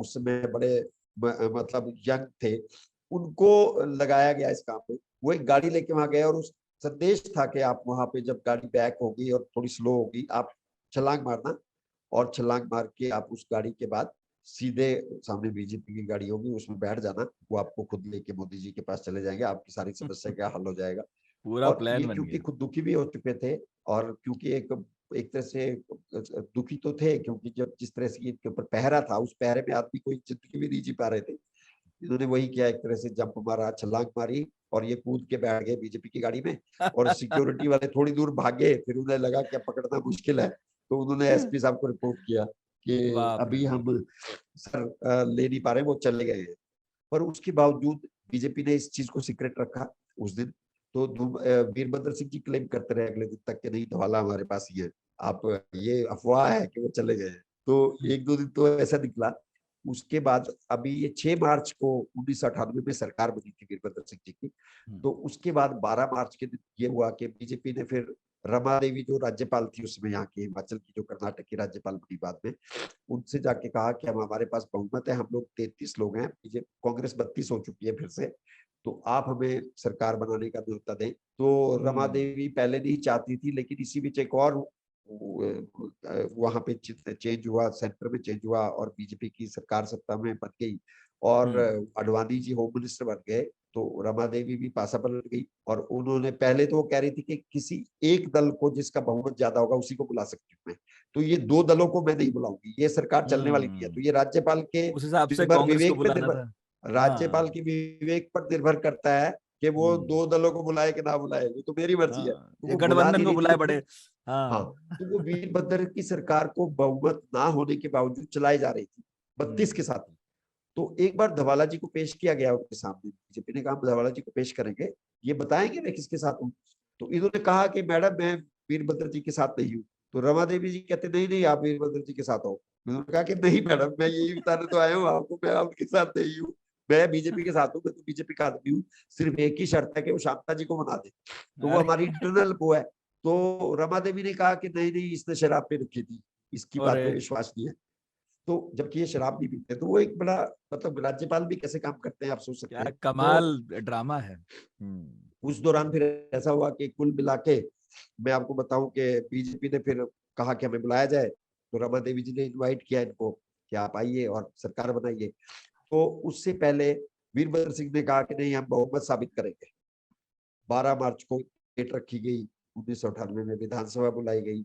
उस समय बड़े मतलब यंग थे, उनको लगाया गया इस काम में। वो एक गाड़ी लेके वहां गए और उस संदेश था कि आप वहां पे जब गाड़ी बैक होगी और थोड़ी स्लो होगी, आप छलांग मारना, और छलांग मार के आप उस गाड़ी के बाद सीधे सामने बीजेपी की गाड़ी होगी, उसमें बैठ जाना, वो आपको खुद लेके मोदी जी के पास चले जाएंगे, आपकी सारी समस्या का हल हो जाएगा। पूरा और प्लान ये बन क्योंकि गया। खुद दुखी भी हो चुके थे, और क्योंकि एक तरह से दुखी तो थे, क्योंकि जब जिस तरह से इनके ऊपर पहरा था, उस पहरे में आदमी कोई जिंदगी भी नहीं जी पा रहे थे। इन्होंने वही किया, एक तरह से जंप मारा, छलांग मारी, और ये कूद के बैठ गए बीजेपी की गाड़ी में। और सिक्योरिटी वाले थोड़ी दूर भागे, फिर उन्हें लगा कि पकड़ना मुश्किल है, तो उन्होंने एसपी साहब को रिपोर्ट किया कि बाप रे अभी बाप। हम सर ले नहीं पा रहे, वो चले गए हैं। पर उसके बावजूद बीजेपी ने इस चीज को सीक्रेट रखा उस दिन। तो वीरभद्र सिंह जी क्लेम करते रहे अगले दिन तक कि नहीं, धवाला हमारे पास ही है, आप, ये अफवाह है कि वो चले गए हैं। तो एक दो दिन तो ऐसा निकला। उसके बाद अभी ये 6 मार्च को 1998 में सरकार बनी थी वीरभद्र सिंह जी की। तो उसके बाद 12 मार्च के दिन ये हुआ कि बीजेपी ने फिर रमा देवी जो राज्यपाल थी उसमें, यहाँ की हिमाचल की, जो कर्नाटक की राज्यपाल बनी बाद में, उनसे जाके कहा कि हम, हमारे पास बहुमत है, हम लोग 33 लोग हैं, कांग्रेस 32 हो चुकी है फिर से, तो आप हमें सरकार बनाने का न्योता दें। तो रमा देवी पहले नहीं चाहती थी, लेकिन इसी बीच एक और वहां पे चेंज हुआ, सेंटर में चेंज हुआ और बीजेपी की सरकार सत्ता में बन गई, और अडवाणी जी होम मिनिस्टर बन गए। तो रमा देवी भी पासा पलट गई, और उन्होंने पहले तो वो कह रही थी कि किसी एक दल को जिसका बहुमत ज्यादा होगा उसी को बुला सकती हूँ मैं, तो ये 2 दलों को मैं नहीं बुलाऊंगी, ये सरकार चलने वाली नहीं है। तो ये राज्यपाल के उस हिसाब से निर्भर कांग्रेस को विवेक पे बुलाना निर्भर, था। राज्यपाल हाँ। के विवेक पर निर्भर करता है कि वो 2 दलों को बुलाए कि ना बुलाए, वो तो मेरी मर्जी है। हाँ, तो ये वो बुला गठबंधन नहीं को रही थी बुलाए क्योंकि, बड़े। हाँ, हाँ। तो वो वीरभद्र की सरकार को बहुमत ना होने के बावजूद चलाई जा रही थी 32 के साथ। तो एक बार धवाला जी को पेश किया गया उनके सामने, बीजेपी ने कहा धवाला जी को पेश करेंगे, ये बताएंगे मैं किसके साथ हूँ। तो इन्होंने कहा कि मैडम मैं वीरभद्र जी के साथ नहीं हूँ। तो रमा देवी जी कहते नहीं नहीं, आप वीरभद्र जी के साथ हो। उन्होंने कहा कि नहीं मैडम, मैं यही बताने तो आया हूँ आपको, मैं आपके साथ नहीं हूँ, मैं बीजेपी के साथ हूँ, मैं तो बीजेपी का आदमी हूँ, सिर्फ एक ही शर्त है कि वो शांता जी को मना दे, तो वो अरे। हमारी इंटरनल वो है। तो रमा देवी ने कहा कि नहीं नहीं, इसने शराब पे रखी थी, इसकी बात अरे। पे विश्वास नहीं है। तो जबकि ये शराब नहीं पीते, तो वो एक बड़ा, मतलब राज्यपाल भी कैसे काम करते हैं आप सोच सकते क्या हैं। कमाल तो ड्रामा है। उस दौरान फिर ऐसा हुआ कि कुल मिला के मैं आपको बताऊं कि बीजेपी ने फिर कहा कि हमें बुलाया जाए, तो रमा देवी जी ने इनवाइट किया इनको कि आप आइए और सरकार बनाइए। तो उससे पहले वीरभद्र सिंह ने कहा कि नहीं, हम बहुमत साबित करेंगे। 12 मार्च को डेट रखी गई, 1998 में विधानसभा बुलाई गई।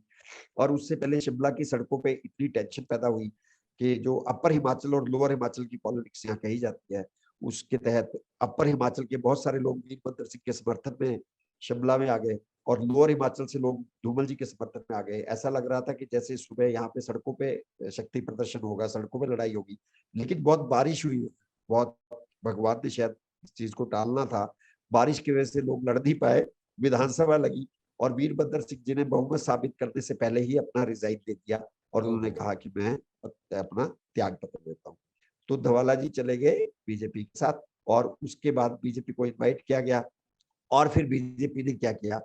और उससे पहले शिमला की सड़कों पे इतनी टेंशन पैदा हुई कि जो अपर हिमाचल और लोअर हिमाचल की पॉलिटिक्स यहाँ कही जाती है, उसके तहत अपर हिमाचल के बहुत सारे लोग वीरभद्र सिंह के समर्थन में शिमला में आ गए, और लोअर हिमाचल से लोग धूमल जी के समर्थन में आ गए। ऐसा लग रहा था कि जैसे सुबह यहाँ पे सड़कों पे शक्ति प्रदर्शन होगा, सड़कों पे लड़ाई होगी। लेकिन बहुत बारिश हुई, बहुत, भगवान ने शायद इस चीज को टालना था, बारिश की वजह से लोग लड़ नहीं पाए, विधानसभा लगी, और वीरभद्र सिंह जी ने बहुमत साबित करने से पहले ही अपना रिजाइन दे दिया, और उन्होंने कहा कि मैं अपना त्याग पत्र देता हूँ। तो धवाला जी चले गए बीजेपी के साथ, और उसके बाद बीजेपी को इनवाइट किया गया। और फिर बीजेपी ने क्या किया,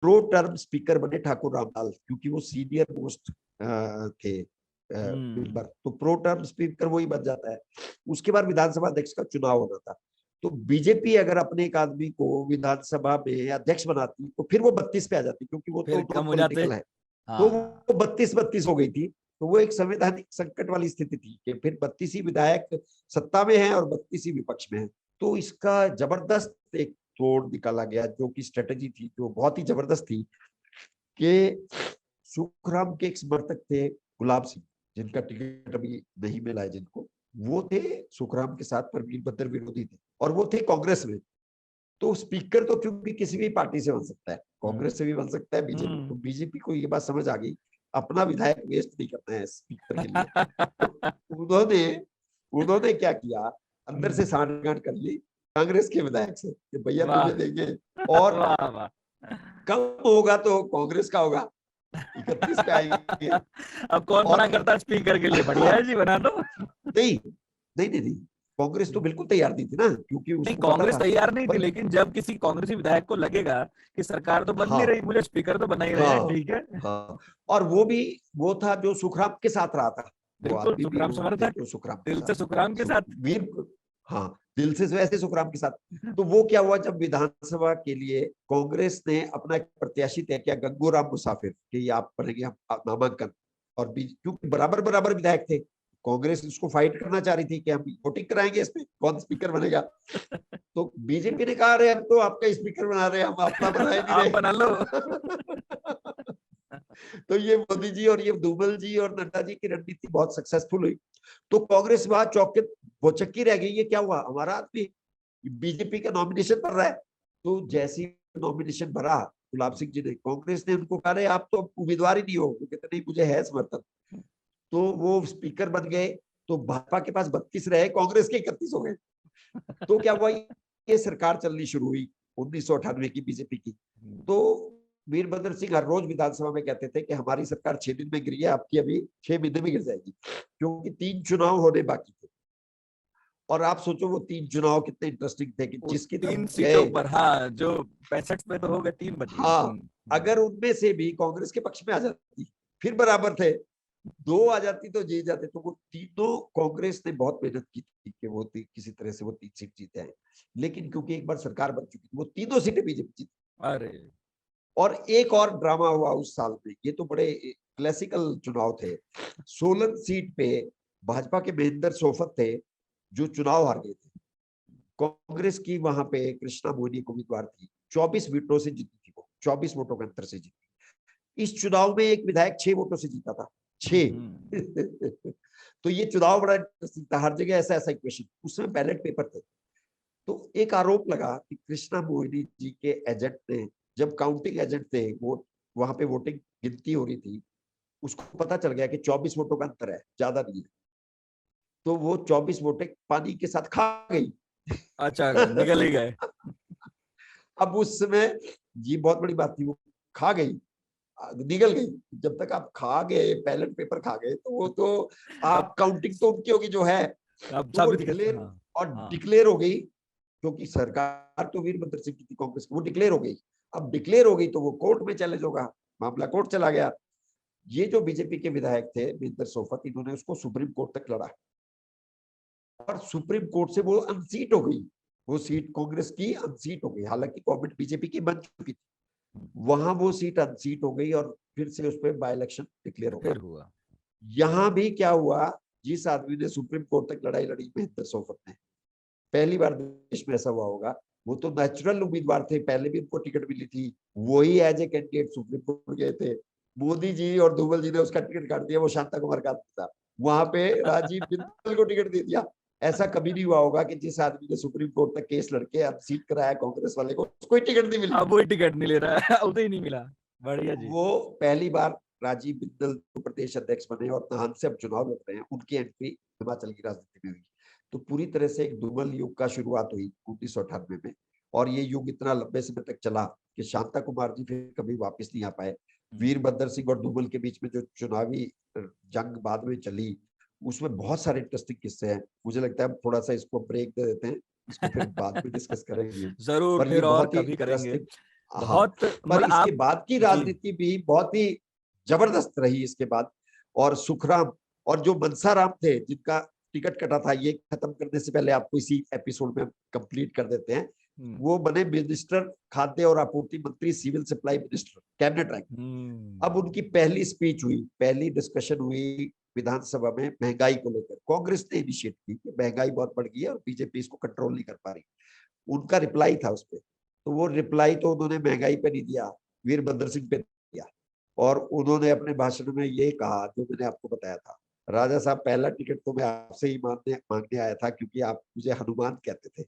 प्रो टर्म स्पीकर बने ठाकुर रामलाल, क्योंकि वो सीनियर मोस्ट थे मेंबर, तो प्रो टर्म स्पीकर वही बन जाता है। उसके बाद विधानसभा अध्यक्ष का चुनाव होना था। तो बीजेपी अगर अपने एक आदमी को विधानसभा में अध्यक्ष बनाती तो फिर वो 32 पे आ जाती, क्योंकि वो तो फिर नॉन कम हो जाते। पॉलिटिकल है। तो हाँ। वो 32-32 हो गई थी। तो वो एक संवैधानिक संकट वाली स्थिति थी कि फिर 32 ही विधायक सत्ता में है और 32 ही विपक्ष में है। तो इसका जबरदस्त एक तोड़ निकाला गया, जो कि स्ट्रेटेजी थी जो बहुत ही जबरदस्त थी, कि सुखराम के एक समर्थक थे गुलाब सिंह, जिनका टिकट अभी नहीं मिला है जिनको, वो थे सुखराम के साथ, पर वीरभद्र विरोधी थे, और वो थे कांग्रेस में। तो स्पीकर तो क्योंकि किसी भी पार्टी से बन सकता है, कांग्रेस से भी बन सकता है, बीजेपी, तो बीजेपी को ये बात समझ आ गई, अपना विधायक वेस्ट नहीं करना है स्पीकर के लिए। तो उन्होंने उन्होंने क्या किया, अंदर से सांठगांठ कर ली कांग्रेस के विधायक से कि भैया वाह तुम्हें देंगे, और वाह वाह। कम होगा तो कांग्रेस का होगा, 31 पे आएंगे। अब कौन और मना करता स्पीकर के लिए, बढ़िया है जी, बना दो। नहीं नहीं नहीं नहीं, कांग्रेस तो बिल्कुल तैयार नहीं थी ना, क्योंकि नहीं, उसको पता कांग्रेस था। तैयार नहीं थी, पर लेकिन जब किसी कांग्रेसी विधायक को लगेगा कि सरकार तो बन नहीं हाँ रही, मुझे स्पीकर तो बना ही रहे हैं, हाँ ठीक है। हाँ, और वो भी वो था जो सुखराम के साथ रहा था, वो बिल्कुल आदमी भी सुखराम वो थे समर्थक, जो सुखराम के दिल साथ, से सुखराम के साथ। वीर, हाँ, दिल से वैसे सुखराम के साथ। तो वो क्या हुआ, जब विधानसभा के लिए कांग्रेस ने अपना एक प्रत्याशी तय किया, गंगूराम मुसाफिर, कि ये आप बनेंगे नामांकन, और क्योंकि बराबर बराबर विधायक थे, कांग्रेस इसको फाइट करना चाह रही थी कि हम वोटिंग कराएंगे इसमें कौन स्पीकर बनेगा। तो बीजेपी ने कहा, अरे हम तो आपका स्पीकर बना रहे हैं, हम अपना बना ही नहीं आप बना लो। रहे। तो ये मोदी जी और ये धूमल जी और नड्डा जी की रणनीति बहुत सक्सेसफुल हुई। तो कांग्रेस वहां चौके बोचक्की रह गई, ये क्या हुआ, हमारा आदमी बीजेपी का नॉमिनेशन भर रहा है। तो जैसी नॉमिनेशन भरा गुलाब सिंह जी ने, कांग्रेस ने उनको कहा, आप तो उम्मीदवार ही नहीं हो, वो कहते नहीं मुझे है समर्थन। तो वो स्पीकर बन गए। तो भाजपा के पास 32 रहे, कांग्रेस के 31 हो गए। तो क्या हुआ, ये सरकार चलनी शुरू हुई 1998 की बीजेपी की। तो वीरभद्र सिंह हर रोज विधानसभा में कहते थे कि हमारी सरकार 6 दिन में गिरी है, आपकी अभी 6 महीने में गिर जाएगी, क्योंकि 3 चुनाव होने बाकी थे। और आप सोचो वो 3 चुनाव कितने इंटरेस्टिंग थे, कि वो जिसकी तरफ 3 सीटों गए, पर, हाँ, जो 65 पे तो हो गए, 3 बच गई। हाँ, अगर उनमें से भी कांग्रेस के पक्ष में आ जाती, फिर बराबर थे, 2 आ जाती तो जीत जाते। तो वो तीनों, कांग्रेस ने बहुत मेहनत की थी कि वो किसी तरह से वो 3 सीट जीते हैं, लेकिन क्योंकि एक बार सरकार बन चुकी थी, वो तीनों सीटें बीजेपी जीती। अरे। और एक और ड्रामा हुआ उस साल में, ये तो बड़े क्लासिकल चुनाव थे। सोलन सीट पे भाजपा के महेंद्र सोफत थे, जो चुनाव हार गए थे। कांग्रेस की वहां पे कृष्णा मोहिनी एक उम्मीदवार थी, 24 वोटों से जीती थी वो, 24 वोटों के अंतर से जीती। इस चुनाव में एक विधायक 6 वोटों से जीता था, 6। तो ये चुनाव बड़ा इंटरेस्टिंग था, हर जगह ऐसा ऐसा इक्वेशन, उसमें बैलेट पेपर थे। तो एक आरोप लगा कि कृष्णा मोहिनी जी के एजेंट ने, जब काउंटिंग एजेंट थे वो, वहां पे वोटिंग गिनती हो रही थी, उसको पता चल गया कि 24 वोटों का अंतर है, ज्यादा नहीं है। तो वो 24 वोटें पानी के साथ खा गई। अच्छा, निकल ही गए। अब उस समय ये बहुत बड़ी बात थी, वो खा गई, निकल गई। जब तक आप खा गए, बैलेट पेपर खा गए, तो वो तो अब आप काउंटिंग तो उनकी होगी जो है। अब तो वो साबित कर, डिक्लेयर, हाँ। और हाँ। डिक्लेयर हो गई, क्योंकि सरकार तो वीरभद्र सिंह की थी कांग्रेस की, वो डिक्लेयर हो गई। अब डिक्लेयर हो गई तो वो कोर्ट में चैलेंज होगा, मामला कोर्ट चला गया। ये जो बीजेपी के विधायक थे महेंद्र सोफत, इन्होंने उसको सुप्रीम कोर्ट तक लड़ा और सुप्रीम कोर्ट से वो अनसीट हो गई। वो सीट कांग्रेस की अनसीट हो गई, हालांकि गवर्नमेंट बीजेपी की बन चुकी थी। वहां वो सीट अनसीट हो गई और फिर से उस पर बाई इलेक्शन डिक्लेयर फिर होगा। हुआ। यहाँ भी क्या हुआ, जिस आदमी ने सुप्रीम कोर्ट तक लड़ाई लड़ी महेंद्र सोफत ने, पहली बार देश में ऐसा हुआ होगा, वो तो नेचुरल उम्मीदवार थे, पहले भी उनको टिकट मिली थी, वही as a candidate Supreme Court गए थे। मोदी जी और धूमल जी ने उसका टिकट काट दिया, वो शांता कुमार का था, वहां पे राजीव बिंदल को टिकट दे दिया। ऐसा कभी नहीं हुआ होगा कि जिस आदमी ने सुप्रीम कोर्ट तक केस लड़के अब सीट कराया कांग्रेस वाले को, उसको टिकट नहीं मिली। अब वही टिकट नहीं ले रहा है, उसे ही नहीं मिला। बढ़िया जी। वो पहली बार राजीव बिंदल जो प्रदेश अध्यक्ष बने और नाहन से अब चुनाव लड़ रहे हैं, उनकी एंट्री हिमाचल की राजनीति में हुई। तो पूरी तरह से एक धूमल युग का शुरुआत हुई 1998 में, और ये युग इतना लंबे समय तक चला कि शांता कुमार जी फिर कभी वापस नहीं आ पाए। वीरभद्र सिंह और धूमल के बीच में जो चुनावी जंग बाद में चली, उसमें बहुत सारे इंटरेस्टिंग किस्से हैं। मुझे लगता है थोड़ा सा इसको ब्रेक दे देते हैं, इसको फिर बाद में डिस्कस करेंगे। जरूर, पर ये फिर और बहुत ही कभी करेंगे। इंटरेस्टिंग। हाँ, बहुत पर मतलब इसके आप। बाद की जी। राजनीति भी बहुत ही जबरदस्त रही इसके बाद। और सुखराम और जो मनसाराम थे जिनका टिकट कटा था, ये खत्म करने से पहले आपको इसी एपिसोड में कंप्लीट कर देते हैं। वो बने मिनिस्टर, खाद्य और आपूर्ति मंत्री, civil supply minister, cabinet rank. अब उनकी पहली स्पीच हुई, पहली डिस्कशन हुई विधानसभा में महंगाई को लेकर। कांग्रेस ने इनिशिएट की कि महंगाई बहुत बढ़ गई है और बीजेपी इसको कंट्रोल नहीं कर पा रही। उनका रिप्लाई था उस पर, तो वो रिप्लाई तो उन्होंने महंगाई पे नहीं दिया, वीरभद्र सिंह पे दिया। और उन्होंने अपने भाषण में ये कहा जो मैंने आपको बताया था, राजा साहब पहला टिकट तो मैं आपसे ही मांगने आया था, क्योंकि आप मुझे हनुमान कहते थे,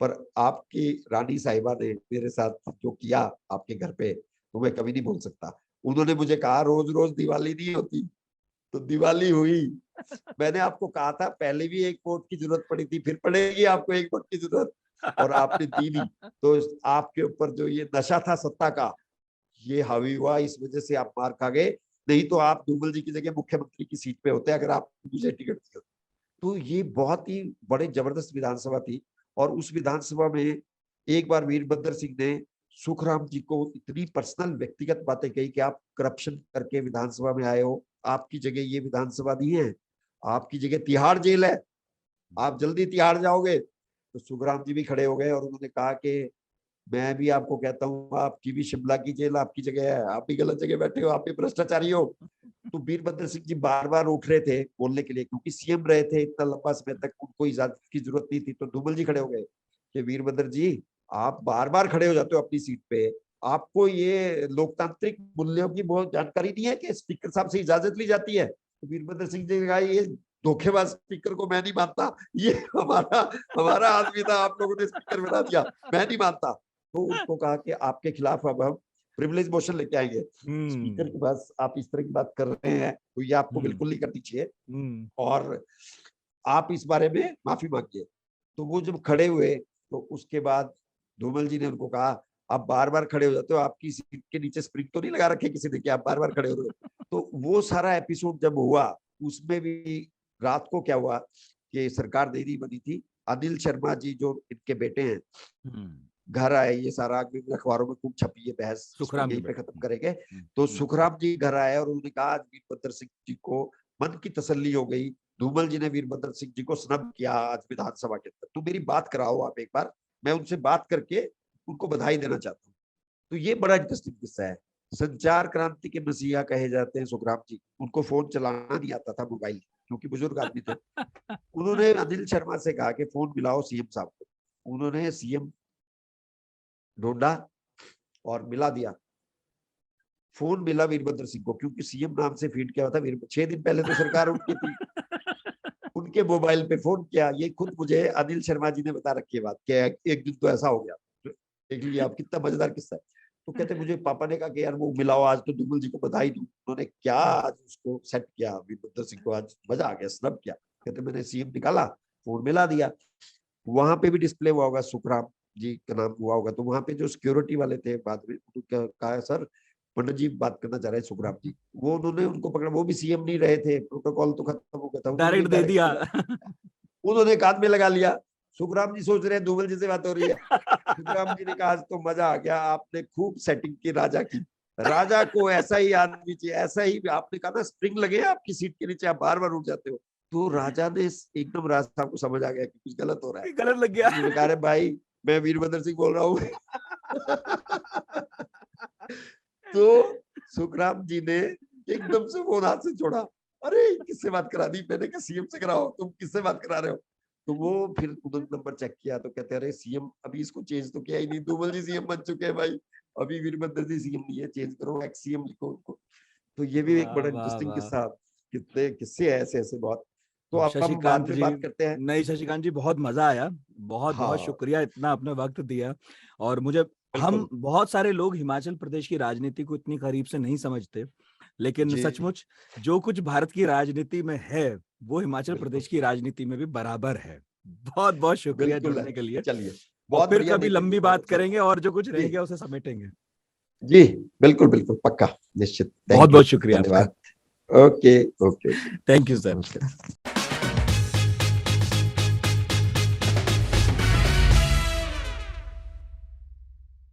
पर आपकी रानी साहिबा ने मेरे साथ जो किया आपके घर पे, तो मैं कभी नहीं भूल सकता। उन्होंने मुझे कहा रोज रोज दिवाली नहीं होती, तो दिवाली हुई। मैंने आपको कहा था पहले भी एक वोट की जरूरत पड़ी थी, फिर पड़ेगी आपको एक वोट की जरूरत, और आपने दी नहीं। तो आपके ऊपर जो ये नशा था सत्ता का, ये हावी हुआ, इस वजह से आप मार खा गए। नहीं तो आप धूमल जी की जगह मुख्यमंत्री की सीट पे होते अगर आप मुझे टिकट दिया। तो ये बहुत ही बड़े जबरदस्त विधानसभा थी। और उस विधानसभा में एक बार वीरभद्र सिंह ने सुखराम जी को इतनी पर्सनल व्यक्तिगत बातें कही कि आप करप्शन करके विधानसभा में आए हो, आपकी जगह ये विधानसभा नहीं है, आपकी जगह तिहाड़ जेल है, आप जल्दी तिहाड़ जाओगे। तो सुखराम जी भी खड़े हो गए और उन्होंने कहा कि मैं भी आपको कहता हूँ, आपकी भी शिमला की जेल आपकी जगह है, आप भी गलत जगह बैठे हो, आप भी भ्रष्टाचारी हो। तो वीरभद्र सिंह जी बार बार उठ रहे थे बोलने के लिए, क्योंकि सीएम रहे थे इतना लंबा समय तक, उनको इजाजत की जरूरत नहीं थी। तो धूमल जी खड़े हो गए कि वीरभद्र जी, आप बार बार खड़े हो जाते हो अपनी सीट पे, आपको ये लोकतांत्रिक मूल्यों की बहुत जानकारी नहीं है कि स्पीकर साहब से इजाजत ली जाती है। तो वीरभद्र सिंह जी ने कहा ये धोखेबाज स्पीकर को मैं नहीं मानता, ये हमारा हमारा आदमी था, आप लोगों ने स्पीकर बना दिया, मैं नहीं मानता। तो उनको कहा कि आपके खिलाफ अब हम प्रिविलेज मोशन लेके आएंगे, स्पीकर के पास आप इस तरह की बात कर रहे हैं तो ये आपको बिल्कुल नहीं करनी चाहिए, और आप इस बारे में माफी मांगिए। तो वो जब खड़े हुए तो उसके बाद धूमल जी ने उनको कहा आप बार बार खड़े हो जाते हो, आपकी सीट के नीचे स्प्रिंग तो नहीं लगा रखे किसी ने कि आप बार बार खड़े हो रहे हो। तो वो सारा एपिसोड जब हुआ, उसमें भी रात को क्या हुआ कि सरकार नई बनी थी, अनिल शर्मा जी जो इनके बेटे हैं घर आए, ये सारा अखबारों में खूब छपी है बहस, इसको सुखराम के यहीं पे बेटे। खत्म करेंगे। तो सुखराम जी घर आए और उन्होंने कहा आज वीरभद्र सिंह जी को मन की तसल्ली हो गई, धूमल जी ने वीरभद्र सिंह जी को स्नब किया आज विधानसभा के अंदर, तो मेरी बात कराओ आप एक बार, मैं उनसे बात करके उनको बधाई देना चाहता हूँ। तो ये बड़ा इंटरेस्टिंग किस्सा है। संचार क्रांति के मसीहा कहे जाते हैं सुखराम जी, उनको फोन चलाना नहीं आता था, मोबाइल, क्योंकि बुजुर्ग आदमी थे। उन्होंने अनिल शर्मा से कहा कि फोन मिलाओ सीएम साहब को। उन्होंने सीएम ढूंढा और मिला दिया। फोन मिला वीरभद्र सिंह को, क्योंकि सीएम नाम से फीड किया हुआ था वीरभद्र। 6 दिन पहले तो सरकार उनकी थी, उनके मोबाइल पे फोन किया। ये खुद मुझे अनिल शर्मा जी ने बता रखी है बात, कि एक दिन तो ऐसा हो गया। देख लीजिए आप, कितना मजेदार किस्सा है। तो कहते मुझे पापा ने कहा कि यार वो मिलाओ, आज तो धूमल जी को बधाई दूं। उन्होंने क्या आज उसको सेट किया वीरभद्र सिंह को, आज मजा आ गया, स्नब किया। कहते मैंने सीएम निकाला, फोन मिला दिया। वहां पे भी डिस्प्ले हुआ होगा, सुखराम जी का नाम हुआ होगा। तो वहां पे जो सिक्योरिटी वाले थे बाद में कहा सर पंडित जी बात करना चाह रहे हैं सुखराम जी, वो उन्होंने उनको पकड़ा। वो भी सीएम नहीं रहे थे, प्रोटोकॉल तो खत्म हो गया था, उन्होंने भी डायरेक्ट दे डायरेक्ट दिया। किया। उन्होंने एक हाथ में लगा लिया। सुखराम जी सोच रहे हैं धूमल जी से बात हो रही है। सुखराम जी ने कहा आज तो मजा आ गया, आपने खूब सेटिंग की राजा की। राजा को ऐसा ही आदमी चाहिए, ऐसा ही। आपने कहा ना स्प्रिंग लगे आपकी सीट के नीचे, आप बार बार उठ जाते हो। तो राजा ने एकदम, राजा साहब को समझ आ गया कि कुछ गलत हो रहा है। गलत लग गया। उन्होंने कहा, अरे भाई मैं वीरभद्र सिंह बोल रहा हूँ। तो सुखराम जी ने एकदम से फोन हाथ से छोड़ा। अरे किससे बात करा दी? मैंने कहा सीएम से कराओ, तुम किससे बात करा रहे हो? तो वो फिर उन्होंने नंबर चेक किया तो कहते अरे सीएम अभी इसको चेंज तो किया ही नहीं, धूमल जी सीएम बन चुके हैं भाई, अभी वीरभद्र जी सीएम नहीं है, चेंज करो, एक्स सीएम लिखो उनको। तो ये भी एक वाह बड़ा वाह इंटरेस्टिंग वाह। किस्सा, कितने किस्से हैं ऐसे ऐसे बहुत। तो अब हम बाद शशिकांत में जी, बात करते हैं। नहीं शशिकांत जी, बहुत मजा आया, बहुत बहुत हाँ शुक्रिया इतना अपना वक्त दिया। और मुझे, हम बिल्कुल बहुत सारे लोग हिमाचल प्रदेश की राजनीति को इतनी करीब से नहीं समझते, लेकिन जी, सचमुच जो कुछ भारत की राजनीति में है वो हिमाचल बिल्कुल प्रदेश की राजनीति में भी बराबर है। बहुत बहुत शुक्रिया बिल्कुल है। जुड़ने के लिए। चलिए, और बहुत फिर बढ़िया कभी दीपक जी, लंबी बहुत बात अच्छा लगा। करेंगे और जो कुछ रह जी गया उसे समेटेंगे। जी, बिल्कुल बिल्कुल पक्का, निश्चित। बहुत थैंक यू, बहुत शुक्रिया आपका। धन्यवाद। Okay okay okay. Thank you sir. नमस्कार।